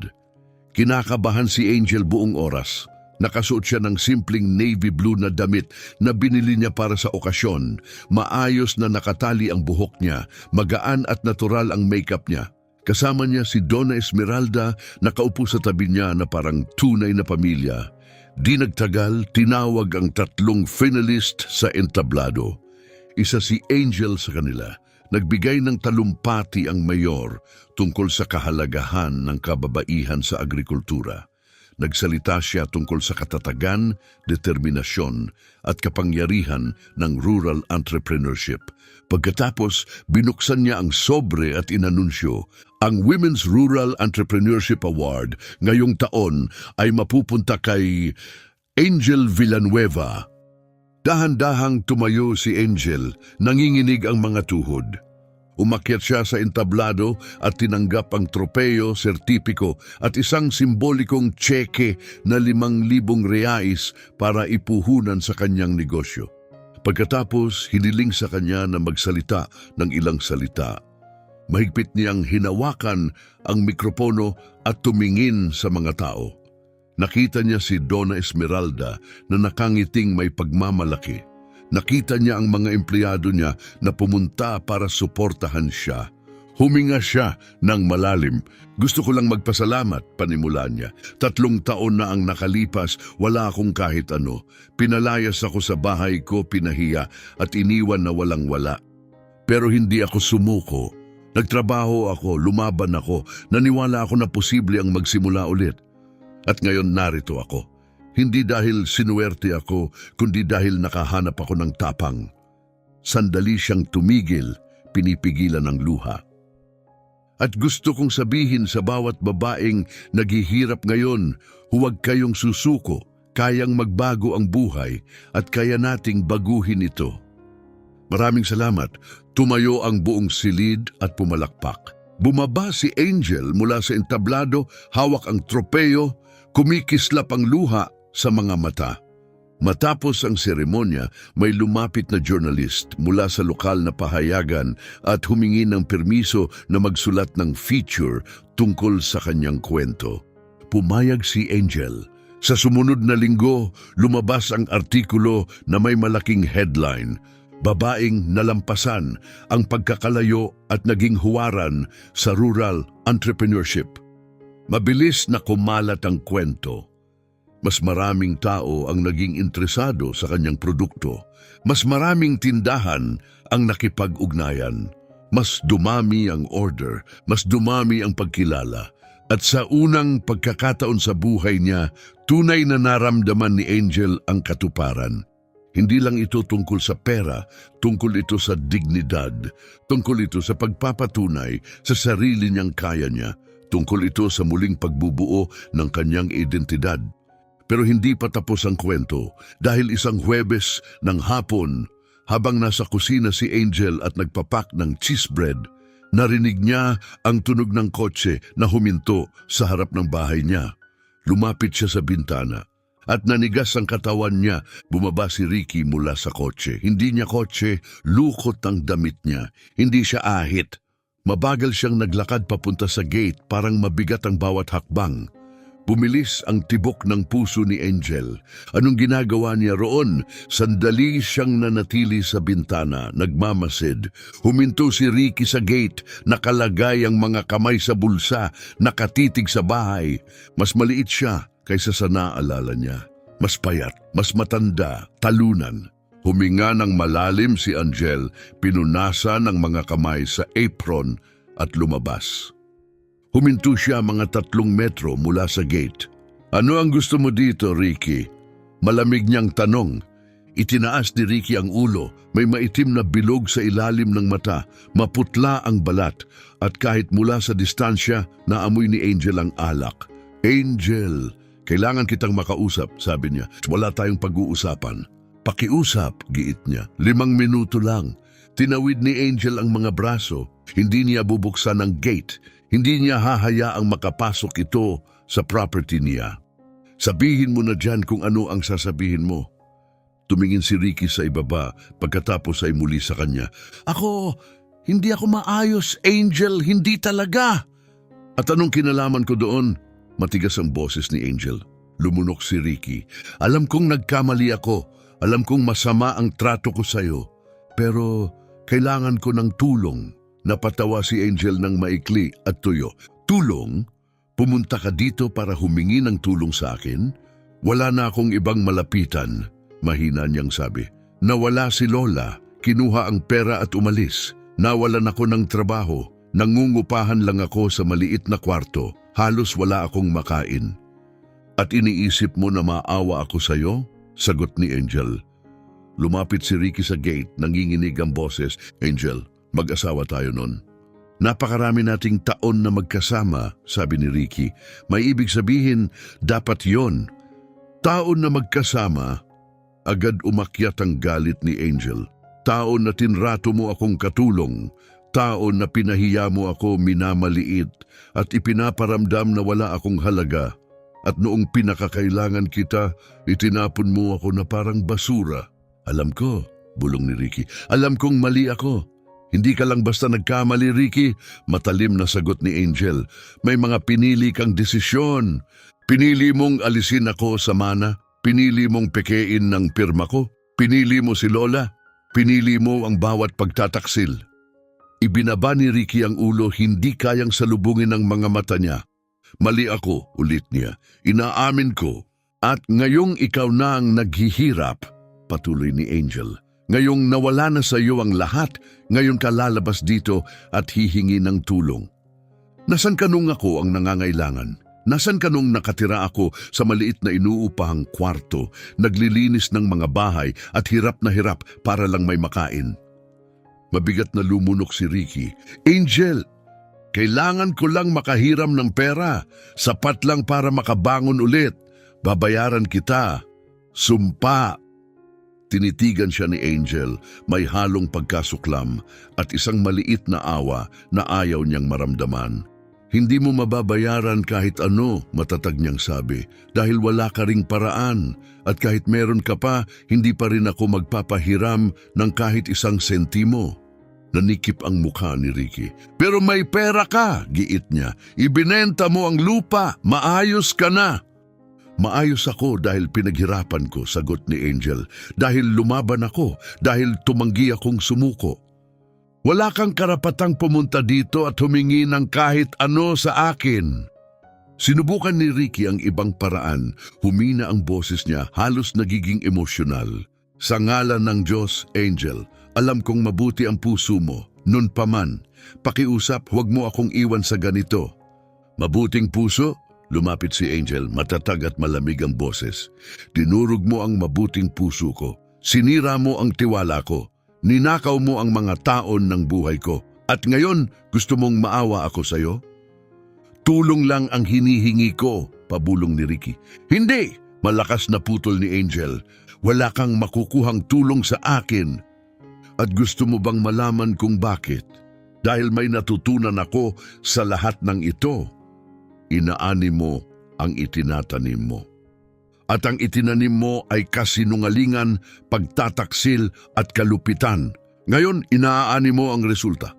Kinakabahan si Angel buong oras. Nakasuot siya ng simpleng navy blue na damit na binili niya para sa okasyon. Maayos na nakatali ang buhok niya, magaan at natural ang makeup niya. Kasama niya si Donna Esmeralda, nakaupo sa tabi niya na parang tunay na pamilya. Di nagtagal, tinawag ang 3 finalist sa entablado. Isa si Angel sa kanila. Nagbigay ng talumpati ang mayor tungkol sa kahalagahan ng kababaihan sa agrikultura. Nagsalita siya tungkol sa katatagan, determinasyon at kapangyarihan ng rural entrepreneurship. Pagkatapos, binuksan niya ang sobre at inanunsyo, ang Women's Rural Entrepreneurship Award ngayong taon ay mapupunta kay Angel Villanueva. Dahan-dahang tumayo si Angel, nanginginig ang mga tuhod. Umakyat siya sa entablado at tinanggap ang tropeyo, sertipiko at isang simbolikong tseke na 5,000 reais para ipuhunan sa kanyang negosyo. Pagkatapos, hiniling sa kanya na magsalita ng ilang salita. Mahigpit niyang hinawakan ang mikropono at tumingin sa mga tao. Nakita niya si Donna Esmeralda na nakangiting may pagmamalaki. Nakita niya ang mga empleyado niya na pumunta para suportahan siya. Huminga siya ng malalim. Gusto ko lang magpasalamat, panimula niya. 3 taon na ang nakalipas, wala akong kahit ano. Pinalayas ako sa bahay ko, pinahiya at iniwan na walang-wala. Pero hindi ako sumuko. Nagtrabaho ako, lumaban ako, naniwala ako na posible ang magsimula ulit. At ngayon narito ako. Hindi dahil sinuwerte ako, kundi dahil nakahanap ako ng tapang. Sandali siyang tumigil, pinipigilan ng luha. At gusto kong sabihin sa bawat babaeng naghihirap ngayon, huwag kayong susuko, kayang magbago ang buhay at kaya nating baguhin ito. Maraming salamat. Tumayo ang buong silid at pumalakpak. Bumaba si Angel mula sa entablado, hawak ang tropeyo, kumikislap ang luha sa mga mata. Matapos ang seremonya, may lumapit na journalist mula sa lokal na pahayagan at humingi ng permiso na magsulat ng feature tungkol sa kanyang kwento. Pumayag si Angel. Sa sumunod na linggo, lumabas ang artikulo na may malaking headline, "Babaeng nalampasan ang pagkakalayo at naging huwaran sa rural entrepreneurship." Mabilis na kumalat ang kwento. Mas maraming tao ang naging interesado sa kanyang produkto. Mas maraming tindahan ang nakipag-ugnayan. Mas dumami ang order, mas dumami ang pagkilala. At sa unang pagkakataon sa buhay niya, tunay na naramdaman ni Angel ang katuparan. Hindi lang ito tungkol sa pera, tungkol ito sa dignidad, tungkol ito sa pagpapatunay sa sarili niyang kaya niya, tungkol ito sa muling pagbubuo ng kanyang identidad. Pero hindi pa tapos ang kwento dahil isang Huwebes ng hapon, Habang nasa kusina si Angel at nagpapak ng cheese bread, narinig niya ang tunog ng kotse na huminto sa harap ng bahay niya. Lumapit siya sa bintana at nanigas ang katawan niya. Bumaba si Ricky mula sa kotse. Hindi niya kotse, lukot ang damit niya. Hindi siya ahit. Mabagal siyang naglakad papunta sa gate, parang mabigat ang bawat hakbang. Bumilis ang tibok ng puso ni Angel. Anong ginagawa niya roon? Sandali siyang nanatili sa bintana, nagmamasid. Huminto si Ricky sa gate, nakalagay ang mga kamay sa bulsa, nakatitig sa bahay. Mas maliit siya kaysa sa naalala niya. Mas payat, mas matanda, talunan. Huminga ng malalim si Angel, pinunasan ang mga kamay sa apron at lumabas. Huminto siya mga 3 metro mula sa gate. Ano ang gusto mo dito, Ricky? Malamig niyang tanong. Itinaas ni Ricky ang ulo, may maitim na bilog sa ilalim ng mata, maputla ang balat, at kahit mula sa distansya, naamoy ni Angel ang alak. Angel, kailangan kitang makausap, sabi niya. Wala tayong pag-uusapan. Pakiusap, giit niya. 5 minuto lang. Tinawid ni Angel ang mga braso. Hindi niya bubuksan ang gate. Hindi niya hahayaang makapasok ito sa property niya. Sabihin mo na dyan kung ano ang sasabihin mo. Tumingin si Ricky sa ibaba, pagkatapos ay muli sa kanya. Hindi ako maayos, Angel, hindi talaga. At anong kinalaman ko doon? Matigas ang boses ni Angel. Lumunok si Ricky. Alam kong nagkamali ako. Alam kong masama ang trato ko sa'yo. Pero kailangan ko ng tulong. Napatawa si Angel ng maikli at tuyo. Tulong? Pumunta ka dito para humingi ng tulong sa akin? Wala na akong ibang malapitan, mahina niyang sabi. Nawala si Lola, kinuha ang pera at umalis. Nawalan ako ng trabaho, nangungupahan lang ako sa maliit na kwarto. Halos wala akong makain. At iniisip mo na maawa ako sa'yo? Sagot ni Angel. Lumapit si Ricky sa gate, nanginginig ang boses. Angel, mag-asawa tayo nun. Napakarami nating taon na magkasama, sabi ni Ricky. May ibig sabihin, dapat yon. Taon na magkasama, agad umakyat ang galit ni Angel. Taon na tinrato mo akong katulong. Taon na pinahiya mo ako minamaliit at ipinaparamdam na wala akong halaga. At noong pinakakailangan kita, itinapon mo ako na parang basura. Alam ko, bulong ni Ricky. Alam kong mali ako. Hindi ka lang basta nagkamali, Ricky. Matalim na sagot ni Angel. May mga pinili kang desisyon. Pinili mong alisin ako sa mana. Pinili mong pekein ng pirma ko. Pinili mo si Lola. Pinili mo ang bawat pagtataksil. Ibinaba ni Ricky ang ulo, hindi kayang salubungin ng mga mata niya. Mali ako, ulit niya. Inaamin ko. At ngayong ikaw na ang naghihirap, patuloy ni Angel. Ngayong nawala na sa iyo ang lahat, ngayon ka lalabas dito at hihingi ng tulong. Nasaan ka nung ako ang nangangailangan? Nasaan ka nung nakatira ako sa maliit na inuupahang kwarto, naglilinis ng mga bahay at hirap na hirap para lang may makain? Mabigat na lumunok si Ricky. Angel, kailangan ko lang makahiram ng pera. Sapat lang para makabangon ulit. Babayaran kita. Sumpa. Tinitigan siya ni Angel, may halong pagkasuklam at isang maliit na awa na ayaw niyang maramdaman. Hindi mo mababayaran kahit ano, matatag niyang sabi, dahil wala ka ring paraan. At kahit meron ka pa, hindi pa rin ako magpapahiram ng kahit 1 sentimo. Nanikip ang mukha ni Ricky. Pero may pera ka, giit niya. Ibinenta mo ang lupa, maayos ka na. Maayos ako dahil pinaghirapan ko, sagot ni Angel. Dahil lumaban ako, dahil tumanggi akong sumuko. Wala kang karapatang pumunta dito at humingi ng kahit ano sa akin. Sinubukan ni Ricky ang ibang paraan. Humina ang boses niya, halos nagiging emosyonal. Sa ngalan ng Diyos, Angel, alam kong mabuti ang puso mo. Nun pa man, pakiusap, huwag mo akong iwan sa ganito. Mabuting puso? Lumapit si Angel, matatag at malamig ang boses. Dinurog mo ang mabuting puso ko. Sinira mo ang tiwala ko. Ninakaw mo ang mga taon ng buhay ko. At ngayon, gusto mong maawa ako sa'yo? Tulong lang ang hinihingi ko, pabulong ni Ricky. Hindi! Malakas na putol ni Angel. Wala kang makukuhang tulong sa akin. At gusto mo bang malaman kung bakit? Dahil may natutunan ako sa lahat ng ito. Inaani mo ang itinatanim mo. At ang itinanim mo ay kasinungalingan, pagtataksil at kalupitan. Ngayon, inaani mo ang resulta.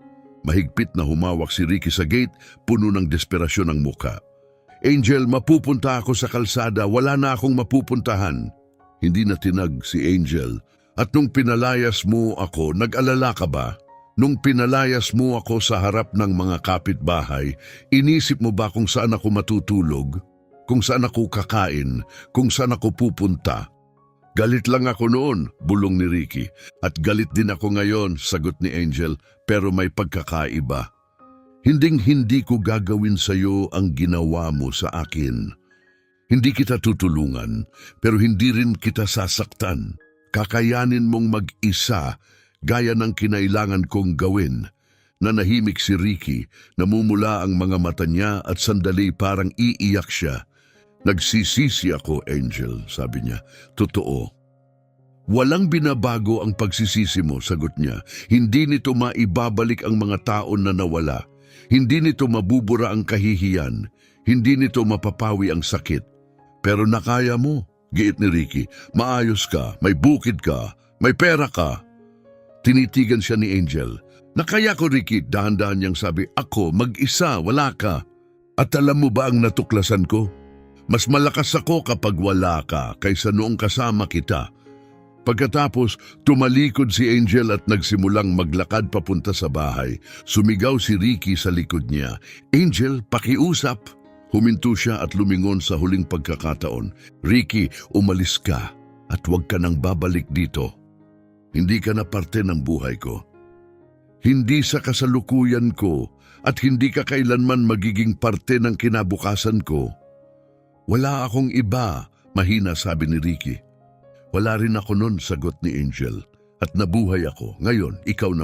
Mahigpit na humawak si Ricky sa gate, puno ng desperasyon ang muka. Angel, mapupunta ako sa kalsada, wala na akong mapupuntahan. Hindi na tinag si Angel. At nung pinalayas mo ako, nag-alala ka ba? Nung pinalayas mo ako sa harap ng mga kapitbahay, inisip mo ba kung saan ako matutulog? Kung saan ako kakain? Kung saan ako pupunta? Galit lang ako noon, bulong ni Ricky. At galit din ako ngayon, sagot ni Angel, pero may pagkakaiba. Hinding-hindi ko gagawin sa iyo ang ginawa mo sa akin. Hindi kita tutulungan, pero hindi rin kita sasaktan. Kakayanin mong mag-isa gaya ng kinailangan kong gawin. Nanahimik si Ricky, namumula ang mga mata niya at sandali parang iiyak siya. Nagsisisi ako, Angel, sabi niya. Totoo. Walang binabago ang pagsisisi mo, sagot niya. Hindi nito maibabalik ang mga taon na nawala. Hindi nito mabubura ang kahihiyan. Hindi nito mapapawi ang sakit. Pero nakaya mo, giit ni Ricky. Maayos ka, may bukid ka, may pera ka. Tinitigan siya ni Angel. Nakaya ko, Ricky, dahan-dahan niyang sabi, ako, mag-isa, wala ka. At alam mo ba ang natuklasan ko? Mas malakas ako kapag wala ka kaysa noong kasama kita. Pagkatapos, tumalikod si Angel at nagsimulang maglakad papunta sa bahay. Sumigaw si Ricky sa likod niya. Angel, pakiusap. Huminto siya at lumingon sa huling pagkakataon. Ricky, umalis ka at huwag ka nang babalik dito. Hindi ka na parte ng buhay ko. Hindi sa kasalukuyan ko at hindi ka kailanman magiging parte ng kinabukasan ko. Wala akong iba, mahina sabi ni Ricky. Wala rin ako nun, sagot ni Angel. At nabuhay ako. Ngayon, ikaw na